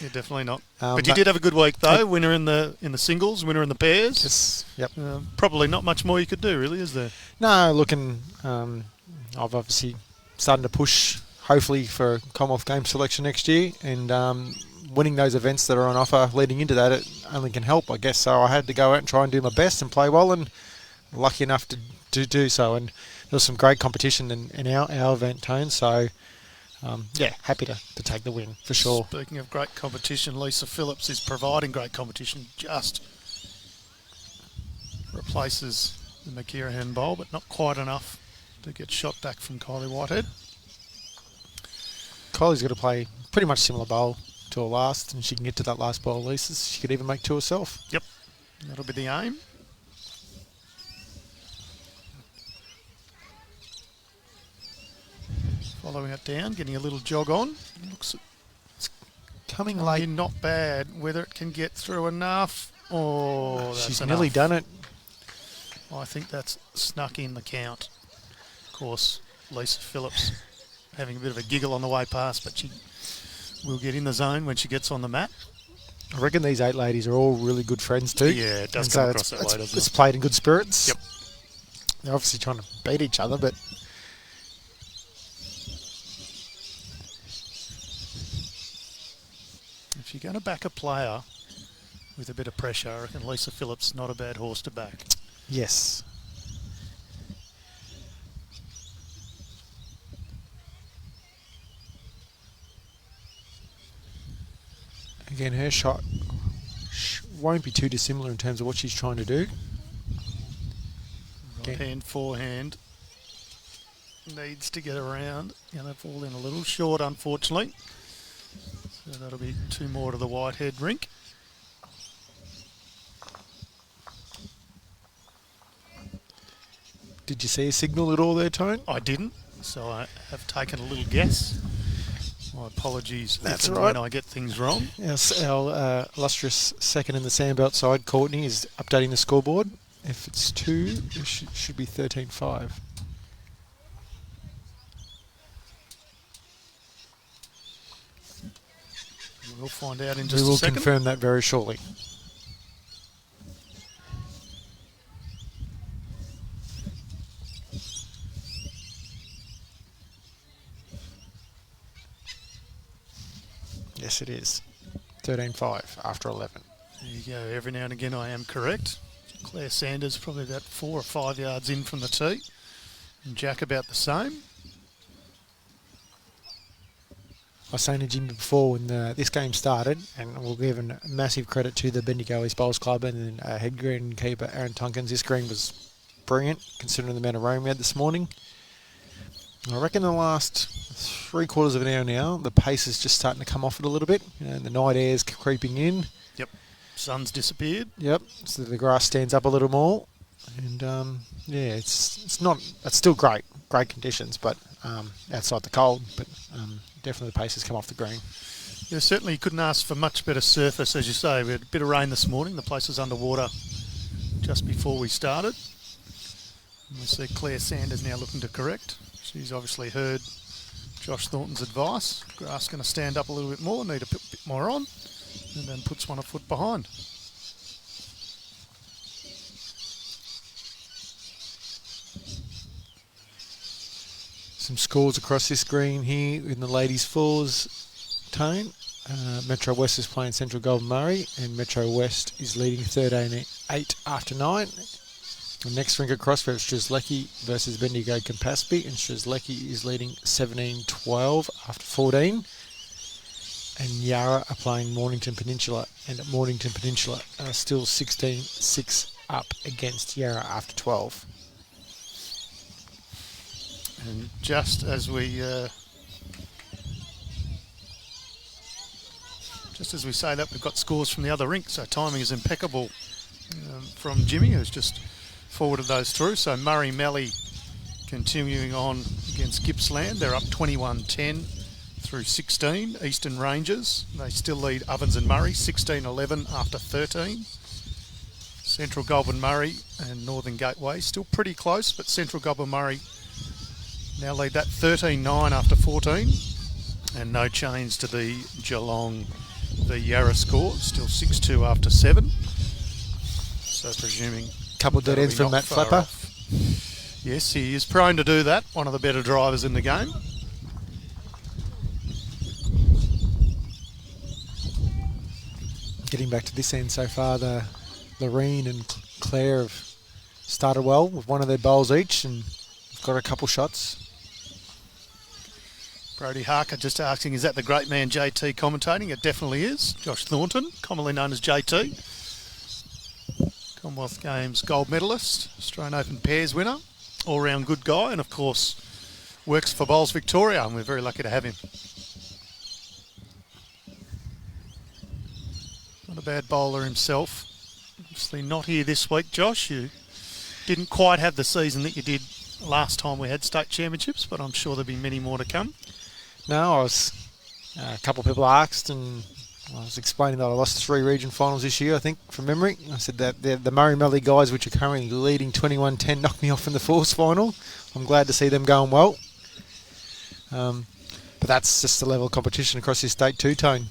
You're definitely not. But you did have a good week though. Winner in the singles, winner in the pairs. Yes. Yep. Probably not much more you could do, really, is there? No, looking. I've obviously starting to push, hopefully, for Commonwealth Games selection next year, and winning those events that are on offer leading into that, it only can help, I guess. So I had to go out and try and do my best and play well, and lucky enough to do so. And there was some great competition in our event, Tone. So happy to take the win for sure. Speaking of great competition, Lisa Phillips is providing great competition. Just replaces the McKerihen bowl, but not quite enough to get shot back from Kylie Whitehead. Kylie's got to play pretty much similar bowl to her last, and she can get to that last bowl, Lisa. She could even make 2 herself. Yep, that'll be the aim. Following it down, getting a little jog on. Looks coming late. Not bad. Whether it can get through enough. Oh, that's she's enough. nearly done it. I think that's snuck in the count. Of course, Lisa Phillips having a bit of a giggle on the way past, but she will get in the zone when she gets on the mat. I reckon these 8 ladies are all really good friends too. Yeah, it does come across that way, doesn't it? It's played in good spirits. Yep. They're obviously trying to beat each other, but if you're going to back a player with a bit of pressure, I reckon Lisa Phillips not a bad horse to back. Yes. Again, her shot won't be too dissimilar in terms of what she's trying to do. Right hand, forehand. Needs to get around. Going to fall in a little short, unfortunately. So that'll be 2 more to the Whitehead rink. Did you see a signal at all there, Tone? I didn't, so I have taken a little guess. My apologies. That's right. When I get things wrong. Yes, our illustrious second in the Sandbelt side, Courtney, is updating the scoreboard. If it's 2, it should be 13-5. We'll find out in just a second. We will confirm that very shortly. Yes, it is. 13-5 after 11. There you go. Every now and again I am correct. Claire Sanders probably about 4 or 5 yards in from the tee. And Jack about the same. I was saying to Jimmy before when this game started, and we'll give a massive credit to the Bendigo East Bowls Club and head greenkeeper Aaron Tonkins. This green was brilliant considering the amount of rain we had this morning. I reckon the last 3/4 of an hour now, the pace is just starting to come off it a little bit. The night air's creeping in. Yep. Sun's disappeared. Yep. So the grass stands up a little more, and it's still great conditions, but outside the cold. But definitely the pace has come off the green. Yeah, certainly you couldn't ask for much better surface, as you say. We had a bit of rain this morning. The place was underwater just before we started. And we see Claire Sanders now looking to correct. She's obviously heard Josh Thornton's advice. Grass going to stand up a little bit more, need a bit more on, and then puts one a foot behind. Some scores across this green here in the ladies fours tone. Metro West is playing Central Goulburn Murray, and Metro West is leading 13-8 after 9. The next rink across, it's Strzelecki versus Bendigo Campaspe, and Strzelecki is leading 17-12 after 14. And Yarra are playing Mornington Peninsula, and Mornington Peninsula are still 16-6 up against Yarra after 12. And just as we say that, we've got scores from the other rink, so timing is impeccable from Jimmy, who's just forwarded those through. So Murray Melly continuing on against Gippsland. They're up 21-10 through 16. Eastern Rangers, they still lead Ovens and Murray 16-11 after 13. Central Goulburn Murray and Northern Gateway still pretty close, but Central Goulburn Murray now lead that 13-9 after 14. And no change to the Geelong v Yarra score, still 6-2 after 7. So presuming Couple dead ends from Matt Flapper. Off. Yes, he is prone to do that. One of the better drivers in the game. Getting back to this end so far, the Laureen and Claire have started well with one of their bowls each and got a couple shots. Brodie Harker just asking, is that the great man JT commentating? It definitely is. Josh Thornton, commonly known as JT. Commonwealth Games gold medalist, Australian Open pairs winner, all-round good guy, and of course works for Bowls Victoria, and we're very lucky to have him. Not a bad bowler himself. Obviously not here this week, Josh. You didn't quite have the season that you did last time we had state championships, but I'm sure there'll be many more to come. No, a couple of people asked, and I was explaining that I lost 3 region finals this year, I think, from memory. I said that the Murray Melly guys, which are currently leading 21-10, knocked me off in the fourth final. I'm glad to see them going well. But that's just the level of competition across this state too, Tone.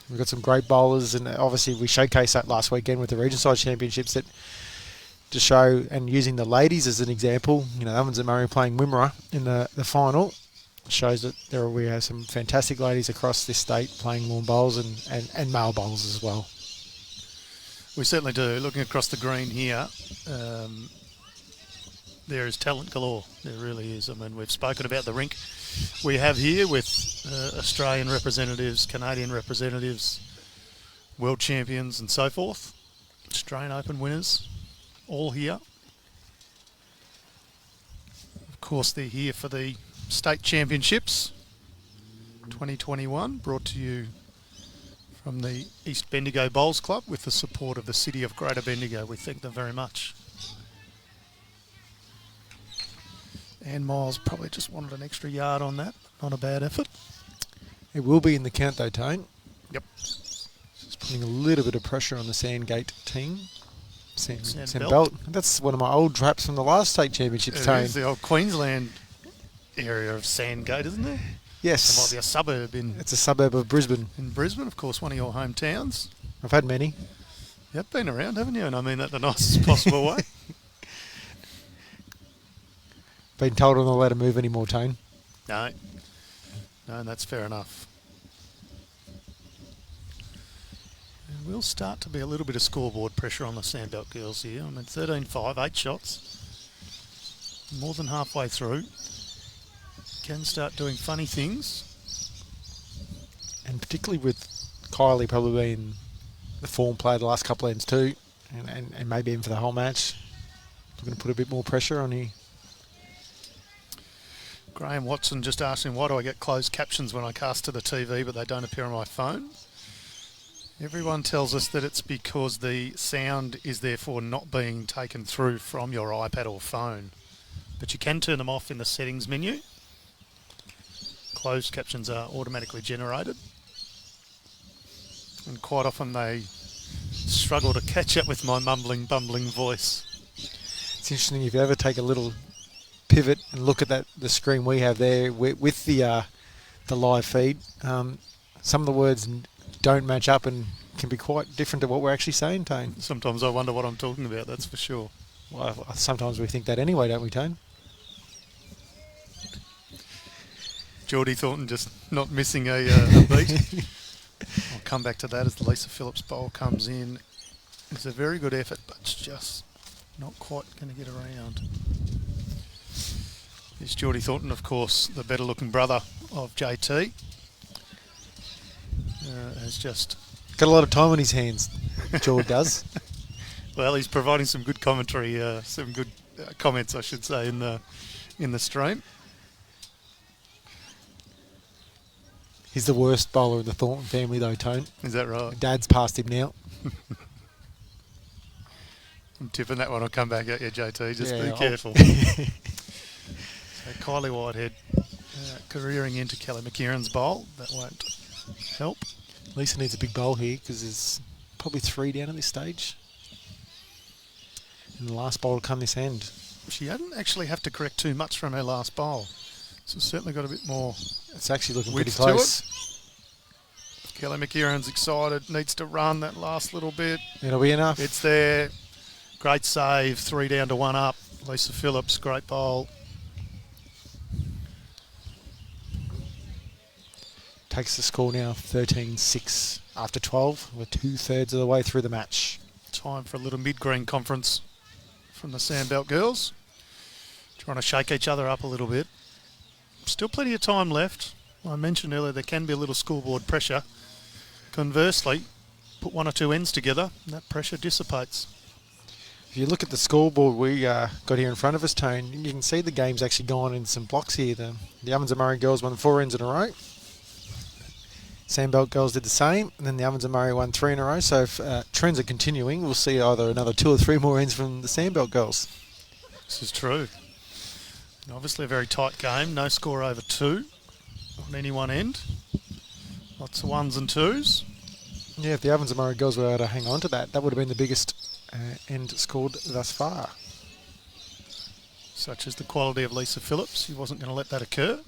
We've got some great bowlers, and obviously we showcased that last weekend with the region side championships that to show, and using the ladies as an example, Ovens and Murray playing Wimmera in the final, shows that we have some fantastic ladies across this state playing lawn bowls and male bowls as well. We certainly do. Looking across the green here, there is talent galore. There really is. I mean, we've spoken about the rink we have here with Australian representatives, Canadian representatives, world champions and so forth. Australian Open winners, all here. Of course, they're here for the State Championships 2021, brought to you from the East Bendigo Bowls Club with the support of the City of Greater Bendigo. We thank them very much. And Miles probably just wanted an extra yard on that. Not a bad effort. It will be in the count though, Tone. Yep. Just putting a little bit of pressure on the Sandgate team. Sandbelt. Sandbelt. That's one of my old traps from the last state championships, Tone. It is the old Queensland area of Sandgate, isn't there? Yes. It might be a suburb It's a suburb of Brisbane. in Brisbane, of course, one of your hometowns. I've had many. You've been around, haven't you? And I mean that the nicest possible way. Been told I'm not allowed to move anymore, Tone. No, that's fair enough. And will start to be a little bit of scoreboard pressure on the Sandbelt girls here. I mean, 13-5, 8 shots. More than halfway through. Can start doing funny things. And particularly with Kylie probably being the form player the last couple of ends too, and maybe even for the whole match. We're going to put a bit more pressure on here. Graham Watson just asking, why do I get closed captions when I cast to the TV but they don't appear on my phone? Everyone tells us that it's because the sound is therefore not being taken through from your iPad or phone. But you can turn them off in the settings menu. Closed captions are automatically generated. And quite often they struggle to catch up with my mumbling, bumbling voice. It's interesting if you ever take a little pivot and look at the screen we have there with the live feed. Some of the words don't match up and can be quite different to what we're actually saying, Tone. Sometimes I wonder what I'm talking about, that's for sure. Well, sometimes we think that anyway, don't we, Tone? Geordie Thornton just not missing a beat. I'll come back to that as the Lisa Phillips bowl comes in. It's a very good effort, but it's just not quite going to get around. It's Geordie Thornton, of course, the better-looking brother of JT. Has just got a lot of time on his hands. George does. Well, he's providing some good commentary, some good comments, I should say, in the stream. He's the worst bowler in the Thornton family, though, Tone. Is that right? Dad's past him now. I'm tipping that one will come back at you, JT. Just be careful. So Kylie Whitehead careering into Kelly McKerihen's bowl. That won't help. Lisa needs a big bowl here because there's probably 3 down at this stage. And the last bowl will come this end. She hadn't actually have to correct too much from her last bowl. So certainly got a bit more. It's actually looking pretty close. Kelly McKerihen's excited, needs to run that last little bit. It'll be enough. It's there. Great save, 3 down to 1 up. Lisa Phillips, great bowl. Takes the score now 13-6 after 12. We're 2/3 of the way through the match. Time for a little mid-green conference from the Sandbelt girls. Trying to shake each other up a little bit. Still plenty of time left. I mentioned earlier there can be a little scoreboard pressure. Conversely, put 1 or 2 ends together and that pressure dissipates. If you look at the scoreboard we got here in front of us, Tone, you can see the game's actually gone in some blocks here. The Ovens and Murray girls won 4 ends in a row. Sandbelt girls did the same, and then the Ovens and Murray won 3 in a row. So if trends are continuing, we'll see either another 2 or 3 more ends from the Sandbelt girls. This is true. And obviously a very tight game. No score over 2 on any one end. Lots of 1s and 2s. Yeah, if the Ovens and Murray girls were able to hang on to that, that would have been the biggest end scored thus far. Such as the quality of Lisa Phillips. He wasn't going to let that occur.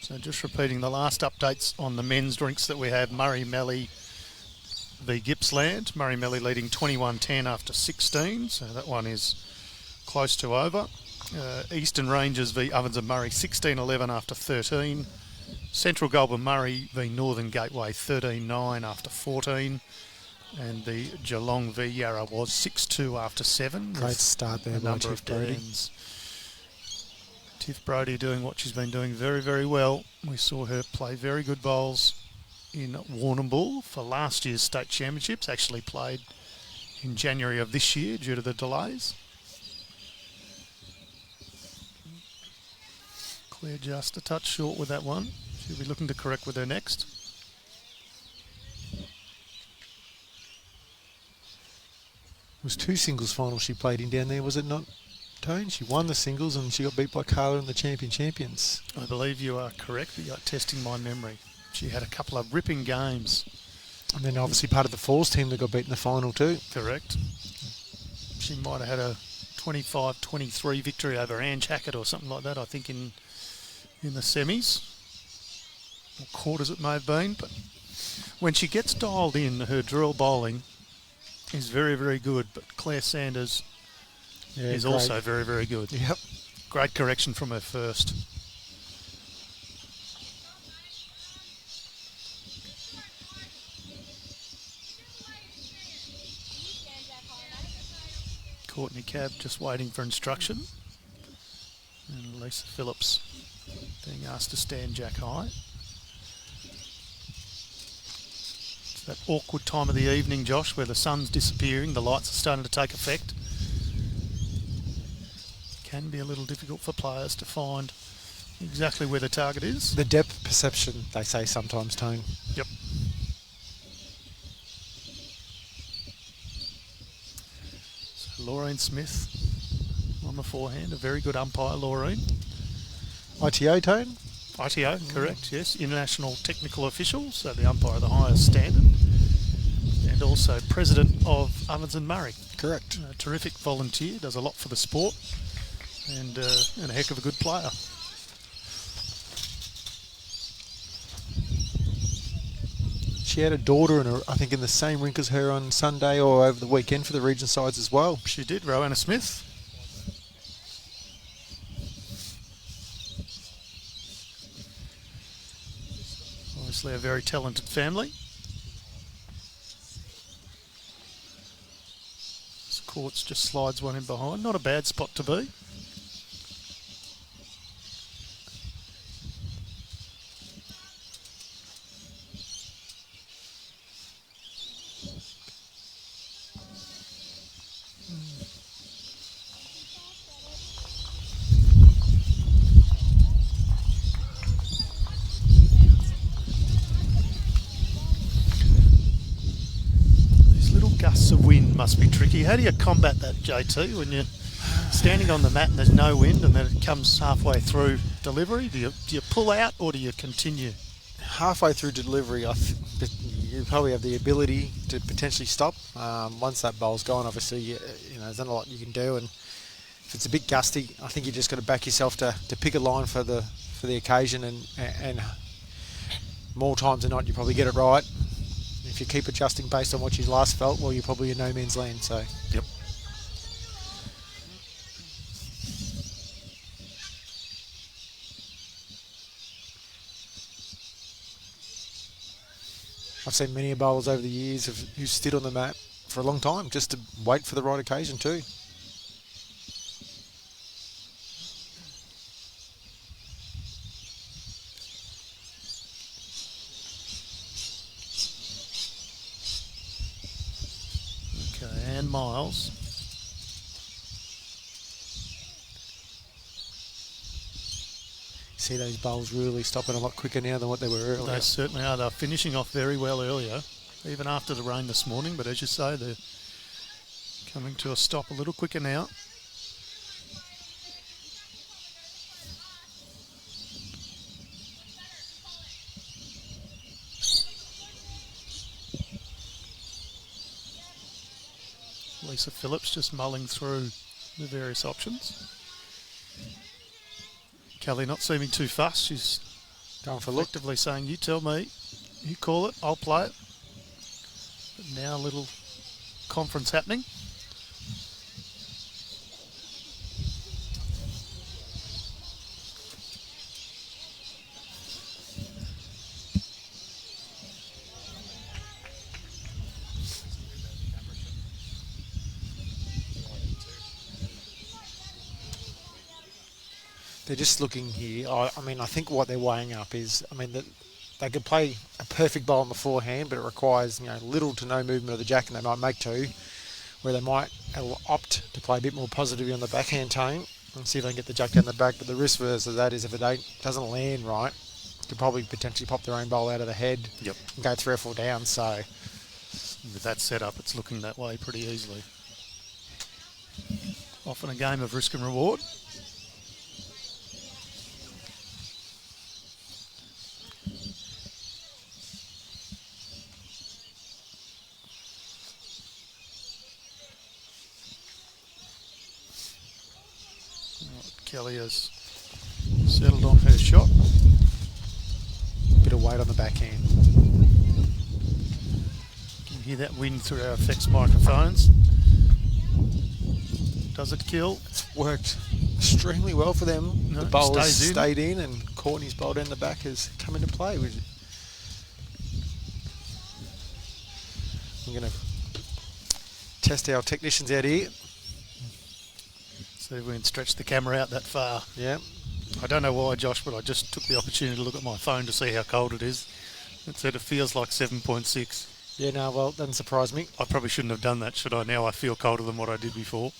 So just repeating the last updates on the men's drinks that we have. Murray Melly v Gippsland. Murray Melly leading 21-10 after 16. So that one is close to over. Eastern Rangers v Ovens and Murray 16-11 after 13. Central Goulburn Murray v Northern Gateway 13-9 after 14. And the Geelong v Yarra was 6-2 after 7. Great start there by Tiff Brodie. Tiff Brodie doing what she's been doing very, very well. We saw her play very good bowls in Warrnambool for last year's state championships. Actually played in January of this year due to the delays. Claire just a touch short with that one. She'll be looking to correct with her next. It was 2 singles finals she played in down there, was it not, Tone? She won the singles and she got beat by Carla in the champions. I believe you are correct, but you're testing my memory. She had a couple of ripping games. And then obviously part of the Falls team that got beat in the final too. Correct. She might have had a 25-23 victory over Ange Hackett or something like that, I think, in the semis. Or quarters it may have been. But when she gets dialed in, her drill bowling is very, very good. But Claire Sanders is great. also very, very good. Yep. Great correction from her first. Courtney Gabb just waiting for instruction. And Lisa Phillips being asked to stand jack high. It's that awkward time of the evening, Josh, where the sun's disappearing, the lights are starting to take effect. Can be a little difficult for players to find exactly where the target is. The depth perception, they say sometimes, Tone. Yep. So Laureen Smith on the forehand, a very good umpire, Laureen. ITO, Tone? ITO, correct, yes. International Technical Official, so the umpire of the highest standard. And also President of Ovens and Murray. Correct. A terrific volunteer, does a lot for the sport, and a heck of a good player. She had a daughter, I think, in the same rink as her on Sunday or over the weekend for the region sides as well. She did, Rowanna Smith. Obviously a very talented family. This Courts just slides one in behind. Not a bad spot to be. Must be tricky. How do you combat that, JT, when you're standing on the mat and there's no wind and then it comes halfway through delivery? Do you pull out or do you continue? Halfway through delivery, you probably have the ability to potentially stop. Once that bowl's gone, obviously, you know, there's not a lot you can do. And if it's a bit gusty, I think you just got to back yourself to pick a line for the occasion, and more times than not, you probably get it right. If you keep adjusting based on what you last felt, well, you're probably in no man's land. So, yep. I've seen many bowlers over the years who stood on the mat for a long time just to wait for the right occasion too. Miles. See those bowls really stopping a lot quicker now than what they were earlier. They certainly are. They're finishing off very well earlier, even after the rain this morning. But as you say, they're coming to a stop a little quicker now. Lisa Phillips just mulling through the various options. Kylie not seeming too fussed. She's going for effectively saying, you tell me, you call it, I'll play it. But now a little conference happening. They're just looking here. I mean, I think what they're weighing up is, I mean, that they could play a perfect bowl on the forehand, but it requires, you know, little to no movement of the jack, and they might make two, where they might opt to play a bit more positively on the backhand tone and see if they can get the jack down the back. But the risk versus that is if it doesn't land right, could probably potentially pop their own bowl out of the head. Yep. And go 3 or 4 down. So with that setup, it's looking that way pretty easily. Often a game of risk and reward. Kelly has settled on her shot. Bit of weight on the backhand. You can hear that wind through our effects microphones. Does it kill? It's worked extremely well for them. No, The bowlers stays in. stayed in, and Courtney's bowl down the back has come into play. I'm going to test our technicians out here. See if we can stretch the camera out that far. Yeah. I don't know why, Josh, but I just took the opportunity to look at my phone to see how cold it is. It said it feels like 7.6. Yeah, no, well, it doesn't surprise me. I probably shouldn't have done that, should I? Now I feel colder than what I did before.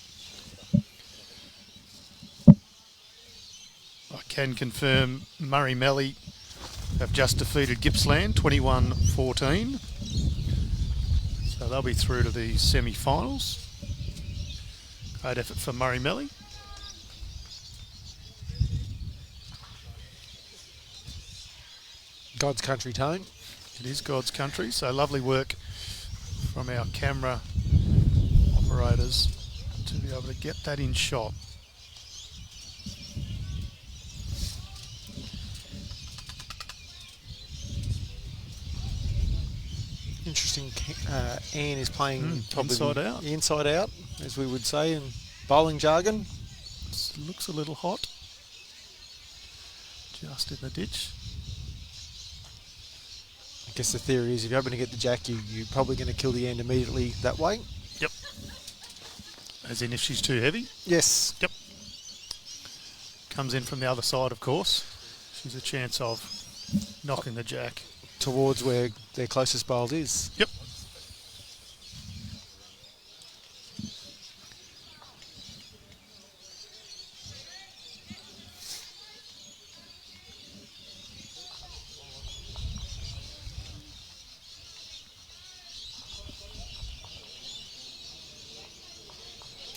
I can confirm Murray Melly have just defeated Gippsland 21-14. So they'll be through to the semi-finals. Great effort for Murray Melly. God's country, Tone. It is God's country, so lovely work from our camera operators to be able to get that in shot. Interesting. Anne is playing probably inside out. Inside out, as we would say in bowling jargon. Looks a little hot. Just in the ditch. I guess the theory is if you happen to get the jack, you're probably going to kill the end immediately that way. Yep. As in if she's too heavy? Yes. Yep. Comes in from the other side, of course. She's a chance of knocking the jack towards where their closest bowled is. Yep.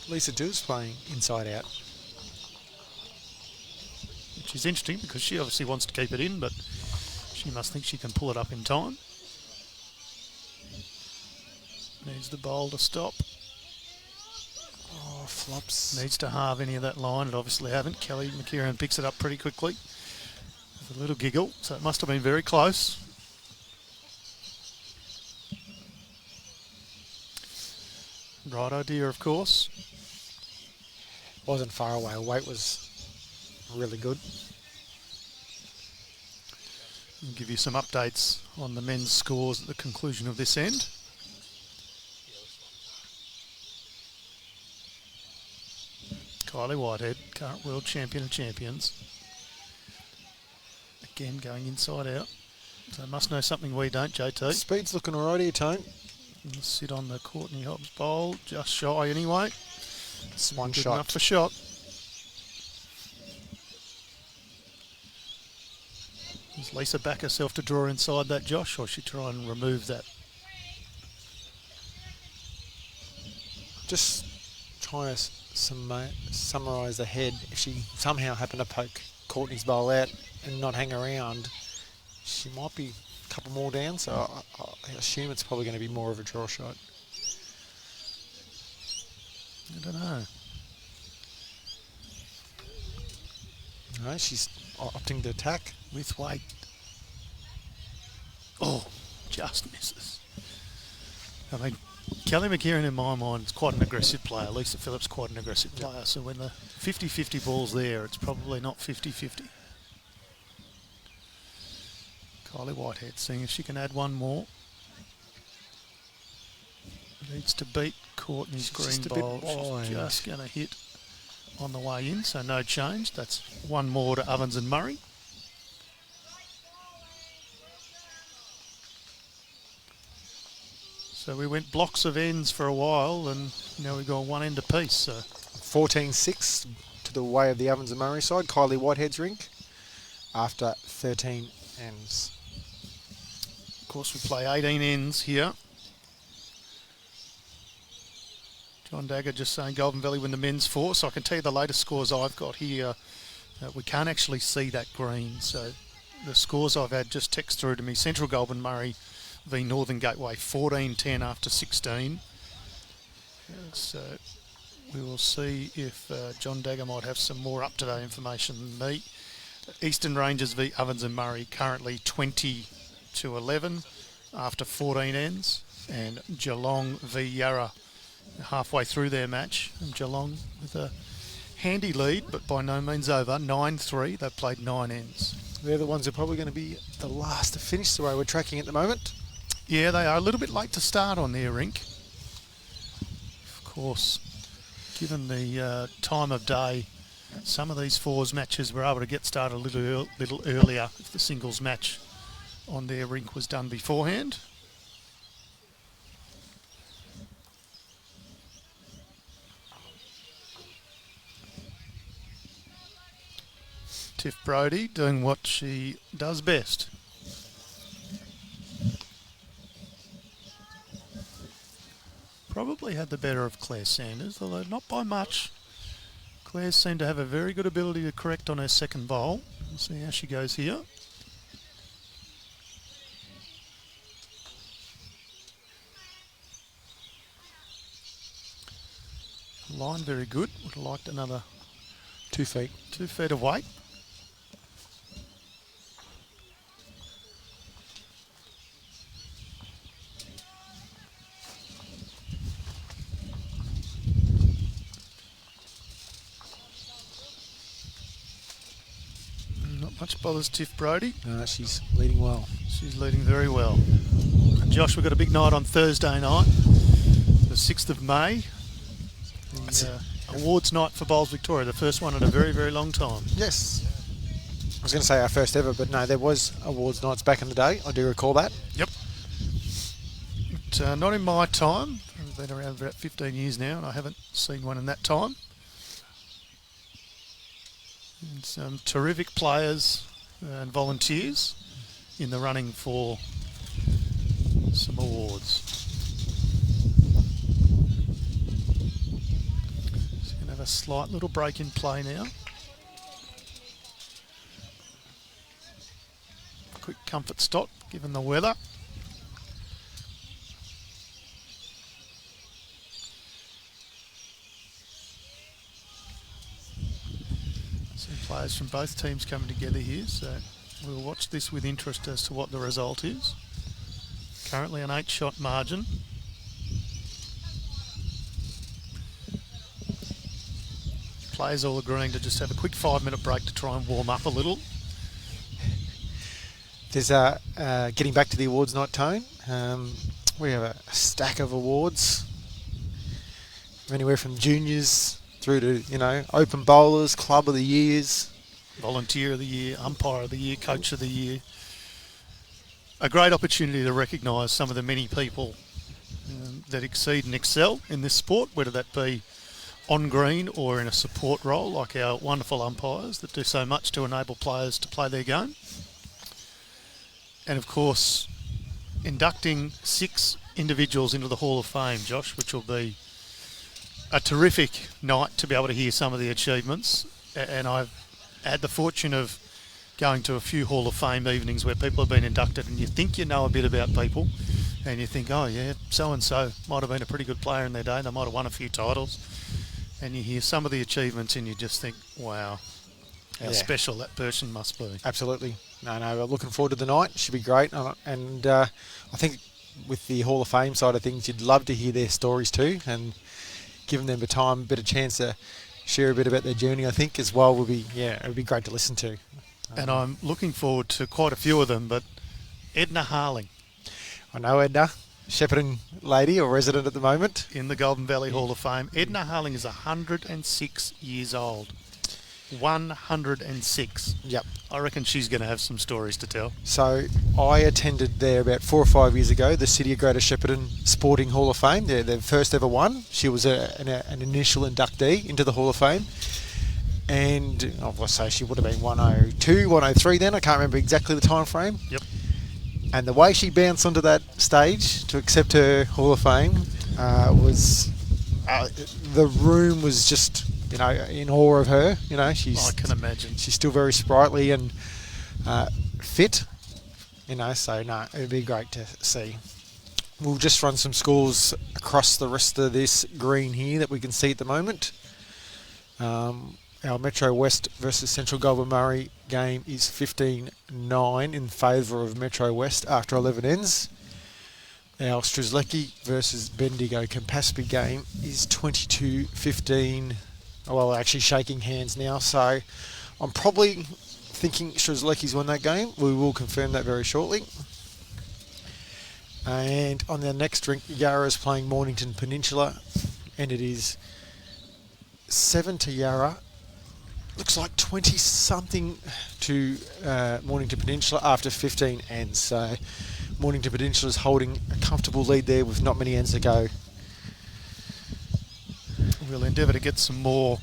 Lisa Dew's playing inside out. Which is interesting because she obviously wants to keep it in, but she must think she can pull it up in time. Needs the bowl to stop. Oh, flops. Needs to halve any of that line. It obviously haven't. Kelly McKerihen picks it up pretty quickly with a little giggle, so it must have been very close. Right idea, of course. Wasn't far away. Her weight was really good. I'll give you some updates on the men's scores at the conclusion of this end. Kylie Whitehead, current world champion of champions. Again, going inside out. So must know something we don't, JT. Speed's looking alright here, Tone. We'll sit on the Courtney Hobbs bowl, just shy anyway. It's one Good shot. enough for shot. Does Lisa back herself to draw inside that, Josh, or should she try and remove that? Just trying to summarise the head. If she somehow happened to poke Courtney's bowl out and not hang around, she might be a couple more down, so I assume it's probably going to be more of a draw shot. I don't know. No, she's opting to attack. With weight. Oh, just misses. I mean, Kelly McKerihen in my mind is quite an aggressive player. Lisa Phillips quite an aggressive player. So when the 50-50 ball's there, it's probably not 50-50. Kylie Whitehead seeing if she can add one more. Needs to beat Courtney's green bowl. She's just going to hit on the way in, so no change. That's one more to Ovens and Murray. So we went blocks of ends for a while, and now we've gone one end apiece. So 14-6 to the way of the Ovens and Murray side. Kylie Whitehead's rink after 13 ends. Of course, we play 18 ends here. John Dagger just saying Golden Valley win the men's four. So I can tell you the latest scores I've got here. We can't actually see that green. So the scores I've had just text through to me. Central Goulburn Murray v Northern Gateway 14-10 after 16. So we will see if John Dagger might have some more up-to-date information than me. Eastern Rangers v Ovens and Murray currently 20-11 after 14 ends. And Geelong v Yarra halfway through their match. And Geelong with a handy lead, but by no means over. 9-3. They've played 9 ends. They're the ones who are probably going to be the last to finish the way we're tracking at the moment. Yeah, they are a little bit late to start on their rink. Of course, given the time of day, some of these fours matches were able to get started a little earlier if the singles match on their rink was done beforehand. Tiff Brodie doing what she does best. Probably had the better of Claire Sanders, although not by much. Claire seemed to have a very good ability to correct on her second bowl. We'll see how she goes here. Line very good. Would have liked another 2 feet. 2 feet of weight. Not much bothers Tiff Brodie. She's leading well. She's leading very well. And Josh, we've got a big night on Thursday night, the 6th of May. The awards night for Bowls Victoria, the first one in a very, very long time. Yes. I was going to say our first ever, but no, there was awards nights back in the day. I do recall that. Yep. But, not in my time. I've been around about 15 years now, and I haven't seen one in that time. And some terrific players and volunteers in the running for some awards. Just going to have a slight little break in play now. Quick comfort stop given the weather. Some players from both teams coming together here, so we'll watch this with interest as to what the result is. Currently an 8-shot margin. Players all agreeing to just have a quick 5-minute break to try and warm up a little. There's getting back to the awards night tone. We have a stack of awards, anywhere from juniors through to, you know, open bowlers, club of the years, volunteer of the year, umpire of the year, coach of the year. A great opportunity to recognise some of the many people that exceed and excel in this sport, whether that be on green or in a support role, like our wonderful umpires that do so much to enable players to play their game. And of course, inducting 6 individuals into the Hall of Fame, Josh, which will be a terrific night to be able to hear some of the achievements. And I've had the fortune of going to a few Hall of Fame evenings where people have been inducted, and you think you know a bit about people, and you think, oh yeah, so-and-so might have been a pretty good player in their day, they might have won a few titles. And you hear some of the achievements and you just think, wow, how special that person must be. Absolutely. No, we're looking forward to the night. Should be great. And I think with the Hall of Fame side of things, you'd love to hear their stories too, and giving them a bit of chance to share a bit about their journey, I think, as well, would be, it would be great to listen to. And I'm looking forward to quite a few of them, but Edna Harling. I know Edna, Shepparton lady or resident at the moment. In the Golden Valley Hall of Fame. Edna Harling is 106 years old. 106. Yep. I reckon she's going to have some stories to tell. So I attended there about 4 or 5 years ago, the City of Greater Shepparton Sporting Hall of Fame, their first ever one. She was an initial inductee into the Hall of Fame. And I'll say she would have been 102, 103 then. I can't remember exactly the time frame. Yep. And the way she bounced onto that stage to accept her Hall of Fame was... the room was just... in awe of her. I can imagine. She's still very sprightly and fit. So it would be great to see. We'll just run some scores across the rest of this green here that we can see at the moment. Our Metro West versus Central Goulburn-Murray game is 15-9 in favour of Metro West after 11 ends. Our Strzelecki versus Bendigo Campaspe game is 22-15 well, actually shaking hands now. So I'm probably thinking Strzelecki's won that game. We will confirm that very shortly. And on the next drink, Yarra is playing Mornington Peninsula, and it is 7 to Yarra. Looks like 20-something to Mornington Peninsula after 15 ends. So Mornington Peninsula is holding a comfortable lead there with not many ends to go. We'll endeavour to get some more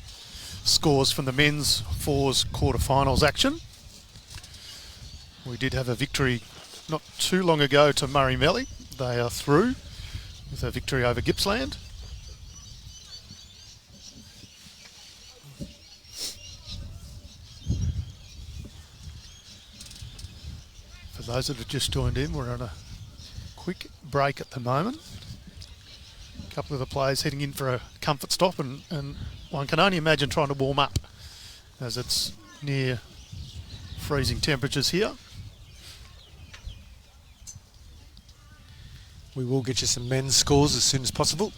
scores from the men's fours quarterfinals action. We did have a victory not too long ago to Murray Melly. They are through with a victory over Gippsland. For those that have just joined in, we're on a quick break at the moment. A couple of the players heading in for a comfort stop, and one can only imagine trying to warm up as it's near freezing temperatures here. We will get you some men's scores as soon as possible.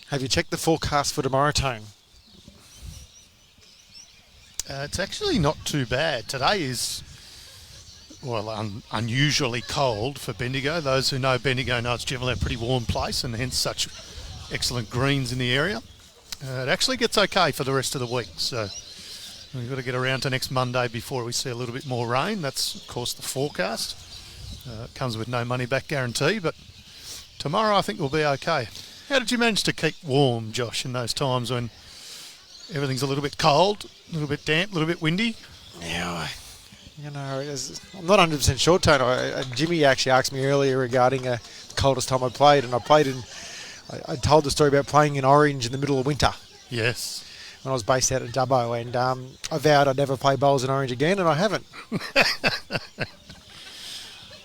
Have you checked the forecast for tomorrow, Tone? It's actually not too bad. Today is, well, unusually cold for Bendigo. Those who know Bendigo know it's generally a pretty warm place, and hence such excellent greens in the area. It actually gets okay for the rest of the week, so we've got to get around to next Monday before we see a little bit more rain. That's, of course, the forecast. It comes with no money-back guarantee, but tomorrow I think we'll be okay. How did you manage to keep warm, Josh, in those times when everything's a little bit cold, a little bit damp, a little bit windy? Yeah, I'm not 100% sure, Tone. Jimmy actually asked me earlier regarding the coldest time I played, and I told the story about playing in Orange in the middle of winter. Yes. When I was based out of Dubbo, and I vowed I'd never play bowls in Orange again, and I haven't.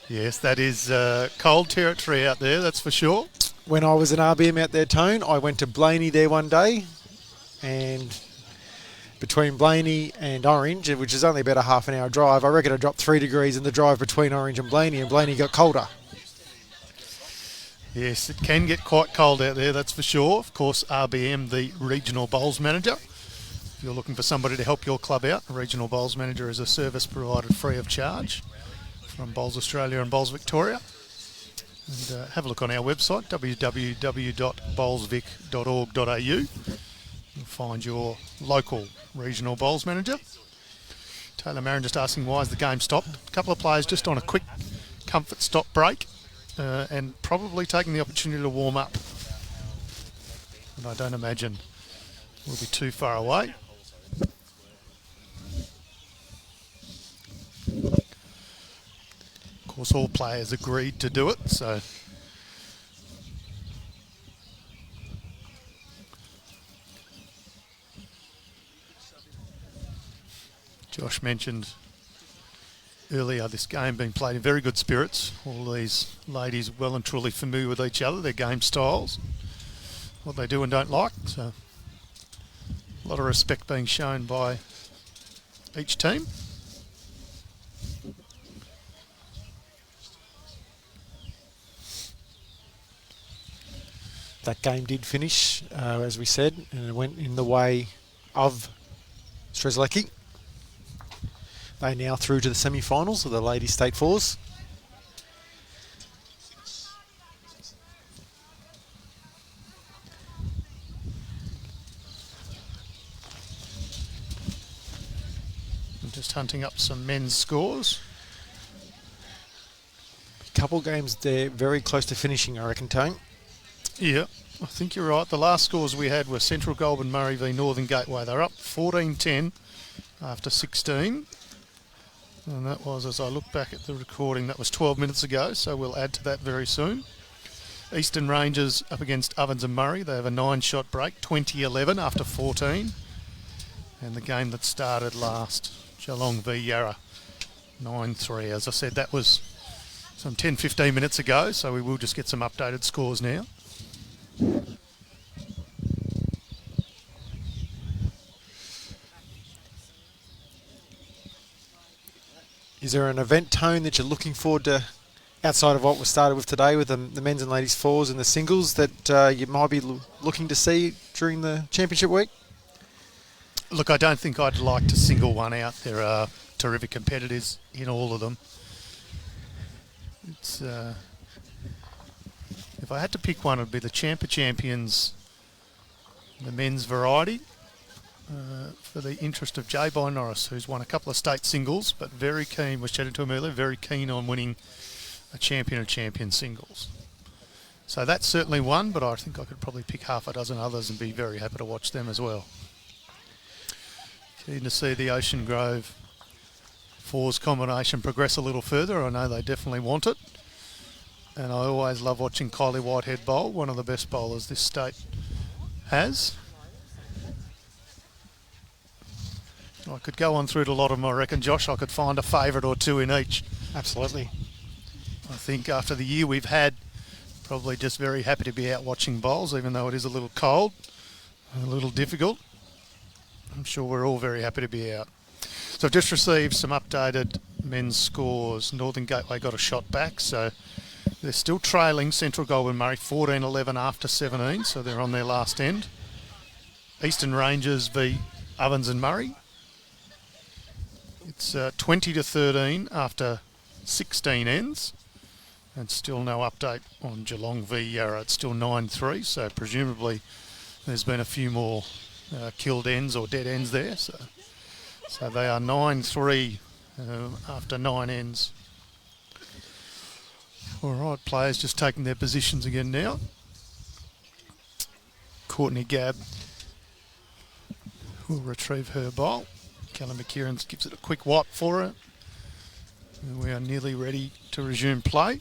Yes, that is cold territory out there, that's for sure. When I was an RBM out there, Tone, I went to Blaney there one day, and between Blaney and Orange, which is only about a half an hour drive, I reckon I dropped 3 degrees in the drive between Orange and Blaney got colder. Yes, it can get quite cold out there, that's for sure. Of course, RBM, the Regional Bowls Manager. If you're looking for somebody to help your club out, a Regional Bowls Manager is a service provided free of charge from Bowls Australia and Bowls Victoria. And have a look on our website, www.bowlsvic.org.au. You'll find your local Regional Bowls Manager. Taylor Marin just asking why is the game stopped. A couple of players just on a quick comfort stop break and probably taking the opportunity to warm up. And I don't imagine we'll be too far away. Of course, all players agreed to do it, so Josh mentioned earlier this game being played in very good spirits. All these ladies well and truly familiar with each other, their game styles, what they do and don't like. So a lot of respect being shown by each team. That game did finish, as we said, and it went in the way of Strzelecki. They now through to the semi-finals of the Ladies State Fours. I'm just hunting up some men's scores. A couple games there very close to finishing, I reckon, Tone. Yeah, I think you're right. The last scores we had were Central Goulburn Murray v Northern Gateway. They're up 14-10 after 16. And that was, as I look back at the recording, that was 12 minutes ago, so we'll add to that very soon. Eastern Rangers up against Ovens and Murray. They have a 9-shot break, 20-11 after 14. And the game that started last, Geelong v Yarra, 9-3. As I said, that was some 10-15 minutes ago, so we will just get some updated scores now. Is there an event tone that you're looking forward to outside of what was started with today with the men's and ladies fours and the singles that you might be looking to see during the championship week? Look, I don't think I'd like to single one out. There are terrific competitors in all of them. It's if I had to pick one, it would be the Champ of Champions, the men's variety, for the interest of J. By Norris, who's won a couple of state singles, but very keen, was chatting to him earlier, very keen on winning a Champion of Champions singles. So that's certainly one, but I think I could probably pick half a dozen others and be very happy to watch them as well. Keen to see the Ocean Grove fours combination progress a little further. I know they definitely want it. And I always love watching Kylie Whitehead bowl, one of the best bowlers this state has. I could go on through to a lot of them, I reckon, Josh. I could find a favourite or two in each. Absolutely. I think after the year we've had, probably just very happy to be out watching bowls, even though it is a little cold, a little difficult. I'm sure we're all very happy to be out. So I've just received some updated men's scores. Northern Gateway got a shot back, so they're still trailing Central Goulburn Murray 14-11 after 17, so they're on their last end. Eastern Rangers v Ovens and Murray. It's 20-13 after 16 ends, and still no update on Geelong v Yarra. It's still 9-3, so presumably there's been a few more killed ends or dead ends there. So they are 9-3 after 9 ends. All right, players just taking their positions again now. Courtney Gabb will retrieve her bowl. Callum McKerihen gives it a quick wipe for her. And we are nearly ready to resume play.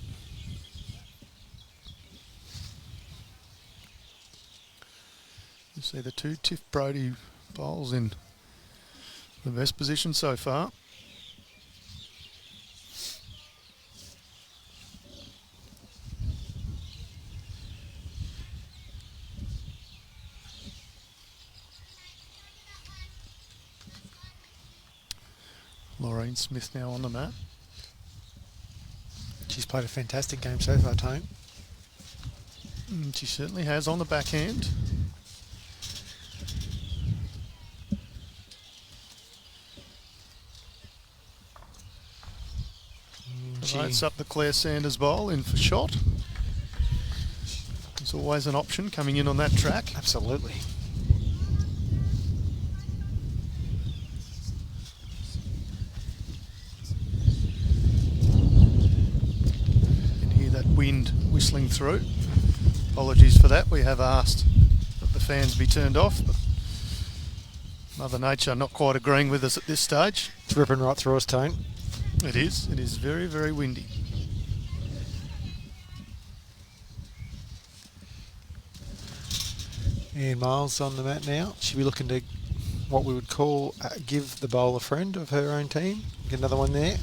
You see the two Tiff Brodie bowls in the best position so far. Laureen Smith now on the mat. She's played a fantastic game so far, Tone. She certainly has on the backhand. Lights up the Claire Sanders bowl in for shot. There's always an option coming in on that track. Absolutely. You can hear that wind whistling through. Apologies for that. We have asked that the fans be turned off, but Mother Nature not quite agreeing with us at this stage. It's ripping right through us, Tone. It is. It is very, very windy. And Miles on the mat now. She'll be looking to what we would call give the bowl a friend of her own team. Get another one there.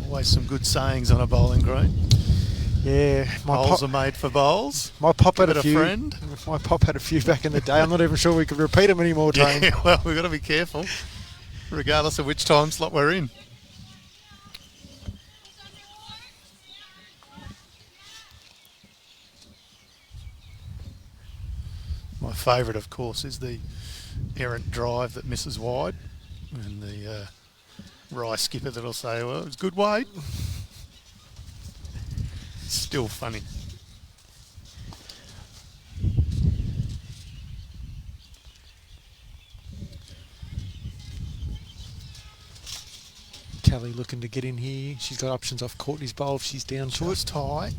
Always some good sayings on a bowling green. Yeah, Bowls are made for bowls. My pop had a few. Friend. My pop had a few back in the day. I'm not even sure we could repeat them anymore, Tone. Yeah, well, we've got to be careful, regardless of which time slot we're in. My favourite, of course, is the errant drive that misses wide, and the Rye skipper that'll say, well, it's good weight. Still funny. Kelly looking to get in here. She's got options off Courtney's bowl if she's down to Just it. high.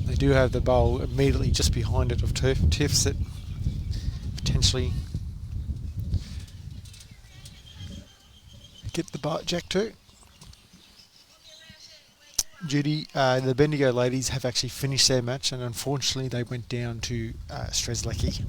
They do have the bowl immediately just behind it of Tiff's that potentially get the jack to. Judy, the Bendigo ladies have actually finished their match, and unfortunately they went down to Strzelecki.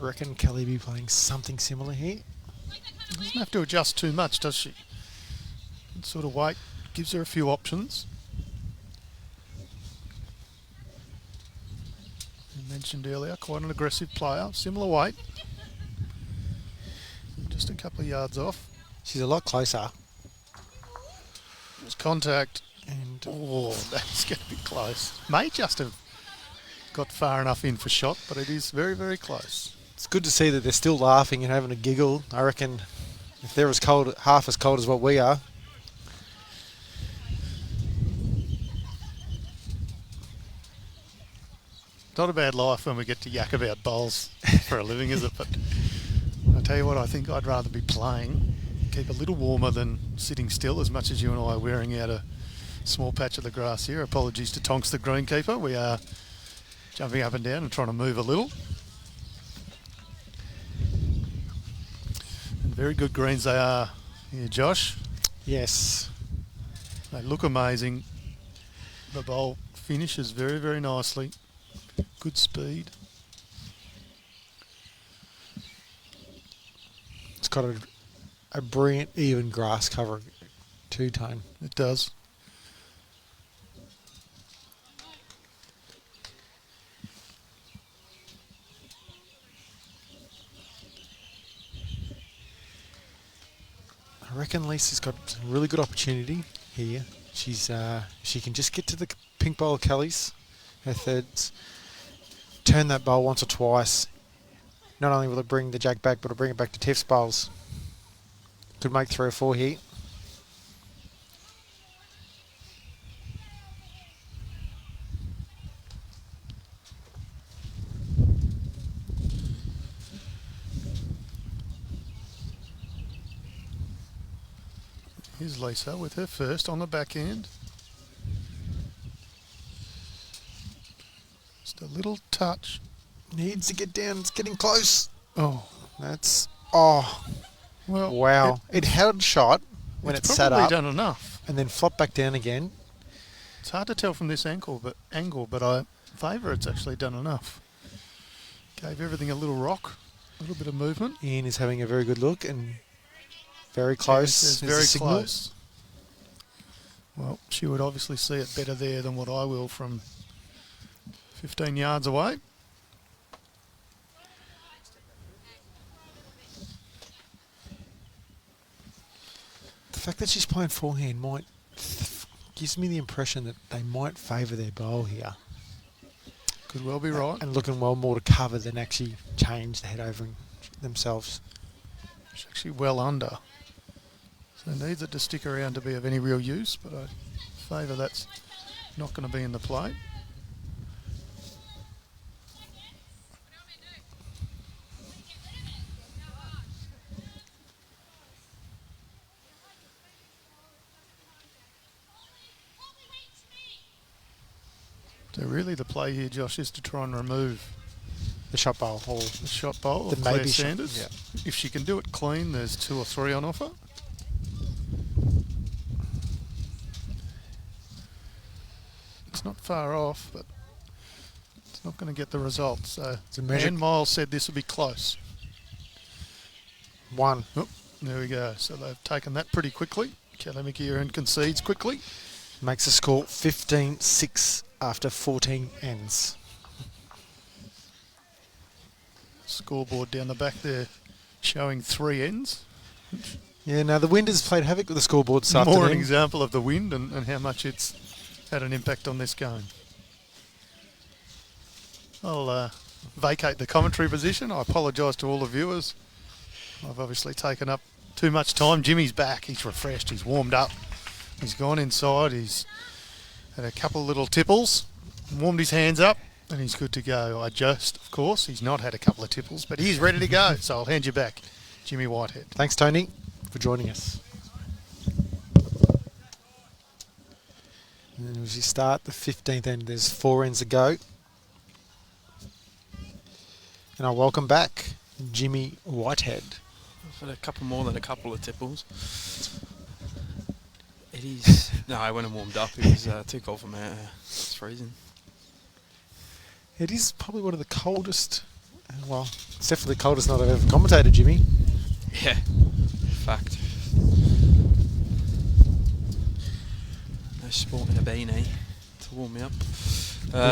reckon Kelly be playing something similar here? Doesn't have to adjust too much, does she? That sort of weight gives her a few options. You mentioned earlier, quite an aggressive player, similar weight. Just a couple of yards off. She's a lot closer. There's contact. And oh, that's going to be close. May just have got far enough in for shot, but it is very, very close. it's good to see that they're still laughing and having a giggle. I reckon if they're half as cold as what we are. Not a bad life when we get to yak about bowls for a living, is it? But I tell you what, I think I'd rather be playing, keep a little warmer than sitting still, as much as you and I are wearing out a small patch of the grass here. Apologies to Tonks, the greenkeeper. We are jumping up and down and trying to move a little. And very good greens they are here, Josh. Yes. They look amazing. The bowl finishes very, very nicely. Good speed. It's got a brilliant even grass cover, two-tone. It does. I reckon Lisa's got a really good opportunity here. She's she can just get to the pink bowl of Kelly's, her thirds, turn that bowl once or twice. Not only will it bring the jack back, but it'll bring it back to Tiff's bowls. Could make 3 or 4 here. Here's Lisa with her first on the backhand. Just a little touch. Needs to get down. It's getting close. Oh, That's... Oh. well. Wow. It held shot when it sat probably up done enough. and then flopped back down again. It's hard to tell from this angle, but I favour it's actually done enough. Gave everything a little rock, a little bit of movement. Ian is having a very good look and very close. It's There's a very signal. close. Well, she would obviously see it better there than what I will from 15 yards away. The fact that she's playing forehand gives me the impression that they might favour their bowl here. Could well be right. And looking well more to cover than actually change the head over themselves. She's actually well under. So needs it to stick around to be of any real use, but I favour that's not going to be in the play. So really the play here, Josh, is to try and remove The shot bowl. Or the shot bowl The of Claire maybe shot, Sanders. yeah. If she can do it clean, there's 2 or 3 on offer. It's not far off, but it's not going to get the results. So It's a measure. Ann Miles said this would be close. 1. Oh, there we go. So they've taken that pretty quickly. Kelly McKerihen concedes quickly. Makes the score 15-6 after 14 ends. Scoreboard down the back there showing 3 ends. Yeah, now the wind has played havoc with the scoreboard this More an afternoon. example of the wind and how much it's had an impact on this game. I'll vacate the commentary position. I apologise to all the viewers. I've obviously taken up too much time. Jimmy's back. He's refreshed. He's warmed up. He's gone inside. He's had a couple of little tipples, warmed his hands up, and he's good to go. Of course, he's not had a couple of tipples, but he's ready to go. So I'll hand you back, Jimmy Whitehead. Thanks, Tony, for joining us. And then as you start the 15th end, there's 4 ends to go. And I welcome back Jimmy Whitehead. I've had a couple more than a couple of tipples. It is... No, I went and warmed up. It was too cold for me. It's freezing. It is probably one of the coldest Well, it's definitely the coldest night I've ever commentated, Jimmy. Yeah, fact. No sporting a beanie to warm me up.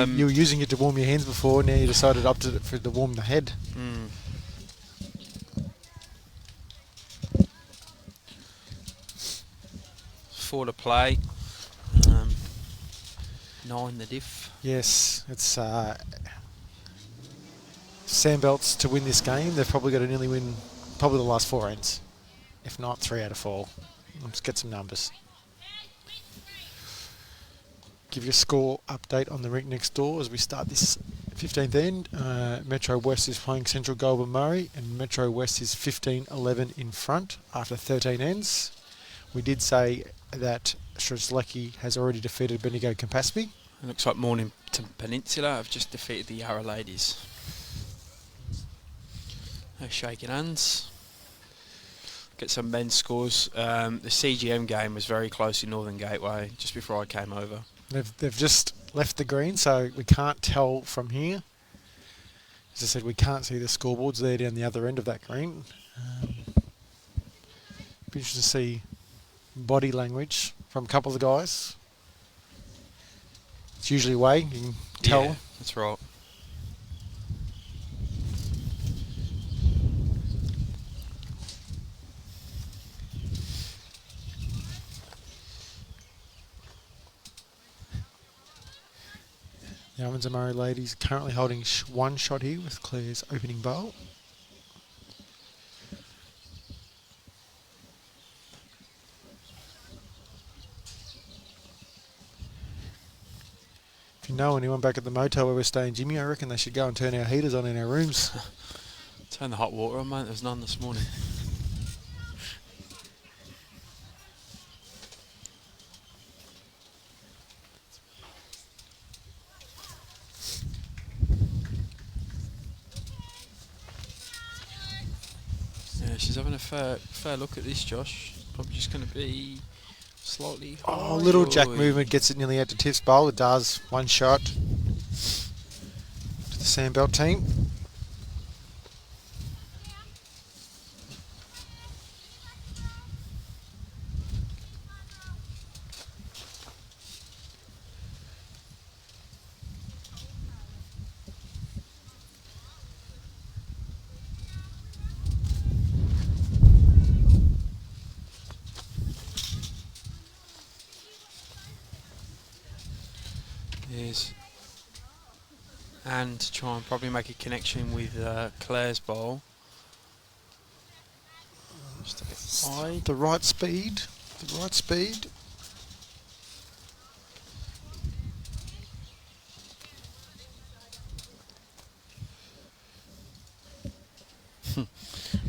You were using it to warm your hands before, now you decided to warm the head. 4 to play. 9 the diff. Yes, it's Sandbelts to win this game. They've probably got to nearly win probably the last 4 ends, if not 3 out of 4. Let's get some numbers. Give you a score update on the rink next door as we start this 15th end. Metro West is playing Central Goulburn Murray, and Metro West is 15-11 in front after 13 ends. We did say that Strzelecki has already defeated Bendigo Campaspe. It looks like Mornington Peninsula have just defeated the Yarra Ladies. They're shaking hands. Get some men's scores. The CGM game was very close in Northern Gateway just before I came over. They've just left the green, so we can't tell from here. As I said, we can't see the scoreboards there down the other end of that green. Be interesting to see body language from a couple of the guys. It's usually a way you can tell. Yeah, that's right. The Ovens and Murray ladies currently holding 1 shot here with Claire's opening bowl. If you know anyone back at the motel where we're staying, Jimmy, I reckon they should go and turn our heaters on in our rooms. Turn the hot water on, mate. There's none this morning. Yeah, she's having a fair look at this, Josh. Probably just going to be slightly high. Oh, little jack movement gets it nearly out to Tiff's bowl. It does. 1 shot to the Sandbelt team. And to try and probably make a connection with Claire's bowl. Just a bit high. The right speed. The right speed.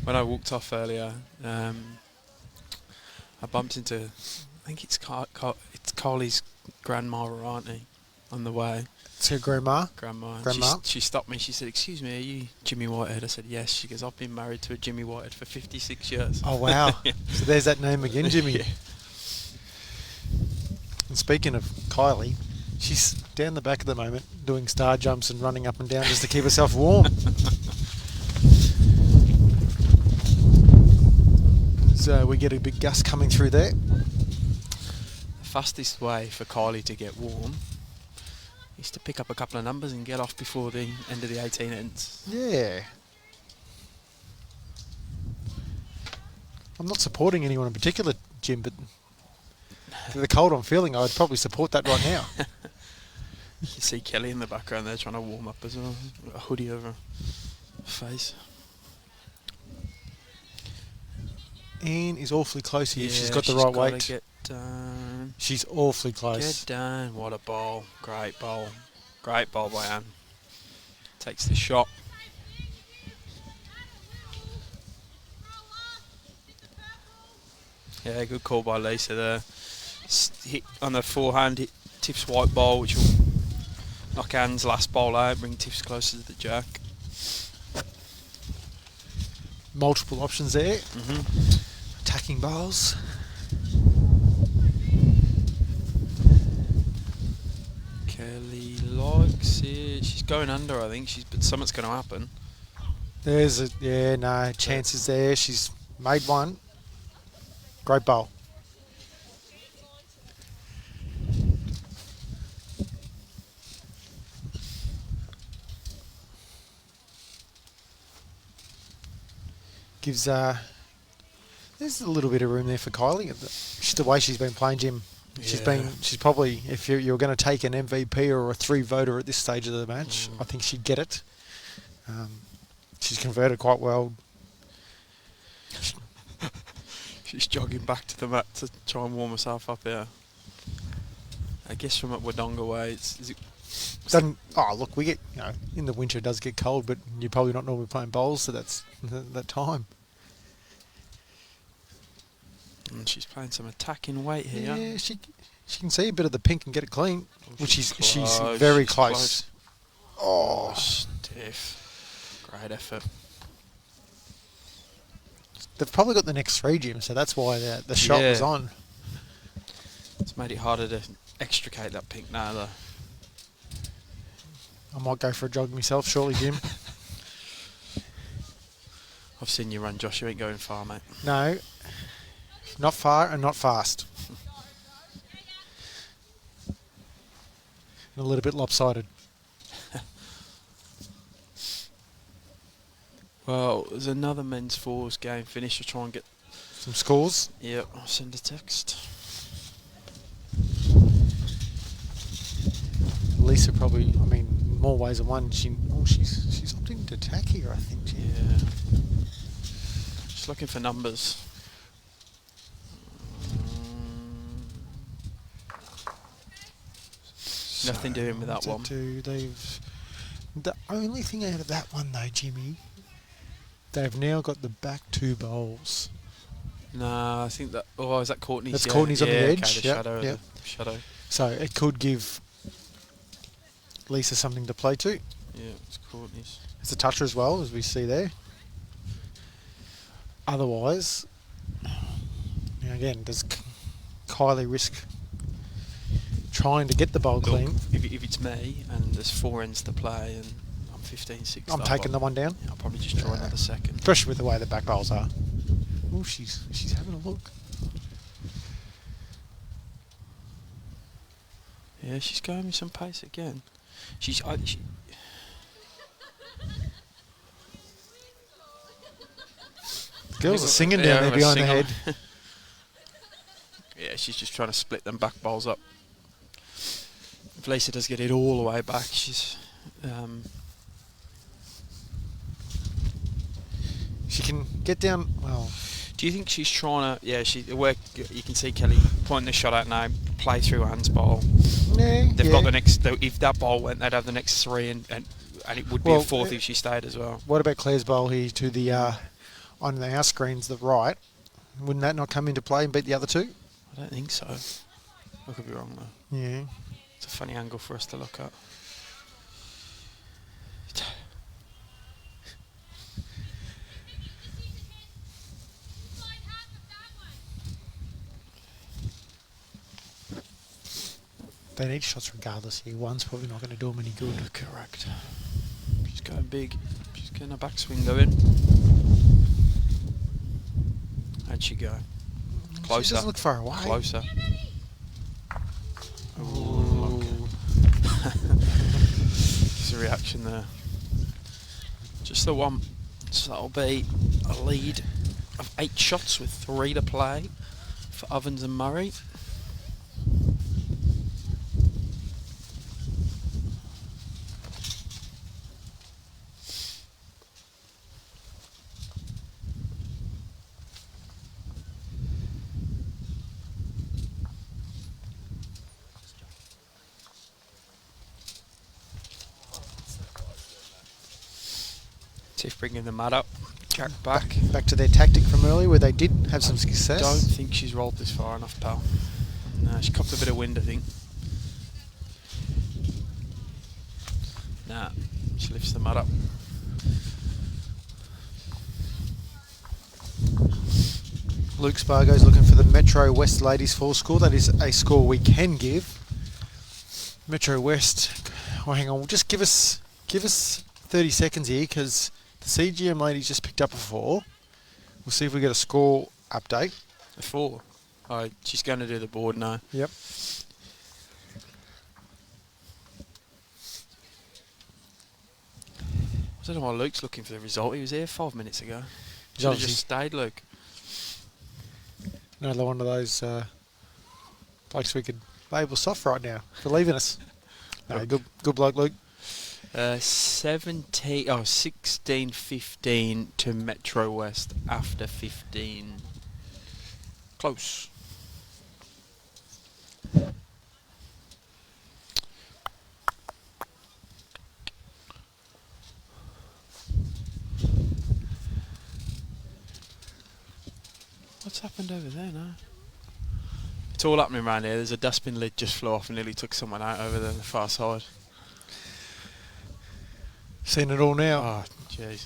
When I walked off earlier, I bumped into, I think it's Kylie's grandma or auntie on the way. It's her grandma. Grandma. Grandma. She stopped me. She said, "Excuse me, are you Jimmy Whitehead?" I said, "Yes." She goes, "I've been married to a Jimmy Whitehead for 56 years." Oh, wow. Yeah. So there's that name again, Jimmy. Yeah. And speaking of Kylie, she's down the back at the moment doing star jumps and running up and down just to keep herself warm. So we get a big gust coming through there. The fastest way for Kylie to get warm is to pick up a couple of numbers and get off before the end of the 18 ends. Yeah. I'm not supporting anyone in particular, Jim, but for the cold I'm feeling, I'd probably support that right now. You see Kelly in the background there trying to warm up as well. A hoodie over her face. Anne is awfully close here. Yeah, she's got the right weight. Get done. She's awfully close. Get done. What a bowl. Great bowl. Great bowl by Anne. Takes the shot. Yeah, good call by Lisa there. Hit on the forehand, hit Tiff's white ball, which will knock Anne's last bowl out, bring Tiff's closer to the jack. Multiple options there. Attacking bowls. Kelly likes it. She's going under, I think. But something's going to happen. chances there. She's made one. Great bowl. Gives there's a little bit of room there for Kylie. Just the way she's been playing, Jim. She's probably, if you're going to take an MVP or a 3 voter at this stage of the match, I think she'd get it. She's converted quite well. She's jogging back to the mat to try and warm herself up here. I guess from up Wodonga way, look, we get, in the winter it does get cold, but you're probably not normally playing bowls, so that's that time. And she's playing some attacking weight here. Yeah, she can see a bit of the pink and get it clean, which she's very close. Oh, stiff. Great effort. They've probably got the next 3, Jim, so that's why the shot was on. It's made it harder to extricate that pink now, though. I might go for a jog myself, shortly, Jim. I've seen you run, Josh. You ain't going far, mate. No, not far and not fast. And a little bit lopsided. Well, there's another men's fours game finished to try and get some scores. Yep, I'll send a text. Lisa probably, in more ways than one, she's opting to attack here, I think. Yeah. Just looking for numbers. Nothing doing with that one. The only thing out of that one, though, Jimmy, they've now got the back 2 bowls. No, I think that. Oh, is that Courtney's? That's Courtney's on the edge. The shadow. So it could give Lisa something to play to. Yeah, it's Courtney's. It's a toucher as well, as we see there. Otherwise, again, does Kylie risk trying to get the bowl clean? If it's me and there's 4 ends to play and I'm 15-6, I'm taking the one down. I'll probably just draw another second. Especially with the way the back bowls are. Oh, she's having a look. Yeah, she's going with some pace again. Girls are singing down there behind the head. Yeah, she's just trying to split them back bowls up. If Lisa does get it all the way back, she's... she can get down... Well... Do you think she's trying to... Yeah, you can see Kelly pointing the shot out now, play through Anne's bowl. They've got the next... If that bowl went, they'd have the next 3 and it would be a 4th if she stayed as well. What about Claire's bowl here to the... on our screens, the right? Wouldn't that not come into play and beat the other 2? I don't think so. I could be wrong though. Yeah. It's a funny angle for us to look at. They need shots regardless here. One's probably not going to do them any good. Correct. She's going big. She's getting a backswing going. How'd she go? Closer. She doesn't look far away. Closer. Ooh. There's a reaction there. Just the one. So that'll be a lead of 8 shots with 3 to play for Ovens and Murray. Tiff bringing the mat up, back to their tactic from earlier where they did have some success. I don't think she's rolled this far enough, pal. No, she copped a bit of wind, I think. Nah, she lifts the mat up. Luke Spargo's looking for the Metro West Ladies 4 score. That is a score we can give. Metro West. Oh, hang on. Just give us 30 seconds here because The CGM ladies just picked up a 4. We'll see if we get a score update. A 4. Oh, she's going to do the board now. Yep. I don't know why Luke's looking for the result. He was here 5 minutes ago. He's Should have obviously- just stayed, Luke. Another one of those blokes we could label soft right now for leaving us. No, good bloke, Luke. 16-15 to Metro West after 15. Close. What's happened over there now? It's all happening around here. There's a dustbin lid just flew off and nearly took someone out over there on the far side. Seen it all now. Oh, jeez.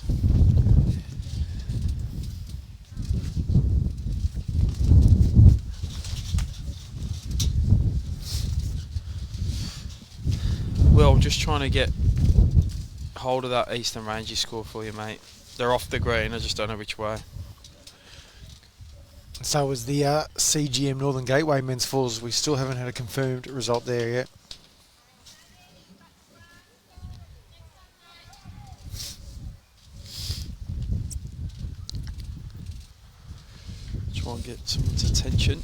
Well, I'm just trying to get hold of that Eastern Rangers score for you, mate. They're off the green. I just don't know which way. So was the CGM Northern Gateway men's falls. We still haven't had a confirmed result there yet. Try and get someone's attention.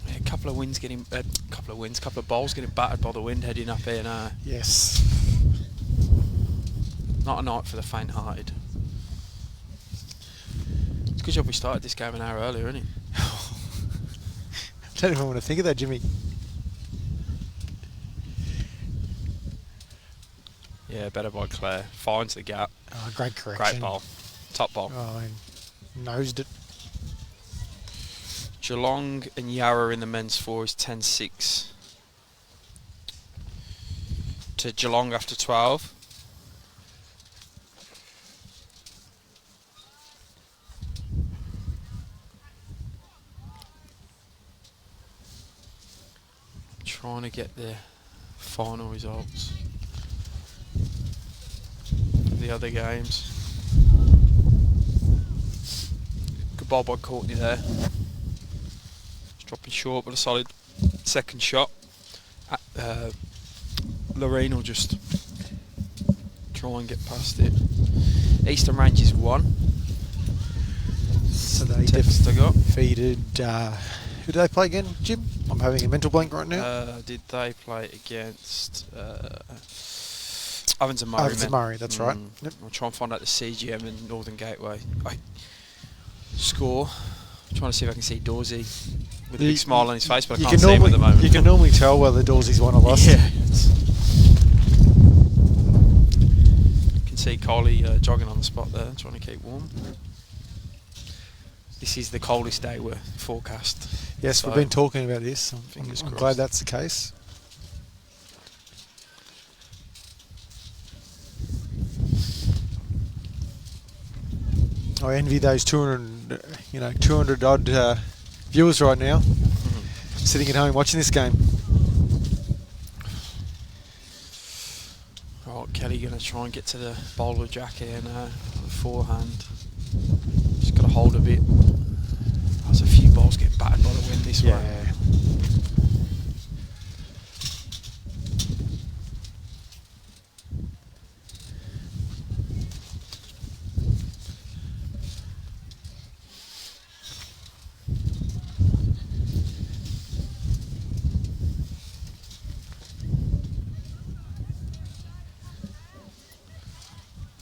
Yeah, couple of bowls getting battered by the wind heading up here now. Yes. Not a night for the faint-hearted. It's a good job we started this game an hour earlier, isn't it? Don't even want to think of that, Jimmy. Yeah, better by Claire. Finds the gap. Oh, great correction. Great bowl. Top bowl. Oh, and nosed it. Geelong and Yarra in the men's four is 10-6 to Geelong after 12. Trying to get the final results of the other games. Good ball by Courtney there. Dropping short, but a solid second shot. Laureen will just try and get past it. Eastern Rangers won. So they Text I got. defeated. Who do they play again, Jim? I'm having a mental blank right now. Did they play against Ovens and Murray? Ovens and Murray, that's right. Yep. I'll try and find out the CGM and Northern Gateway. Score. I'm trying to see if I can see Dorsey with a big smile on his face, but I can't see him at the moment. You can normally tell whether Dorsey's won or lost. Yeah. You can see Kylie jogging on the spot there, trying to keep warm. This is the coldest day we're forecast. Yes, So, we've been talking about this. I'm fingers glad crossed. that's the case. I envy those 200 odd viewers right now, sitting at home watching this game. Right, Kelly going to try and get to the bowler jack here now, the forehand. Just got to hold a bit. There's a few balls getting battered by the wind this way.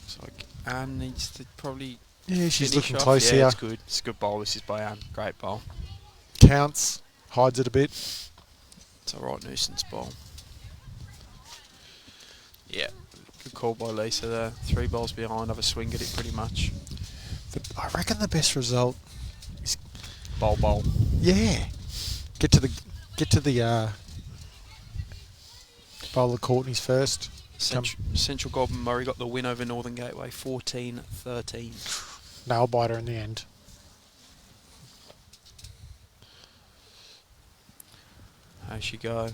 Looks like Anne needs to probably Yeah, she's finish looking off. close Yeah, here. it's good. It's a good bowl. This is by Anne. Great bowl. Counts, hides it a bit. It's a right nuisance bowl. Yeah, good call by Lisa there. 3 balls behind, have a swing at it pretty much. I reckon the best result is Bowl. yeah. Get to the bowler Courtney's first. Central Goulburn Murray got the win over Northern Gateway, 14-13. Nail biter in the end. How she go?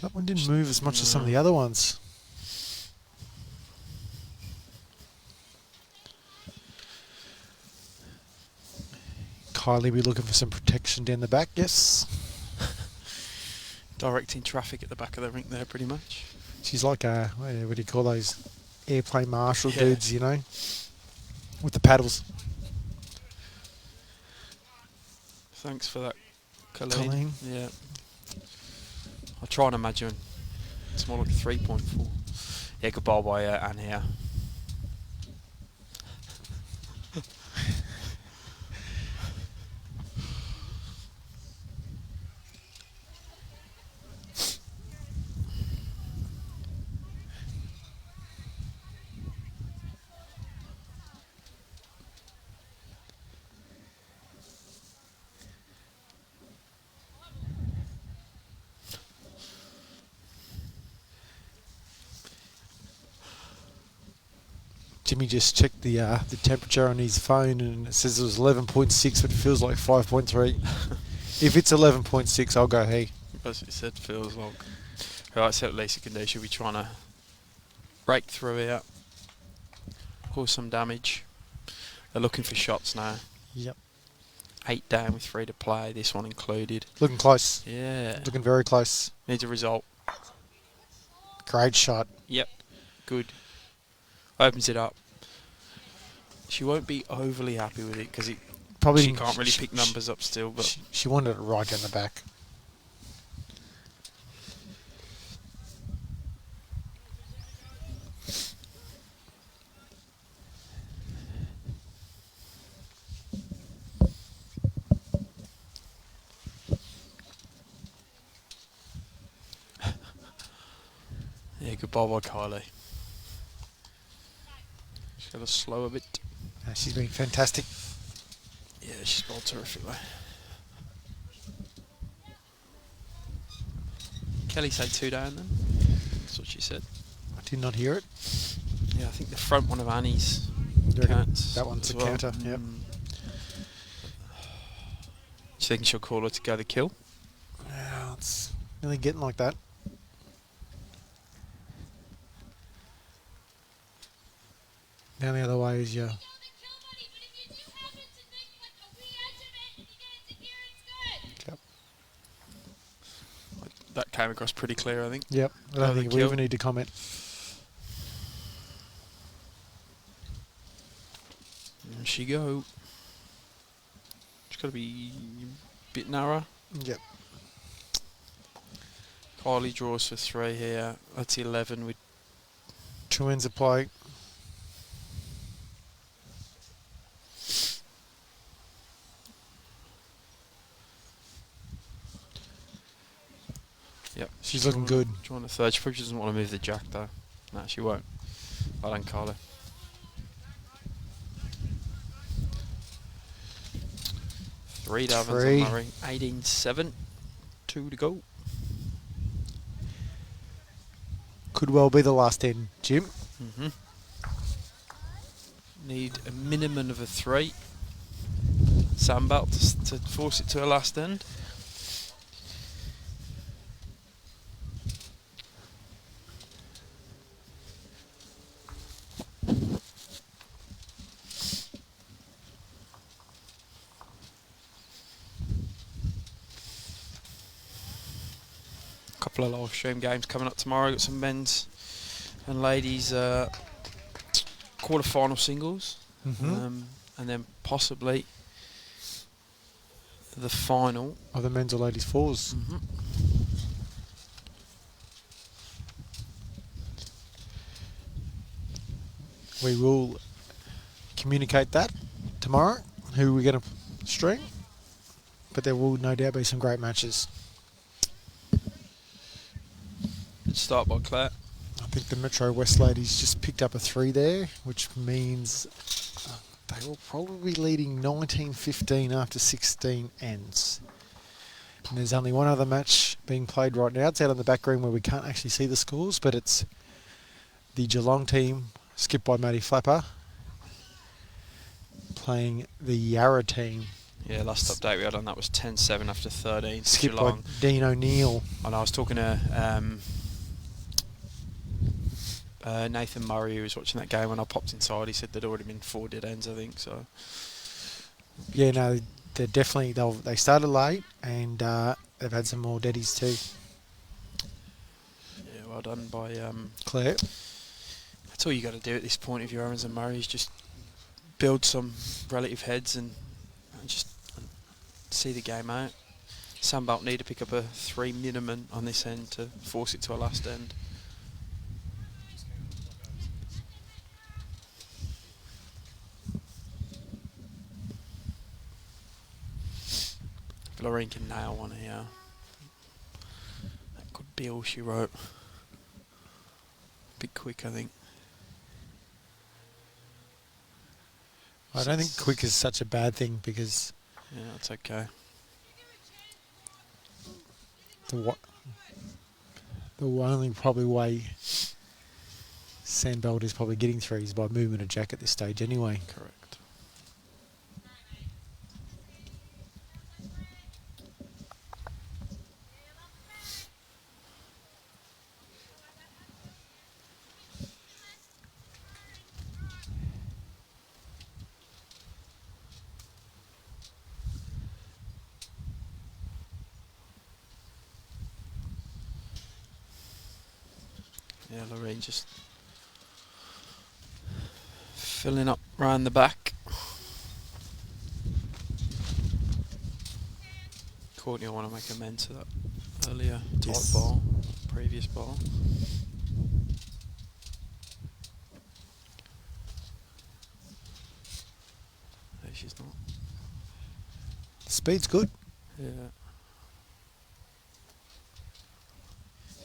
That one didn't move as much as some of the other ones. Kylie, be looking for some protection down the back, yes. Directing traffic at the back of the rink there, pretty much. She's like a, what do you call those airplane marshal Yeah. dudes, you know, with the paddles. Thanks for that, Colleen. Colleen. Yeah. I'll try and imagine. It's more like 3.4. Yeah, good ball by Anne here. Jimmy just checked the temperature on his phone and it says it was 11.6, but it feels like 5.3. If it's 11.6, I'll go hey. As it said, feels like. Right, so at least it can do. She'll be trying to break through here, cause some damage. They're looking for shots now. Yep. 8 down with 3 to play, this one included. Looking close. Yeah. Looking very close. Needs a result. Great shot. Yep. Good. Opens it up. She won't be overly happy with it because Probably she can't really pick numbers up still. But she wanted it right down the back. yeah, good ball by Kylie. She's got to slow a bit. She's been fantastic. Yeah, she's bowled terrifically. Kelly said 2 down then. That's what she said. I did not hear it. Yeah, I think the front one of Annie's You reckon counts. that one's as a well. counter, yep. Do you think she'll call her to go the kill? Well, it's really getting like that. Down the other way is your... Yep. That came across pretty clear, I think. Yep. I Go don't the think we kill. even need to comment. There she go. She's got to be a bit narrow. Yep. Kylie draws for 3 here. That's 11 with 2 ends of play. Yep. She's looking good. Drawing the 3rd. She probably doesn't want to move the jack though. No, she won't. Well done, Kylie. Three to Evans and Murray. 18-7. 2 to go. Could well be the last end, Jim. Need a minimum of a 3. Sandbelt to force it to a last end. Couple of live stream games coming up tomorrow. Got some men's and ladies quarter-final singles, and then possibly the final. Of the men's or ladies fours. We will communicate that tomorrow, who we're going to stream. But there will no doubt be some great matches. Good start by Claire. I think the Metro West ladies just picked up a 3 there, which means they will probably be leading 19-15 after 16 ends. And there's only one other match being played right now. It's out on the back green where we can't actually see the scores, but it's the Geelong team, skipped by Matty Flapper, playing the Yarra team. Yeah, last update we had on that was 10-7 after 13. Skipped by Geelong. Dean O'Neill. And I was talking to Nathan Murray, who was watching that game when I popped inside. He said there'd already been 4 dead ends, I think. So Yeah, no, they're definitely they started late and they've had some more deadies too. yeah, well done by Claire. That's all you got to do at this point if you're Evans and Murray, is just build some relative heads and just see the game out. Sandbelt need to pick up a 3 minimum on this end to force it to a last end. If Laureen can nail one here, that could be all she wrote. A bit quick, I think. I don't think quick is such a bad thing because Yeah, that's okay. the only probably way Sandbelt is probably getting through is by movement of Jack at this stage anyway. Correct. Yeah, Laureen just filling up round the back. Courtney will want to make amends to that earlier tight Yes. ball, previous ball. No, she's not. Speed's good. Yeah.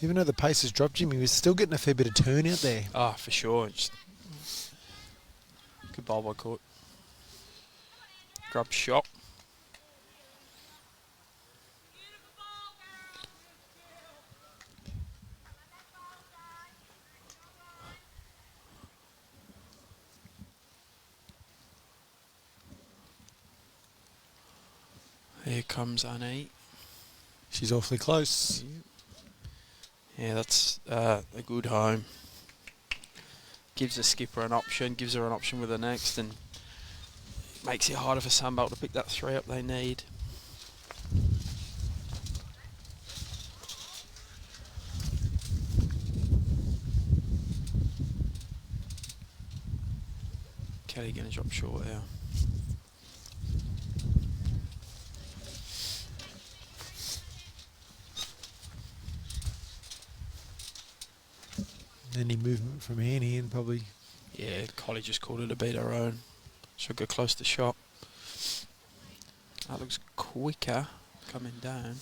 Even though the pace has dropped, Jimmy was still getting a fair bit of turn out there. Ah, for sure. Just good ball by Court. Grab shot. Here comes Annie. She's awfully close. Yeah, that's a good home. Gives the skipper an option, gives her an option with the next, and makes it harder for Sandbelt to pick that 3 up they need. Kelly going to drop short here. Any movement from Annie and probably Yeah, Kylie just called it a beat her own. She'll go close to shot. That looks quicker coming down.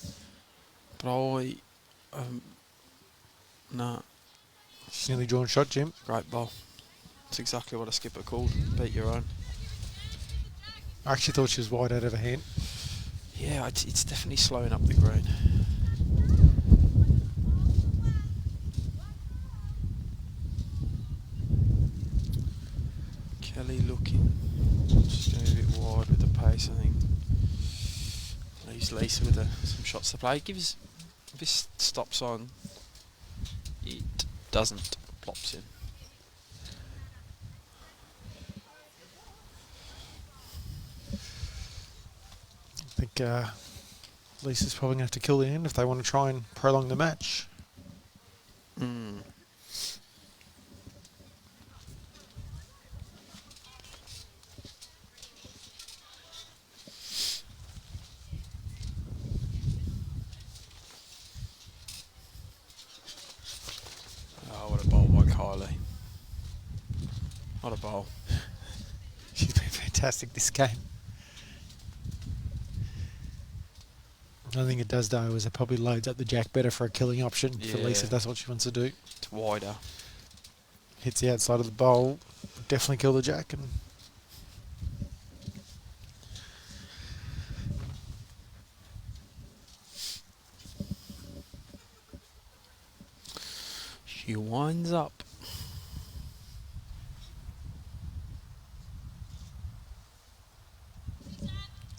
But no, she's nearly drawn shot, Jim. great ball. That's exactly what a skipper called. Beat your own. I actually thought she was wide out of her hand. Yeah, it's definitely slowing up the green. Kelly looking. Just going a bit wide with the pace, I think. Leaves Lisa with some shots to play. If this stops on, it doesn't. Plops in. I think Lisa's probably going to have to kill the end if they want to try and prolong the match. Mm. Oh, what a bowl by Kylie. What a bowl. She's been fantastic this game. The only thing it does though is it probably loads up the jack better for a killing option for Yeah. Lisa if that's what she wants to do. It's wider. Hits the outside of the bowl, definitely kill the jack and She winds up.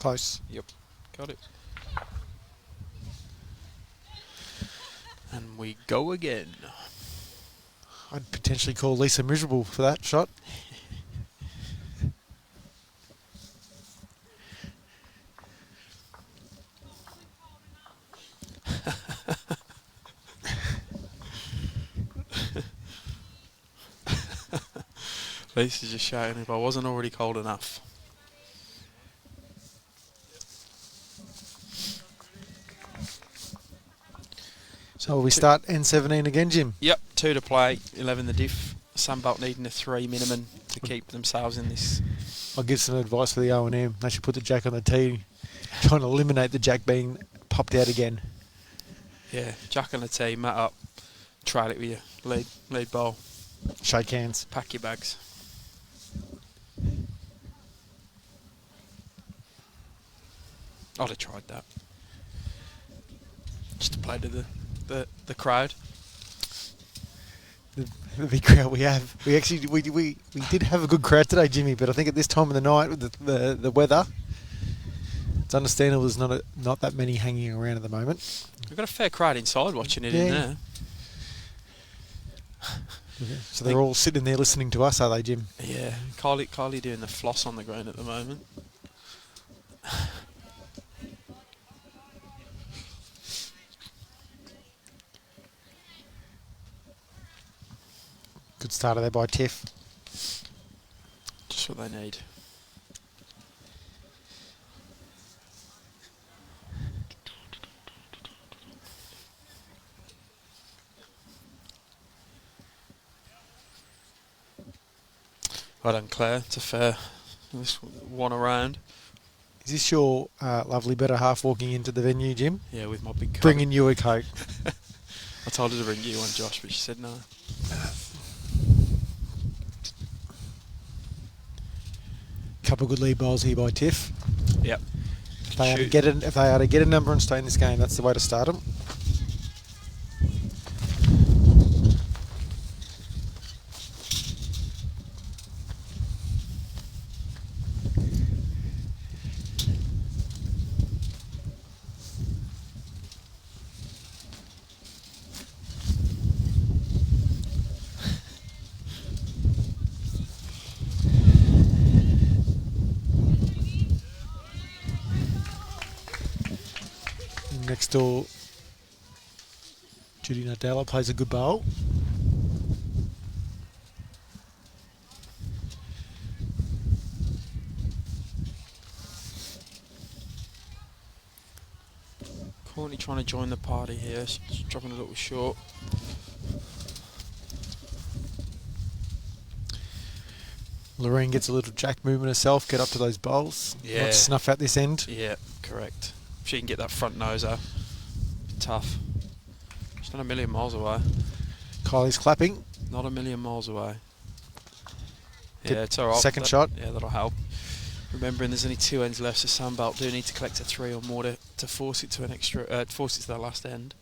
Close. Yep, got it. And we go again. I'd potentially call Lisa miserable for that shot. Lisa's just shouting if I wasn't already cold enough. So we start N17 again, Jim? Yep, 2 to play, 11 the diff. Sunbelt needing a 3 minimum to keep themselves in this. I'll give some advice for the O&M. They should put the jack on the tee, trying to eliminate the jack being popped out again. Yeah, jack on the tee, mat up, trail it with your lead bowl. Shake hands. Pack your bags. I'd have tried that. Just to play to the crowd. The big crowd we have. We actually we did have a good crowd today, Jimmy. But I think at this time of the night with the weather, it's understandable there's not that many hanging around at the moment. We've got a fair crowd inside watching it in there. So they're all sitting there listening to us, are they, Jim? Yeah, Kylie doing the floss on the ground at the moment. Good starter there by Tiff. Just what they need. Well done, Claire. It's a fair this one around. Is this your lovely better half walking into the venue, Jim? Yeah, with my big coat. Bringing you a coat. I told her to bring you one, Josh, but she said no. Couple of good lead bowls here by Tiff. Yep. If they are to get a number and stay in this game, that's the way to start them. Next door, Judy Nadella plays a good bowl. Courtney trying to join the party here. She's dropping a little short. Laureen gets a little jack movement herself, get up to those bowls. Yeah. Not snuff out this end. Yeah, correct. If she can get that front noser, tough. She's not a million miles away. Kylie's clapping. Not a million miles away. Good. Yeah, it's all right. Second shot. Yeah, that'll help. Remembering there's only 2 ends left, so Sandbelt do need to collect a 3 or more to force it to an extra, force it to the last end.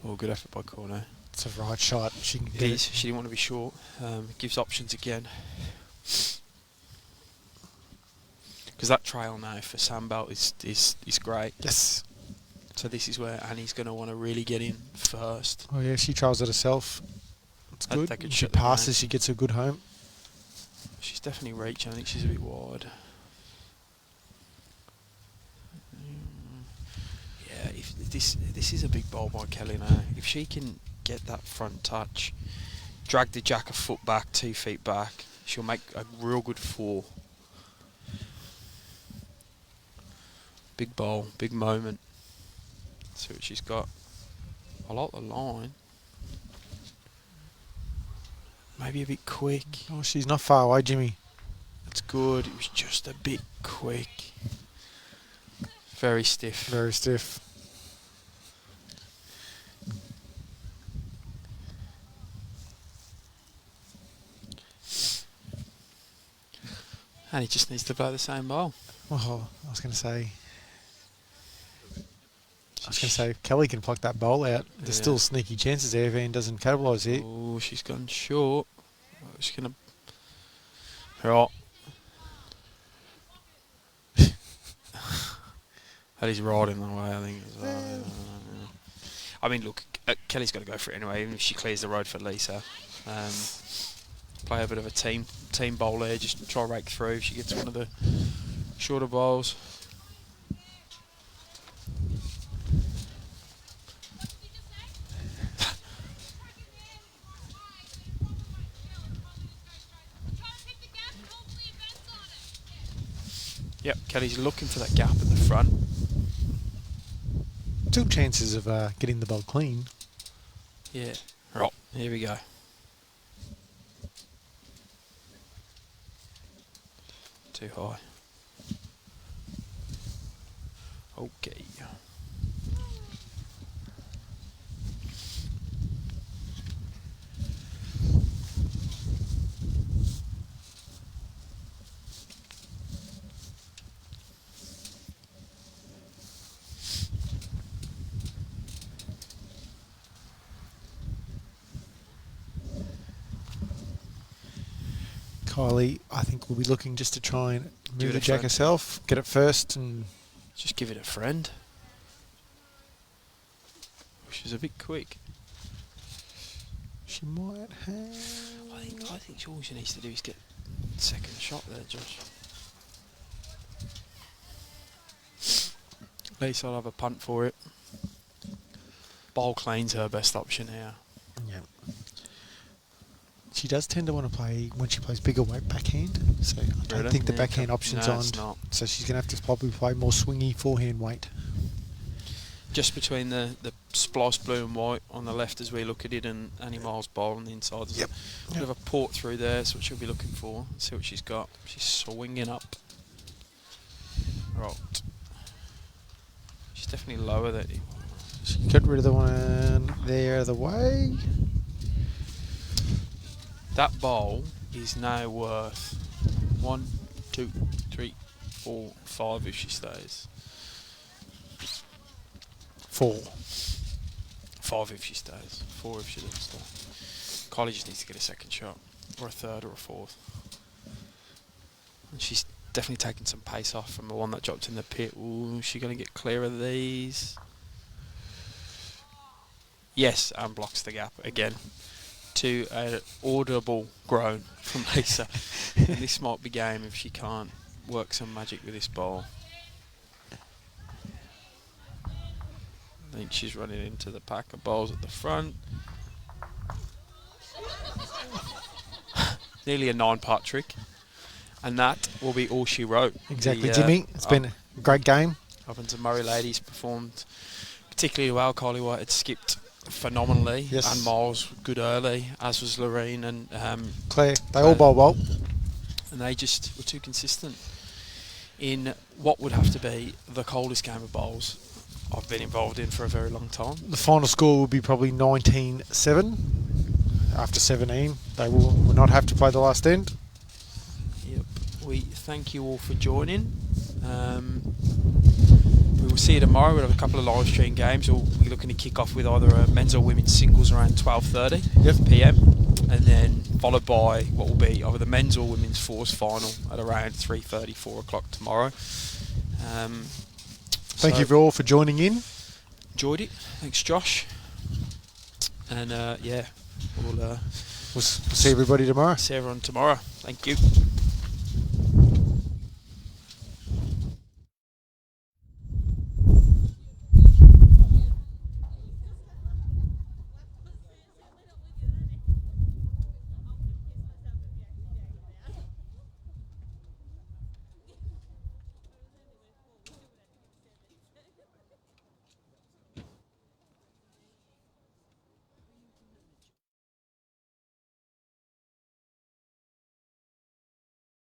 Oh, good effort by Courtney. It's a right shot. She can It get is. it. She didn't want to be short. Gives options again. Because that trail now for Sandbelt is great. Yes. So this is where Annie's going to want to really get in first. Oh yeah, she trials it herself. It's good. That could She shut them passes, down. she gets a good home. She's definitely reaching. I think she's a bit wide. Yeah, if this is a big bowl by Kelly now. If she can get that front touch, drag the jack a foot back, 2 feet back, she'll make a real good 4. Big bowl, big moment. Let's see what she's got. I like the line. Maybe a bit quick. Oh, she's not far away, Jimmy. It's good. It was just a bit quick. Very stiff. Very stiff. And he just needs to play the same ball. Oh, I was going to say. was going to say, if Kelly can pluck that bowl out, there's still sneaky chances there if Ian doesn't capitalise here. Oh, she's gone short. She's going to... Right. That is right in the way, I think, as well. I mean, look, Kelly's got to go for it anyway, even if she clears the road for Lisa. Play a bit of a team bowl there, just try rake through if she gets one of the shorter bowls. Yep, Kelly's looking for that gap at the front. Still chances of getting the bowl clean. Yeah. Right, here we go. Too high. Okay. Kylie, I think, will be looking just to try and Give move it the a jack friend. herself, get it first, and Just give it a friend. She's a bit quick. she might have. I think all she needs to do is get second shot there, Josh. At least I'll have a punt for it. Bowl clean's her best option here. Yeah. She does tend to want to play, when she plays bigger weight, backhand. So I don't Really? think the Yeah, backhand okay. option's No, on. it's not. So she's going to have to probably play more swingy forehand weight. Just between the spliced blue and white on the left as we look at it, and Annie Miles' bowl on the inside. There's a bit of a port through there. That's what she'll be looking for. Let's see what she's got. She's swinging up. Right. She's definitely lower there. Get rid of the one there out of the way. That bowl is now worth 1, 2, 3, 4, 5 if she stays. 4. 5 if she stays. 4 if she doesn't stay. Kylie just needs to get a second shot, or a third, or a fourth. And she's definitely taking some pace off from the one that dropped in the pit. Ooh, is she going to get clear of these? Yes, and blocks the gap again. To an audible groan from Lisa. And this might be game if she can't work some magic with this ball. I think she's running into the pack of balls at the front. Nearly a 9-part trick. And that will be all she wrote. Exactly, Jimmy. It's been a great game. Ovens and Murray ladies performed particularly well. Kylie White had skipped phenomenally. Yes. And Miles good early, as was Laureen and Claire, they all bowl well. and they just were too consistent in what would have to be the coldest game of bowls I've been involved in for a very long time. The final score will be probably 19-7. After 17, they will not have to play the last end. Yep. We thank you all for joining. We will see you tomorrow. We'll have a couple of live stream games. We'll be looking to kick off with either a men's or women's singles around 12:30 p.m. and then followed by what will be either the men's or women's fours final at around 3:30, 4 o'clock tomorrow. Thank you all for joining in. Enjoyed it. Thanks, Josh. And yeah, we'll We'll see everybody tomorrow. see everyone tomorrow. Thank you.